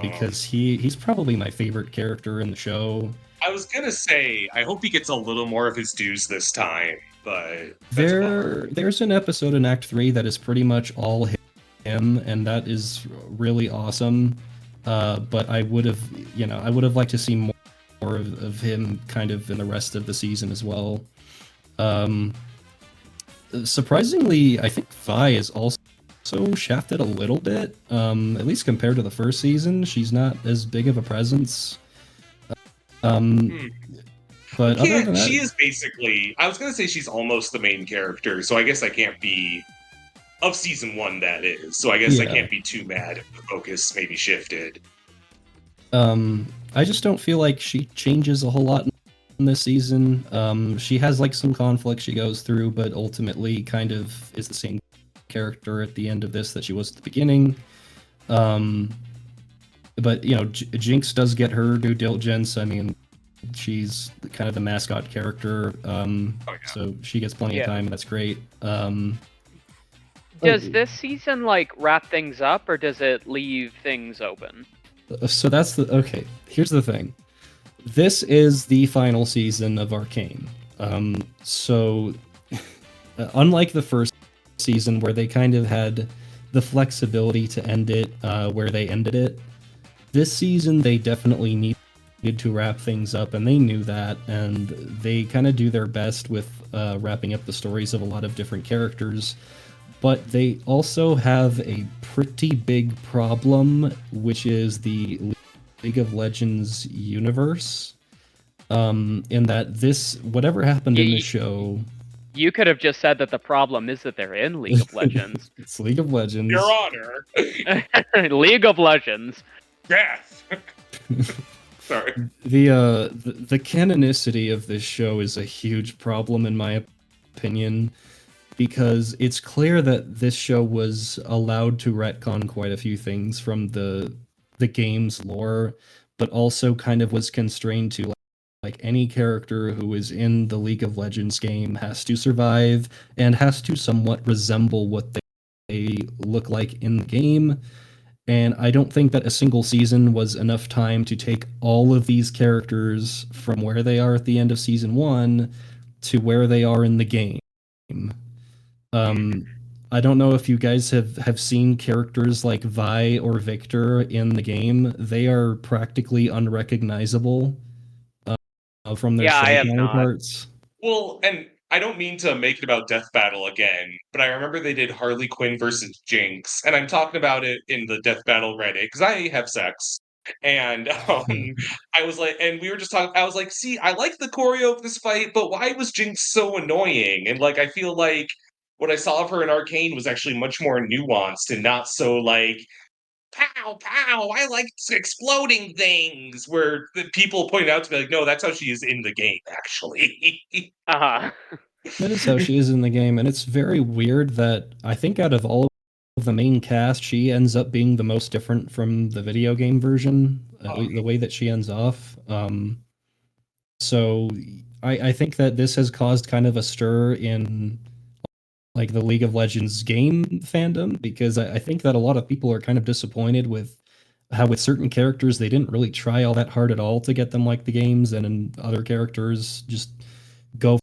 because he's probably my favorite character in the show. I was gonna say, I hope he gets a little more of his dues this time, but there's an episode in Act 3 that is pretty much all him, and that is really awesome. But I would have liked to see more of him kind of in the rest of the season as well. Surprisingly, I think Vi is also shafted a little bit, at least compared to the first season. She's not as big of a presence. But other than that, she is basically, I was going to say she's almost the main character, so I guess I can't be, of season 1 that is, so I guess I can't be too mad if the focus maybe shifted. I just don't feel like she changes a whole lot in this season. She has like some conflict she goes through, but ultimately kind of is the same character at the end of this that she was at the beginning. But Jinx does get her due diligence. I mean, she's kind of the mascot character, so she gets plenty of time, and that's great. Does this season like wrap things up, or does it leave things open? So okay. Here's the thing. This is the final season of Arcane. So unlike the first season where they kind of had the flexibility to end it where they ended it, this season they definitely needed to wrap things up, and they knew that, and they kind of do their best with wrapping up the stories of a lot of different characters. But they also have a pretty big problem, which is the League of Legends universe. In that whatever happened in the show. You could have just said that the problem is that they're in League of Legends. It's League of Legends. Your Honor. League of Legends. Yes. Sorry. The canonicity of this show is a huge problem in my opinion, because it's clear that this show was allowed to retcon quite a few things from the game's lore, but also kind of was constrained to like any character who is in the League of Legends game has to survive and has to somewhat resemble what they look like in the game. And I don't think that a single season was enough time to take all of these characters from where they are at the end of season 1 to where they are in the game. I don't know if you guys have seen characters like Vi or Victor in the game. They are practically unrecognizable from their show counterparts. Well, and I don't mean to make it about Death Battle again, but I remember they did Harley Quinn versus Jinx, and I'm talking about it in the Death Battle Reddit because I have sex. And I was like, and we were just talking. I was like, see, I like the choreo of this fight, but why was Jinx so annoying? And like, I feel like what I saw of her in Arcane was actually much more nuanced and not so like pow pow. I like exploding things. Where the people pointed out to me like, no, that's how she is in the game, actually. That is how she is in the game, and it's very weird that I think out of all of the main cast, she ends up being the most different from the video game version, the way that she ends off. So I think that this has caused kind of a stir in like the League of Legends game fandom, because I think that a lot of people are kind of disappointed with how with certain characters they didn't really try all that hard at all to get them like the games, and in other characters just go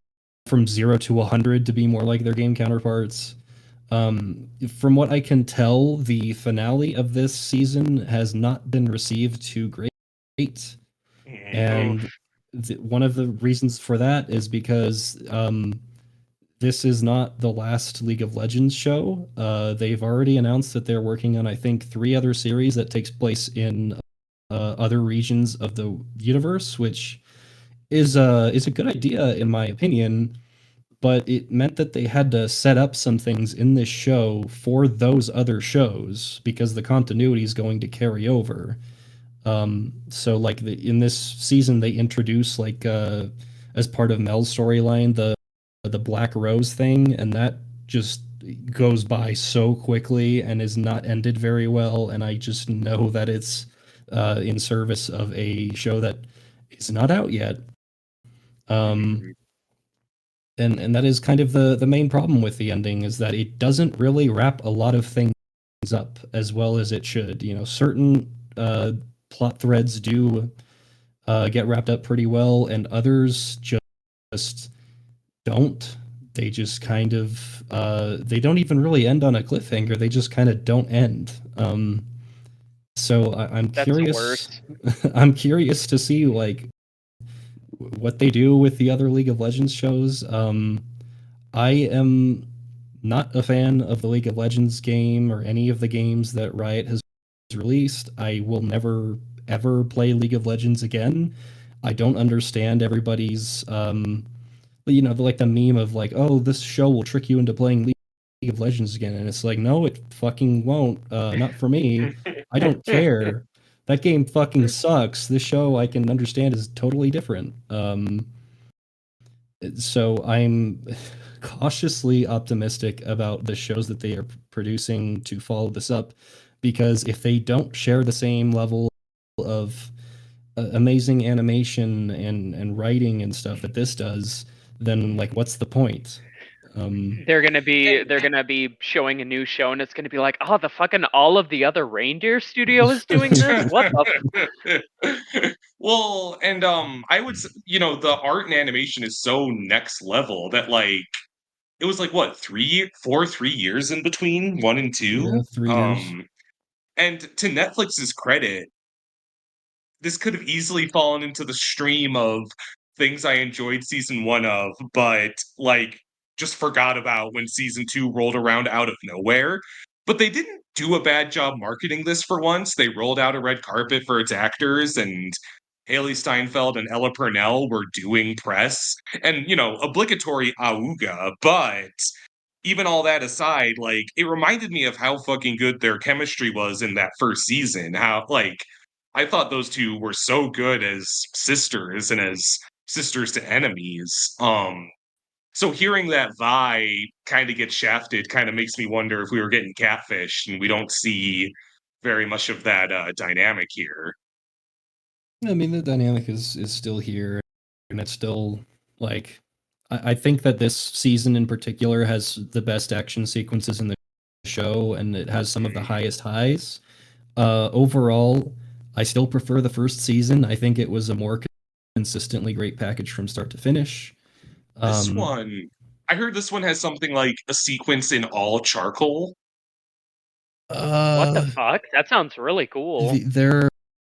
from 0 to 100 to be more like their game counterparts. From what I can tell, the finale of this season has not been received too great. And one of the reasons for that is because this is not the last League of Legends show. They've already announced that they're working on, I think, 3 other series that takes place in other regions of the universe, which is a good idea in my opinion. But it meant that they had to set up some things in this show for those other shows because the continuity is going to carry over. So like in this season, they introduce like as part of Mel's storyline the Black Rose thing, and that just goes by so quickly and is not ended very well. And I just know that it's in service of a show that is not out yet. And that is kind of the main problem with the ending, is that it doesn't really wrap a lot of things up as well as it should. You know, certain plot threads do get wrapped up pretty well, and others just don't. They just kind of they don't even really end on a cliffhanger. They just kind of don't end. So I'm curious. I'm curious to see like what they do with the other League of Legends shows. I am not a fan of the League of Legends game or any of the games that Riot has released. I will never ever play League of Legends again. I don't understand everybody's like the meme of like, oh, this show will trick you into playing League of Legends again, and it's like, no, it fucking won't. Not for me. I don't care. That game fucking sucks. This show I can understand is totally different. So I'm cautiously optimistic about the shows that they are producing to follow this up, because if they don't share the same level of amazing animation and writing and stuff that this does, then like what's the point? They're gonna be showing a new show, and it's gonna be like, oh, the fucking all of the other Reindeer studio is doing this. What the? Well, and I would, the art and animation is so next level that like it was like what 3 years in between 1 and 2. Yeah, 3 years. And to Netflix's credit, this could have easily fallen into the stream of things I enjoyed season 1 of, but like just forgot about when season 2 rolled around out of nowhere. But they didn't do a bad job marketing this for once. They rolled out a red carpet for its actors, and Haley Steinfeld and Ella Purnell were doing press and, obligatory auga. But even all that aside, like, it reminded me of how fucking good their chemistry was in that first season. How, like, I thought those two were so good as sisters and as sisters to enemies. So hearing that Vi kind of get shafted kind of makes me wonder if we were getting catfished, and we don't see very much of that dynamic here. I mean, the dynamic is still here, and it's still like I think that this season in particular has the best action sequences in the show, and it has some of the highest highs. Overall, I still prefer the first season. I think it was a more consistently great package from start to finish. This one, I heard this one has something like a sequence in all charcoal. What the fuck? That sounds really cool.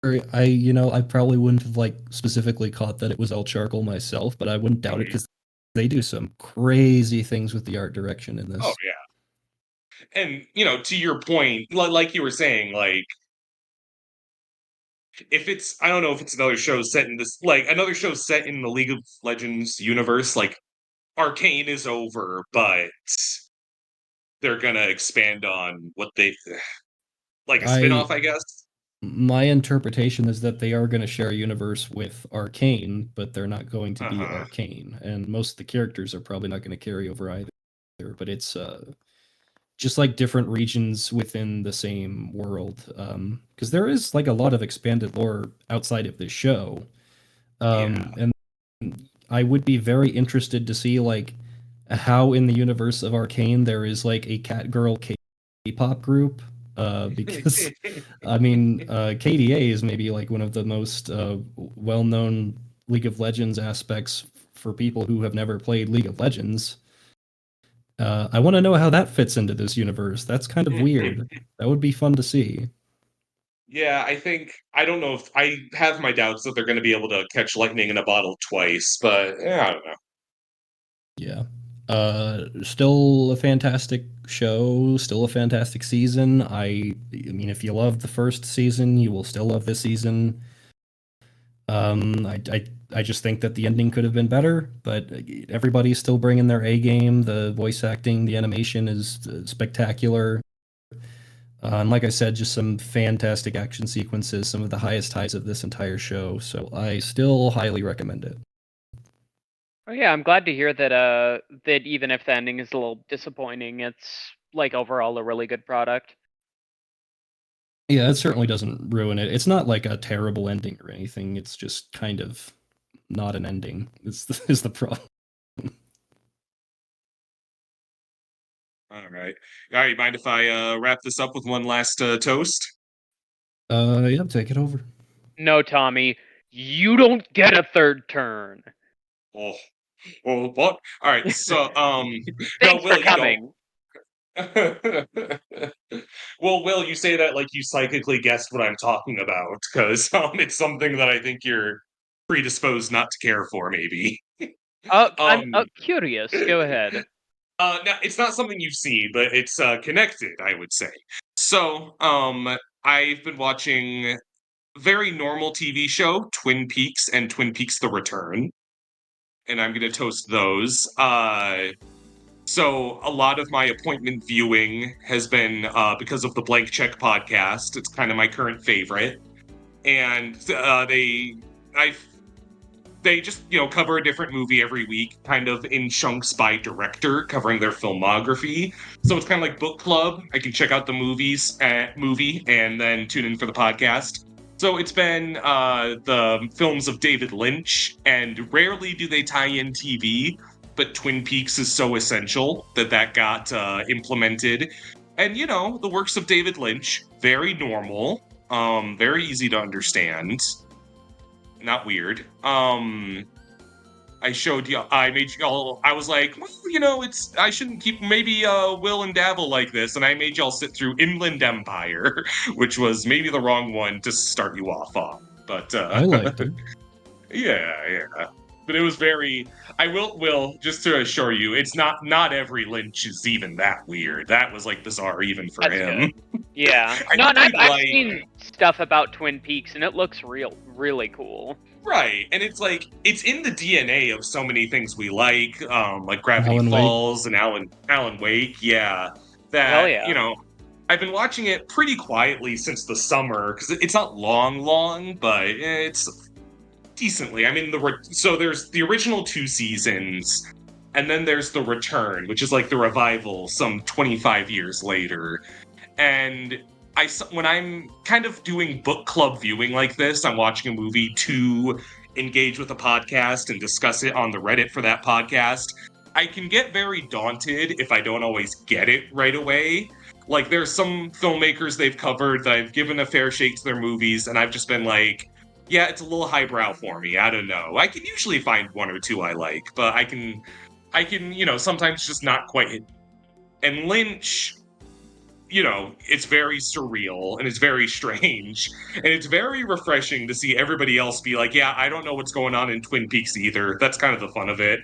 I probably wouldn't have like specifically caught that it was all charcoal myself, but I wouldn't doubt it because they do some crazy things with the art direction in this. Oh yeah, and to your point, like you were saying, like if it's, I don't know if it's another show set in this, like another show set in the League of Legends universe, like Arcane is over, but they're gonna expand on what they like a spin-off, I guess. My interpretation is that they are going to share a universe with Arcane, but they're not going to be Arcane, and most of the characters are probably not going to carry over either. But it's just like different regions within the same world, because there is like a lot of expanded lore outside of this show, and I would be very interested to see like how in the universe of Arcane there is like a cat girl K-pop group. Because I mean, KDA is maybe like one of the most well-known League of Legends aspects for people who have never played League of Legends. I want to know how that fits into this universe. That's kind of weird. That would be fun to see. Yeah, I don't know if I have my doubts that they're going to be able to catch lightning in a bottle twice, but I don't know. Yeah. Still a fantastic show, still a fantastic season. I mean, if you loved the first season, you will still love this season. I just think that the ending could have been better, but everybody's still bringing their A game. The voice acting, the animation is spectacular. And like I said, just some fantastic action sequences, some of the highest highs of this entire show. So I still highly recommend it. Oh yeah, I'm glad to hear that that even if the ending is a little disappointing, it's like overall a really good product. Yeah, it certainly doesn't ruin it. It's not like a terrible ending or anything. It's just kind of not an ending. Is the problem. All right. Mind if I wrap this up with one last toast? Yeah, take it over. No, Tommy, you don't get a third turn. Oh, what? All right. So, Thanks for coming. Well, Will, you say that like you psychically guessed what I'm talking about, because it's something that I think you're predisposed not to care for, maybe. I'm curious. Go ahead. Now, it's not something you've seen, but it's connected, I would say. So, I've been watching very normal TV show, Twin Peaks and Twin Peaks The Return, and I'm going to toast those. So a lot of my appointment viewing has been because of the Blank Check podcast. It's kind of my current favorite, and they just cover a different movie every week, kind of in chunks by director, covering their filmography. So it's kind of like book club. I can check out the movie and then tune in for the podcast. So it's been the films of David Lynch, and rarely do they tie in TV. But Twin Peaks is so essential that got implemented. And, the works of David Lynch, very normal, very easy to understand, not weird. I made y'all, I was like, well, I shouldn't keep, maybe Will and Dabble like this, and I made y'all sit through Inland Empire, which was maybe the wrong one to start you off on. But I liked it. yeah. But it was very. I will just to assure you, it's not every Lynch is even that weird. That was like bizarre even for That's him. good. Yeah. I No, think and we'd I've like seen stuff about Twin Peaks, and it looks really cool. right, and it's like it's in the DNA of so many things we like Gravity Alan Wake. Falls and Alan Wake. Yeah, Hell that yeah. I've been watching it pretty quietly since the summer because it's not long, but it's decently. I mean, so there's the original 2 seasons, and then there's the return, which is like the revival some 25 years later. And when I'm kind of doing book club viewing like this, I'm watching a movie to engage with a podcast and discuss it on the Reddit for that podcast. I can get very daunted if I don't always get it right away. Like, there's some filmmakers they've covered that I've given a fair shake to their movies, and I've just been like, yeah, it's a little highbrow for me. I don't know. I can usually find one or two I like, but I can, sometimes just not quite hit. And Lynch, it's very surreal and it's very strange. And it's very refreshing to see everybody else be like, yeah, I don't know what's going on in Twin Peaks either. That's kind of the fun of it.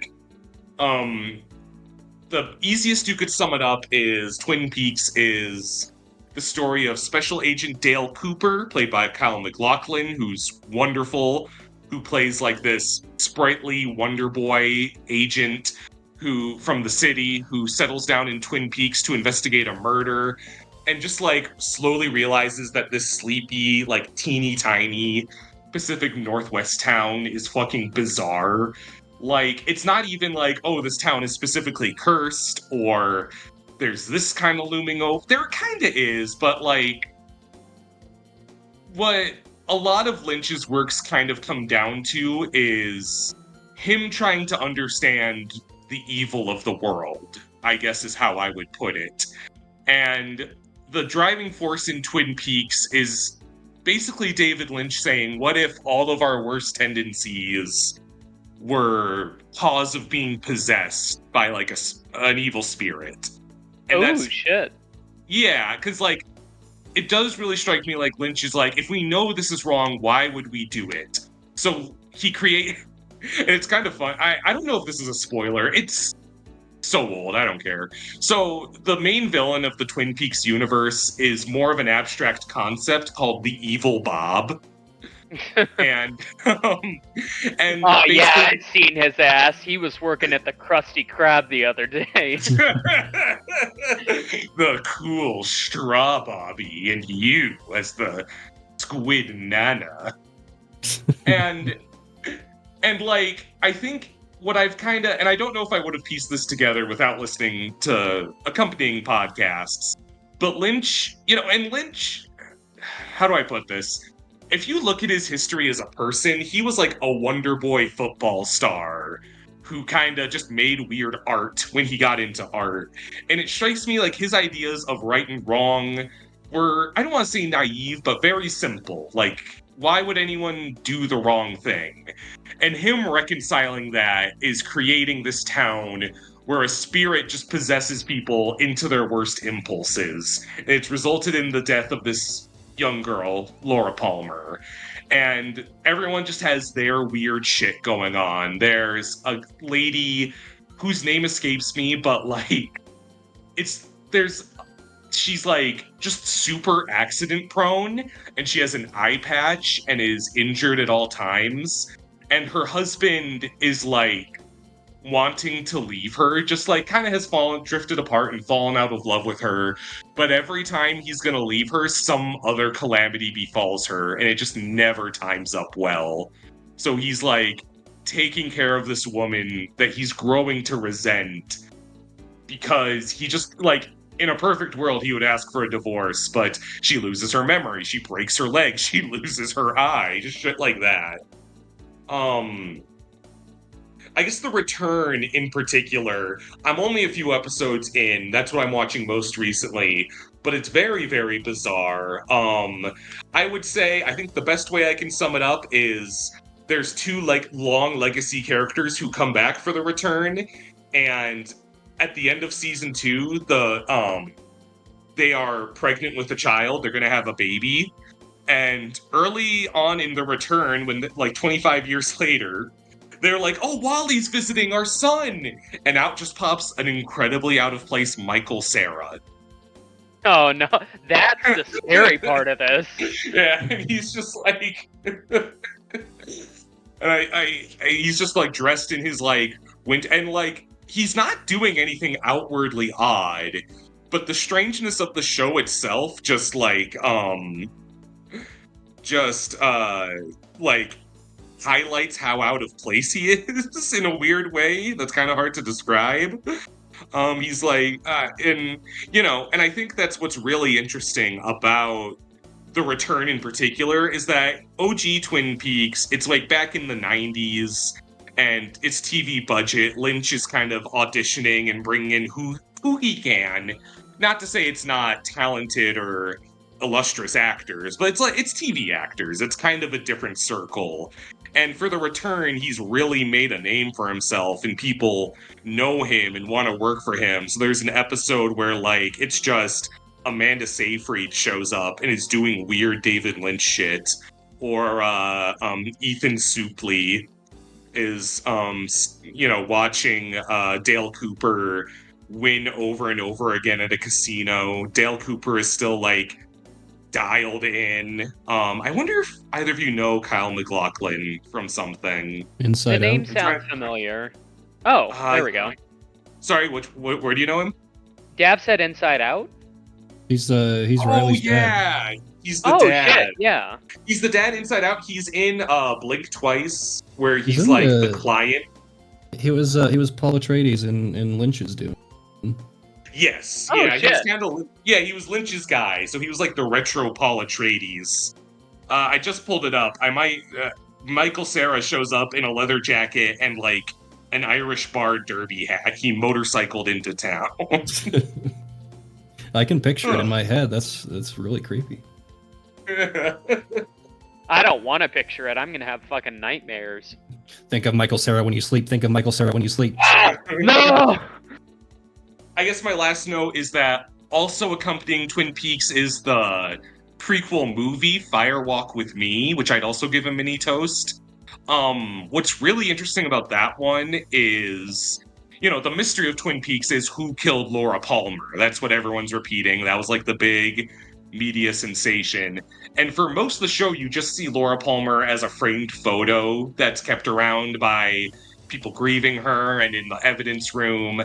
The easiest you could sum it up is Twin Peaks is the story of Special Agent Dale Cooper, played by Kyle MacLachlan, who's wonderful, who plays like this sprightly Wonder Boy agent who from the city who settles down in Twin Peaks to investigate a murder and just like slowly realizes that this sleepy, like teeny tiny Pacific Northwest town is fucking bizarre. Like, it's not even like, oh, this town is specifically cursed or there's this kind of looming over. There kind of is, but like, what a lot of Lynch's works kind of come down to is him trying to understand the evil of the world, I guess is how I would put it. And the driving force in Twin Peaks is basically David Lynch saying, what if all of our worst tendencies were cause of being possessed by like an evil spirit? And oh shit. Yeah, because like it does really strike me like Lynch is like, if we know this is wrong, why would we do it? So he and it's kind of fun. I don't know if this is a spoiler. It's so old, I don't care. So the main villain of the Twin Peaks universe is more of an abstract concept called the Evil Bob. and oh yeah, I'd seen his ass. He was working at the Krusty Krab the other day. The cool straw Bobby, and you as the Squid Nana. and like, I think what I've kind of, and I don't know if I would have pieced this together without listening to accompanying podcasts, but Lynch, how do I put this? If you look at his history as a person, he was like a Wonder Boy football star who kind of just made weird art when he got into art. And it strikes me like his ideas of right and wrong were, I don't want to say naive, but very simple. Like, why would anyone do the wrong thing? And him reconciling that is creating this town where a spirit just possesses people into their worst impulses. And it's resulted in the death of this young girl, Laura Palmer. And everyone just has their weird shit going on. There's a lady whose name escapes me, but like, she's like just super accident prone, and she has an eye patch and is injured at all times. And her husband is like wanting to leave her, just like kind of has drifted apart and fallen out of love with her. But every time he's gonna leave her, some other calamity befalls her, and it just never times up well. So he's like taking care of this woman that he's growing to resent because he just like, in a perfect world, he would ask for a divorce, but she loses her memory, she breaks her leg, she loses her eye, just shit like that. I guess The Return in particular, I'm only a few episodes in, that's what I'm watching most recently, but it's very, very bizarre. I would say, I think the best way I can sum it up is there's two like long legacy characters who come back for The Return, and at the end of season 2, they are pregnant with a child, they're gonna have a baby, And early on in The Return, when like 25 years later, they're like, "Oh, Wally's visiting our son," and out just pops an incredibly out of place Michael Cera. Oh no, that's the scary part of this. Yeah, and he's just like, and he's just like dressed in his like and like he's not doing anything outwardly odd, but the strangeness of the show itself just like like highlights how out of place he is in a weird way that's kind of hard to describe. He's like, and and I think that's what's really interesting about The Return in particular is that OG Twin Peaks, it's like back in the 90s, and it's TV budget. Lynch is kind of auditioning and bringing in who he can. Not to say it's not talented or illustrious actors, but it's TV actors. It's kind of a different circle. And for The Return, he's really made a name for himself, and people know him and want to work for him. So there's an episode where, like, it's just Amanda Seyfried shows up and is doing weird David Lynch shit. Or Ethan Suplee is, watching Dale Cooper win over and over again at a casino. Dale Cooper is still, like, dialed in. I wonder if either of you know Kyle MacLachlan from something. Inside The name Out. sounds familiar. Oh, there we go. Sorry, where do you know him? Dav said Inside Out? He's Riley's yeah. dad. He's the dad. Shit, yeah. He's the dad Inside Out. He's in Blink Twice, where he's in like the client. He was Paul Atreides in Lynch's Dune. Yes. Oh, yeah, shit. he was Lynch's guy, so he was like the retro Paul Atreides. I just pulled it up. Michael Cera shows up in a leather jacket and like an Irish bar derby hat. He motorcycled into town. I can picture it in my head. That's really creepy. I don't want to picture it. I'm gonna have fucking nightmares. Think of Michael Cera when you sleep. Think of Michael Cera when you sleep. No! I guess my last note is that also accompanying Twin Peaks is the prequel movie Firewalk with Me, which I'd also give a mini toast. What's really interesting about that one is, the mystery of Twin Peaks is who killed Laura Palmer. That's what everyone's repeating. That was like the big media sensation. And for most of the show, you just see Laura Palmer as a framed photo that's kept around by people grieving her and in the evidence room.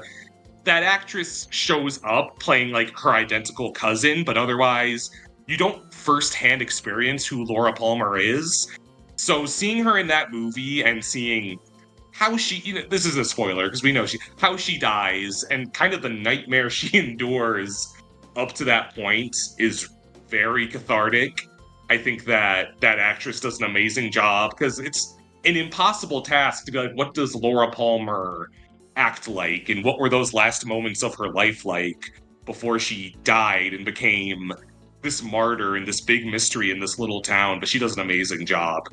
That actress shows up playing like her identical cousin, but otherwise you don't firsthand experience who Laura Palmer is. So seeing her in that movie and seeing how she, this is a spoiler because we know how she dies and kind of the nightmare she endures up to that point is very cathartic. I think that actress does an amazing job because it's an impossible task to be like, what does Laura Palmer act like, and what were those last moments of her life like before she died and became this martyr and this big mystery in this little town? But she does an amazing job.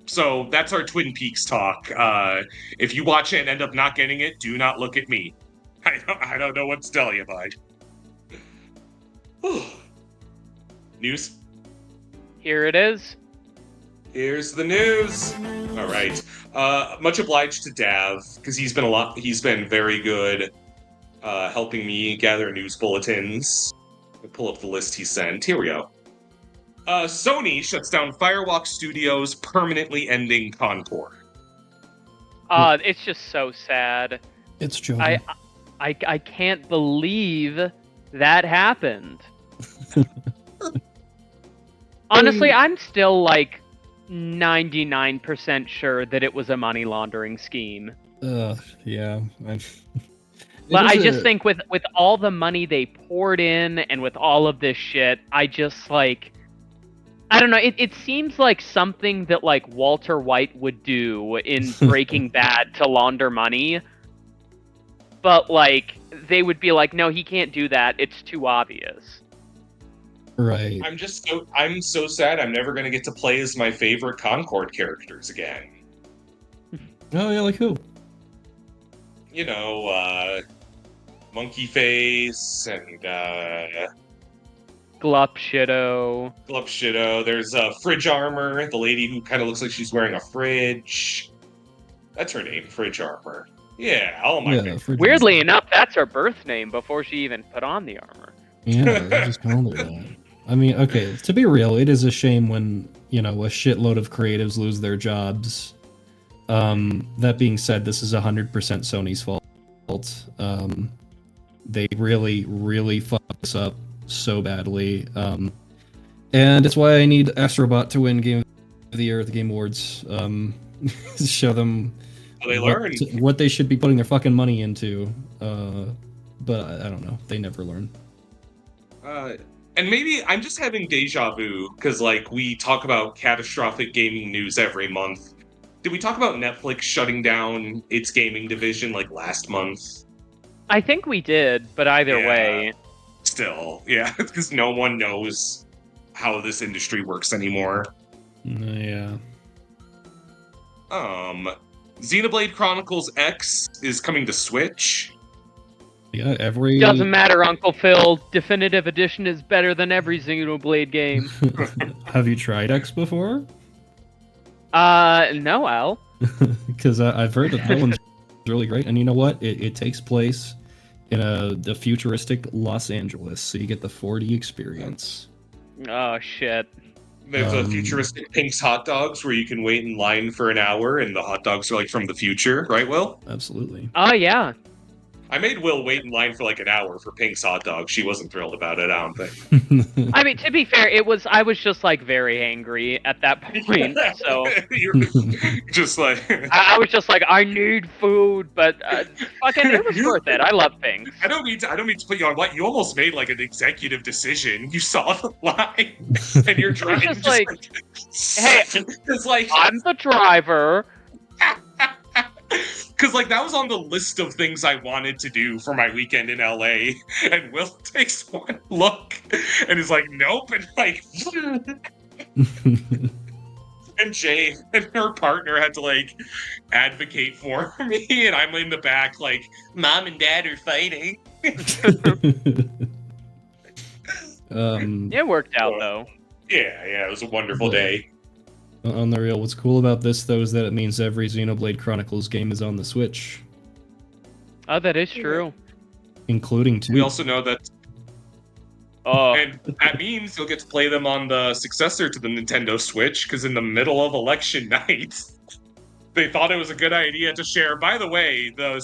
So that's our Twin Peaks talk. If you watch it and end up not getting it, do not look at me. I don't know what to tell you, bud. News? Here it is. Here's the news. All right. Much obliged to Dav because he's been very good helping me gather news bulletins. I'll pull up the list he sent. Here we go. Sony shuts down Firewalk Studios, permanently ending Concord. It's just so sad. It's true. I can't believe that happened. Honestly, I'm still like 99% sure that it was a money laundering scheme. Yeah. But I just think with all the money they poured in and with all of this shit, I just like, I don't know, it seems like something that like Walter White would do in Breaking Bad to launder money. But like, they would be like, no, he can't do that. It's too obvious. Right. I'm so sad I'm never going to get to play as my favorite Concord characters again. Oh, yeah, like who? Monkey Face and Glupshido. There's Fridge Armor, the lady who kind of looks like she's wearing a fridge. That's her name, Fridge Armor. Yeah, all of my favorites. Weirdly enough, that's her birth name before she even put on the armor. Yeah, they just called her that. I mean, okay, to be real, it is a shame when, a shitload of creatives lose their jobs. That being said, this is 100% Sony's fault. They really, really fucked this up so badly. And it's why I need Astrobot to win Game of the Year at the Game Awards. Show them what they should be putting their fucking money into. But I don't know. They never learn. And maybe I'm just having deja vu, because, we talk about catastrophic gaming news every month. Did we talk about Netflix shutting down its gaming division, last month? I think we did, but either way. Still, yeah, because no one knows how this industry works anymore. Yeah. Xenoblade Chronicles X is coming to Switch. Yeah, Doesn't matter, Uncle Phil. Definitive Edition is better than every Xenoblade game. Have you tried X before? No, Al. Because I've heard that one's really great, and you know what? It takes place in a futuristic Los Angeles, so you get the 4D experience. Oh, shit. There's a futuristic Pink's hot dogs where you can wait in line for an hour, and the hot dogs are from the future, right, Will? Absolutely. Oh, yeah. I made Will wait in line for an hour for Pink's hot dog. She wasn't thrilled about it, I don't think. I mean, to be fair, I was just very angry at that point. So you're just I was just I need food, but fucking it was worth it. I love Pinks. I don't mean to put you on what you almost made an executive decision. You saw the line and you're driving. Hey, it's I'm the driver. Because, that was on the list of things I wanted to do for my weekend in LA, and Will takes one look, and is nope, and, and Jay and her partner had to, advocate for me, and I'm in the back, Mom and Dad are fighting. It worked out, though. Yeah, it was a wonderful day. On the real, what's cool about this, though, is that it means every Xenoblade Chronicles game is on the Switch. Oh, that is true. Including 2. We also know that... And that means you'll get to play them on the successor to the Nintendo Switch, because in the middle of election night, they thought it was a good idea to share, by the way, the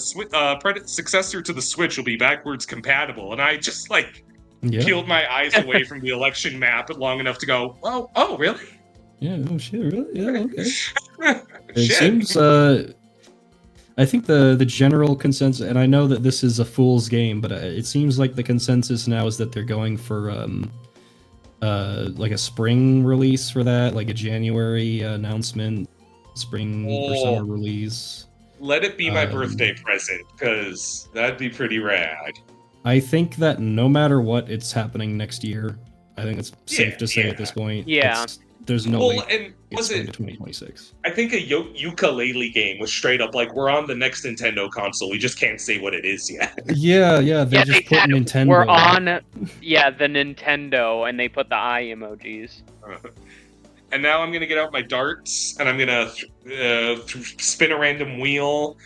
successor to the Switch will be backwards compatible, and I just, peeled my eyes away from the election map long enough to go, oh, really? Yeah, oh shit, really? Yeah, okay. It seems, I think the general consensus, and I know that this is a fool's game, but it seems like the consensus now is that they're going for, a spring release for that, a January announcement, spring or summer release. Let it be my birthday present, because that'd be pretty rad. I think that no matter what, it's happening next year. I think it's safe to say at this point. Yeah. There's no way and it's going to 2026. I think a ukulele game was straight up we're on the next Nintendo console. We just can't say what it is yet. Yeah. They just put Nintendo. We're on, the Nintendo, and they put the eye emojis. And now I'm going to get out my darts, and I'm going to spin a random wheel.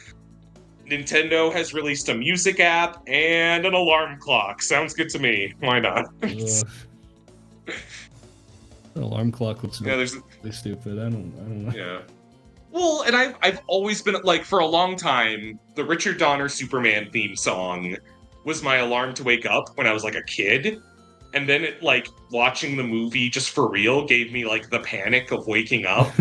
Nintendo has released a music app and an alarm clock. Sounds good to me. Why not? An alarm clock looks really stupid. I don't know. Yeah. Well, and I've always been for a long time, the Richard Donner Superman theme song was my alarm to wake up when I was a kid. And then it watching the movie just for real gave me the panic of waking up.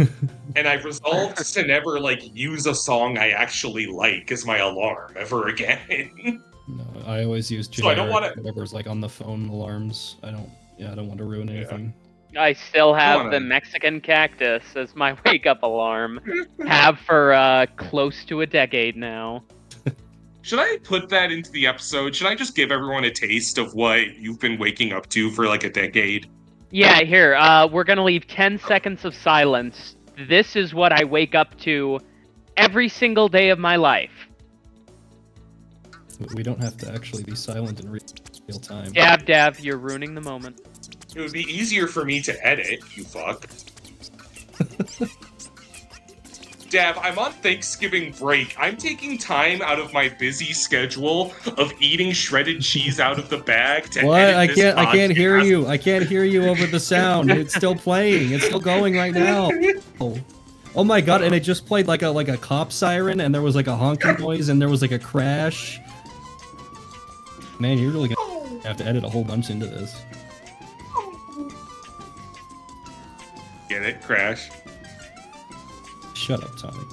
And I've resolved to never use a song I actually like as my alarm ever again. No, I always use generic, whatever's on the phone alarms. I don't want to ruin anything. I still have the Mexican cactus as my wake-up alarm. Have for close to a decade now. Should I put that into the episode? Should I just give everyone a taste of what you've been waking up to for a decade? Yeah, here. We're gonna leave 10 seconds of silence. This is what I wake up to every single day of my life. We don't have to actually be silent in real time. Dav, you're ruining the moment. It would be easier for me to edit, you fuck. Dav, I'm on Thanksgiving break. I'm taking time out of my busy schedule of eating shredded cheese out of the bag to edit I this can't. I can't hear podcast. you. I can't hear you over the sound. It's still playing. It's still going right now. Oh my god! And it just played like a cop siren, and there was like a honking noise, and there was like a crash. Man, you're really gonna have to edit a whole bunch into this. Get it? Crash. Shut up, Tommy.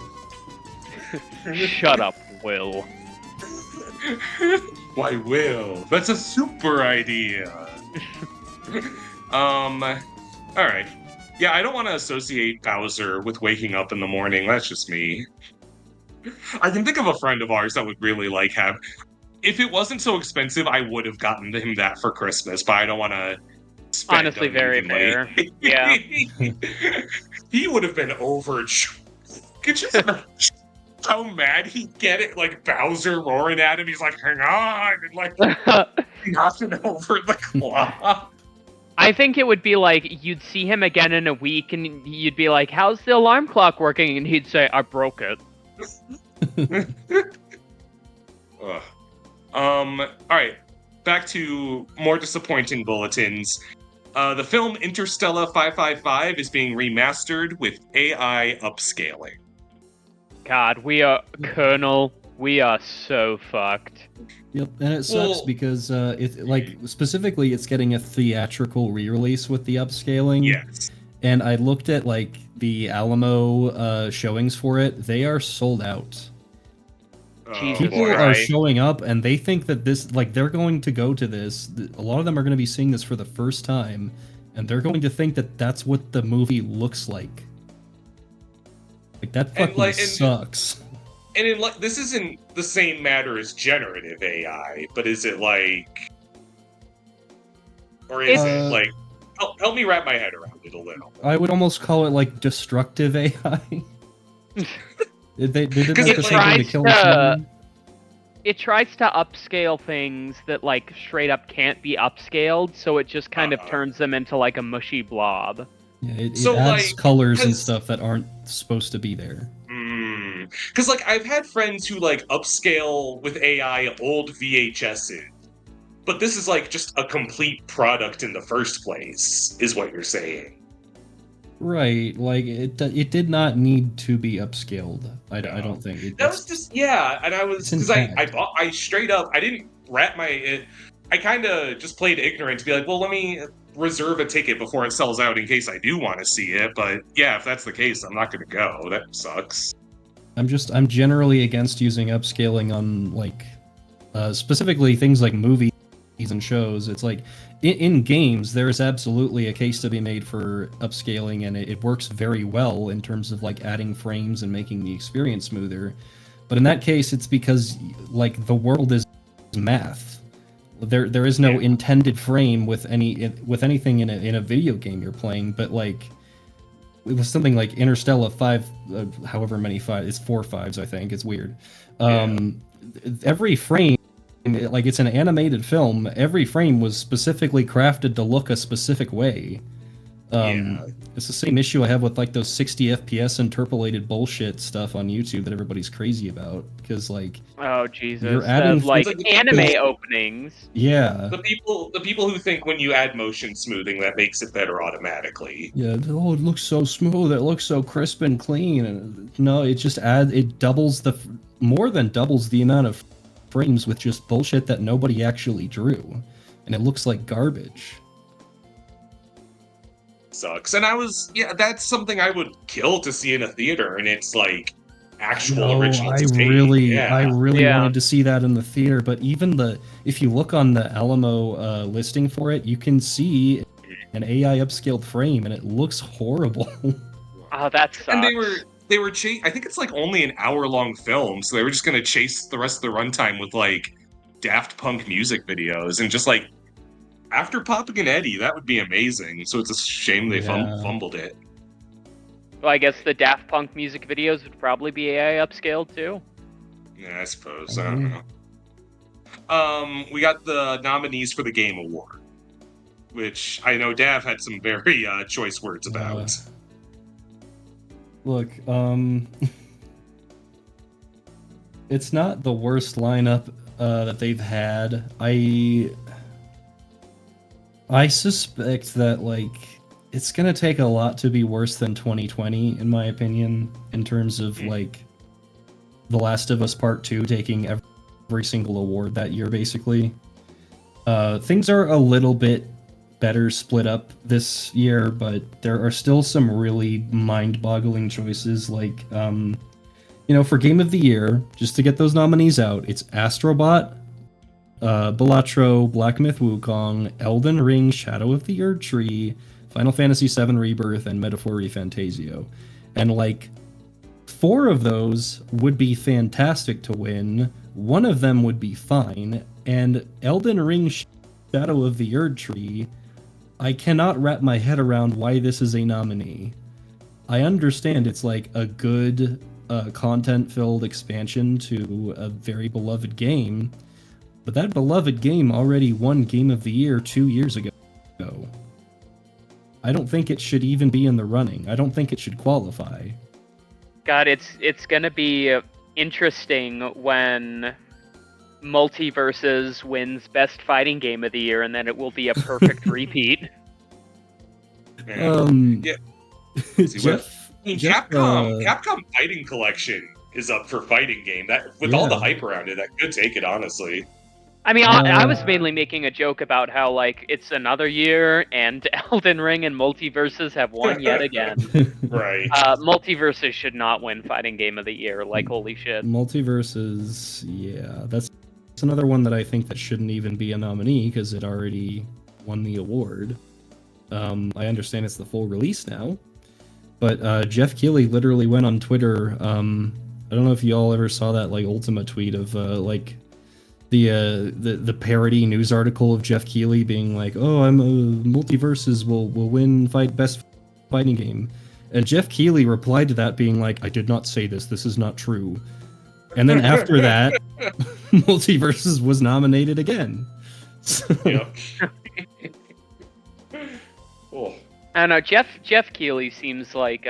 Shut up, Will. Why, Will? That's a super idea. Alright. Yeah, I don't want to associate Bowser with waking up in the morning. That's just me. I can think of a friend of ours that would really like have... If it wasn't so expensive, I would have gotten him that for Christmas, but I don't want to spend Honestly, very fair. Yeah. He would have been overjoyed. Could you imagine how mad he'd get it? Like Bowser roaring at him, he's like, hang on, and like knocking over the clock. I think it would be like you'd see him again in a week, and you'd be like, "How's the alarm clock working?" And he'd say, "I broke it." All right, back to more disappointing bulletins. The film Interstella 555 is being remastered with AI upscaling. God, we are Colonel. We are so fucked. Yep, and it sucks because specifically it's getting a theatrical re-release with the upscaling. Yes. And I looked at like the Alamo showings for it. They are sold out. People are showing up and they think that this, like, they're going to go to this. A lot of them are going to be seeing this for the first time, and they're going to think that that's what the movie looks like. Like, that fucking sucks. And this isn't the same matter as generative AI, but is it like... Or is it like... Help me wrap my head around it a little. I would almost call it like destructive AI. They did like the same thing to kill someone. It tries to upscale things that like straight up can't be upscaled, so it just kind of turns them into like a mushy blob. Yeah, it adds colors and stuff that aren't supposed to be there. Because like I've had friends who like upscale with AI old VHSs, but this is like just a complete product in the first place, is what you're saying. Right, like it did not need to be upscaled. I don't think that was just and I was because I straight up I didn't wrap my I kind of just played ignorant to be like, well, let me reserve a ticket before it sells out in case I do want to see it. But yeah, if that's the case, I'm not going to go. That sucks. I'm generally against using upscaling on like specifically things like movies and shows. It's like in games there is absolutely a case to be made for upscaling, and it works very well in terms of like adding frames and making the experience smoother. But in that case, it's because like the world is math. There is no intended frame with anything in a video game you're playing. But like it was something like Interstella 5, however many 5, it's 4 5s I think. It's weird. Every frame, like it's an animated film, every frame was specifically crafted to look a specific way. It's the same issue I have with like those 60 FPS interpolated bullshit stuff on YouTube that everybody's crazy about, because like, oh Jesus, you're adding like anime openings. Yeah, the people who think when you add motion smoothing that makes it better automatically. Yeah, oh, it looks so smooth, it looks so crisp and clean. And no, it just more than doubles the amount of frames with just bullshit that nobody actually drew, and it looks like garbage. Sucks. And that's something I would kill to see in a theater, and it's like actual original tape. I really wanted to see that in the theater, but even if you look on the Alamo listing for it, you can see an AI upscaled frame, and it looks horrible. Oh, that sucks. And they were I think it's like only an hour-long film, so they were just going to chase the rest of the runtime with like Daft Punk music videos, and just like after popping an Eddie, that would be amazing. So it's a shame they fumbled it. Well, I guess the Daft Punk music videos would probably be AI upscaled too. Yeah, I suppose. I don't know. We got the nominees for the Game Award. which I know Dav had some very choice words about. Look, it's not the worst lineup that they've had. I suspect that, like, it's gonna take a lot to be worse than 2020, in my opinion, in terms of, like, The Last of Us Part 2 taking every single award that year, basically. Things are a little bit better split up this year, but there are still some really mind-boggling choices, like, for Game of the Year, just to get those nominees out, it's Astrobot, Balatro, Black Myth Wukong, Elden Ring, Shadow of the Erdtree, Final Fantasy VII Rebirth, and Metaphor ReFantazio. And, like, 4 of those would be fantastic to win, 1 of them would be fine, and Elden Ring, Shadow of the Erdtree, I cannot wrap my head around why this is a nominee. I understand it's, like, a good, content-filled expansion to a very beloved game, but that beloved game already won Game of the Year 2 years ago. I don't think it should even be in the running. I don't think it should qualify. God, it's gonna be interesting when Multiverses wins Best Fighting Game of the Year, and then it will be a perfect repeat. Yeah. Capcom Fighting Collection is up for fighting game. That with all the hype around it, that could take it, honestly. I mean, I was mainly making a joke about how, like, it's another year and Elden Ring and Multiverses have won yet again. Right. Multiverses should not win Fighting Game of the Year. Like, holy shit. Multiverses, yeah, that's another one that I think that shouldn't even be a nominee because it already won the award. I understand it's the full release now, but Jeff Keighley literally went on Twitter. I don't know if you all ever saw that, like, Ultima tweet of like the parody news article of Jeff Keighley being like, "Oh, I'm Multiverses will win best fighting game," and Jeff Keighley replied to that being like, "I did not say this. This is not true." And then after that, Multiverses was nominated again. So, yep. Oh. I don't know. Jeff Keighley seems like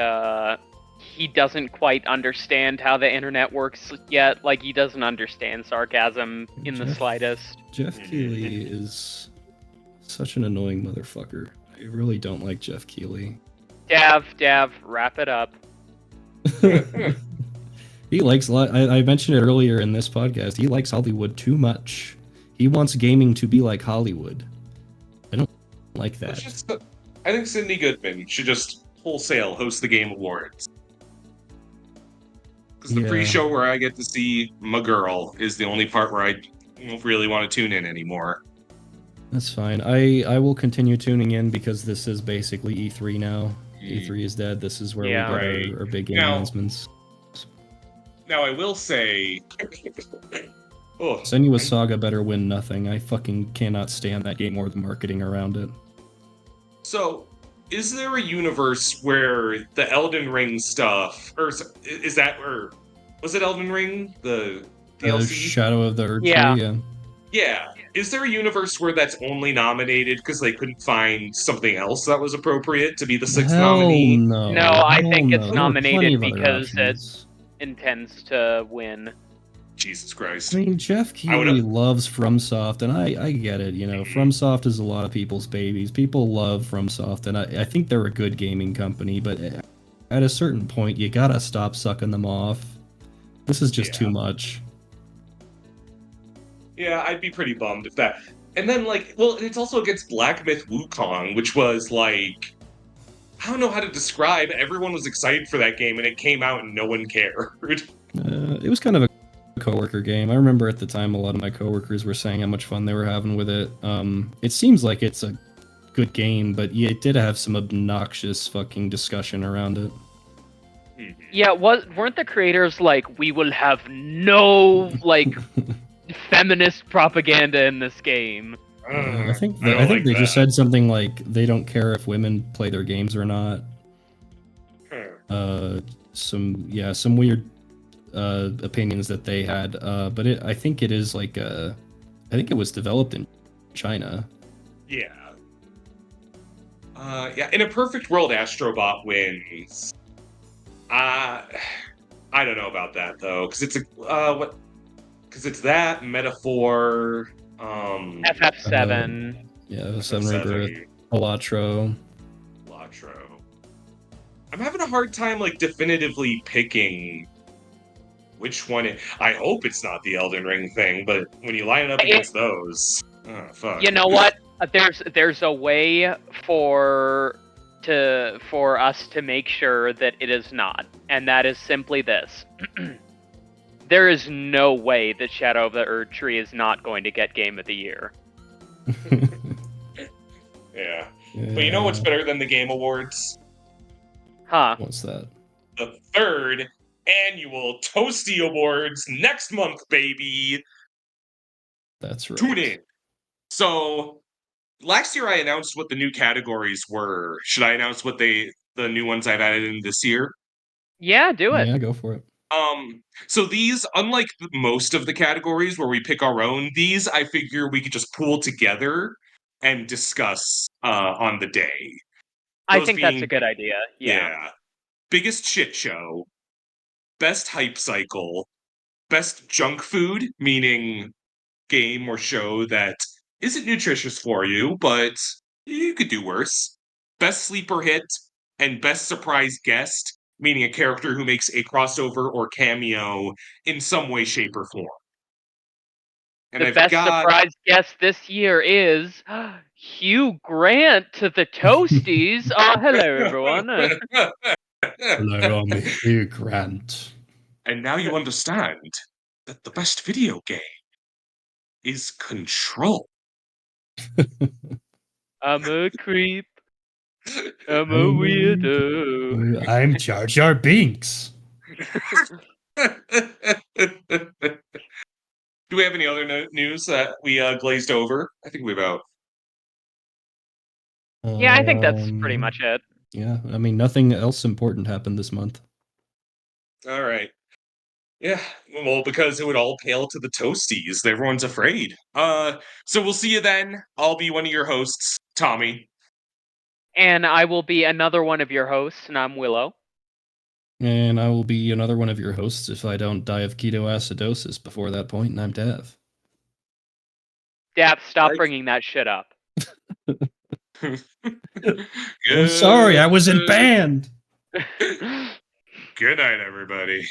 he doesn't quite understand how the internet works yet. Like, he doesn't understand sarcasm in the slightest. Jeff Keighley is such an annoying motherfucker. I really don't like Jeff Keighley. Dav, wrap it up. He likes, I mentioned it earlier in this podcast, he likes Hollywood too much. He wants gaming to be like Hollywood. I don't like that. I think Cindy Goodman should just wholesale host the Game Awards. Because the pre-show where I get to see my girl is the only part where I don't really want to tune in anymore. That's fine. I will continue tuning in because this is basically E3 now. E3 is dead. This is where we get our big game announcements. Now, I will say... Senua's Saga better win nothing. I fucking cannot stand that game or the marketing around it. So, is there a universe where the Elden Ring stuff, or is that, or was it Elden Ring, the DLC? Shadow of the Erdtree, yeah. Is there a universe where that's only nominated because they couldn't find something else that was appropriate to be the 6th nominee? No, I think it's nominated because it intends to win. Jesus Christ. I mean, Jeff Keighley loves FromSoft, and I get it, FromSoft is a lot of people's babies. People love FromSoft, and I think they're a good gaming company, but at a certain point, you gotta stop sucking them off. This is just too much. Yeah, I'd be pretty bummed if that... And then, it's also against Black Myth Wukong, which was, I don't know how to describe. Everyone was excited for that game, and it came out and no one cared. It was kind of a coworker game. I remember at the time a lot of my coworkers were saying how much fun they were having with it. It seems like it's a good game, but it did have some obnoxious fucking discussion around it. Yeah, weren't the creators like, we will have no feminist propaganda in this game? I think they just said something like they don't care if women play their games or not. Some weird opinions that they had, but I think it is I think it was developed in China. Yeah. Yeah, in a perfect world, Astrobot wins. I don't know about that though, because it's a what? Because it's that metaphor. FF7. Yeah, FF7 Rebirth, Elatro. I'm having a hard time like definitively picking which one. I hope it's not the Elden Ring thing, but when you line it up against those, oh fuck. You know what? There's a way for us to make sure that it is not, and that is simply this. There is no way that Shadow of the Erd Tree is not going to get Game of the Year. Yeah. But you know what's better than the Game Awards? Huh. What's that? The 3rd annual Toasty Awards next month, baby. That's right. Tune in. So, last year I announced what the new categories were. Should I announce what the new ones I've added in this year? Yeah, do it. Yeah, go for it. So these, unlike most of the categories where we pick our own, these I figure we could just pool together and discuss on the day. I think that's a good idea. Yeah. Biggest shit show, best hype cycle, best junk food, meaning game or show that isn't nutritious for you, but you could do worse. Best sleeper hit, and best surprise guest, meaning a character who makes a crossover or cameo in some way, shape, or form. And the best surprise guest this year is Hugh Grant to the Toasties. Hello, everyone. Hello, I'm Hugh Grant. And now you understand that the best video game is Control. I'm a creep. I'm a weirdo. I'm Jar Jar Binks. Do we have any other news that we glazed over? I think we about. Yeah, I think that's pretty much it. Yeah, I mean, nothing else important happened this month. All right. Yeah, well, because it would all pale to the Toasties. Everyone's afraid. So we'll see you then. I'll be one of your hosts, Tommy. And I will be another one of your hosts, and I'm Willow. And I will be another one of your hosts if I don't die of ketoacidosis before that point, and I'm Dav. Dav, stop bringing that shit up. I'm sorry, I was in band. Good night, everybody.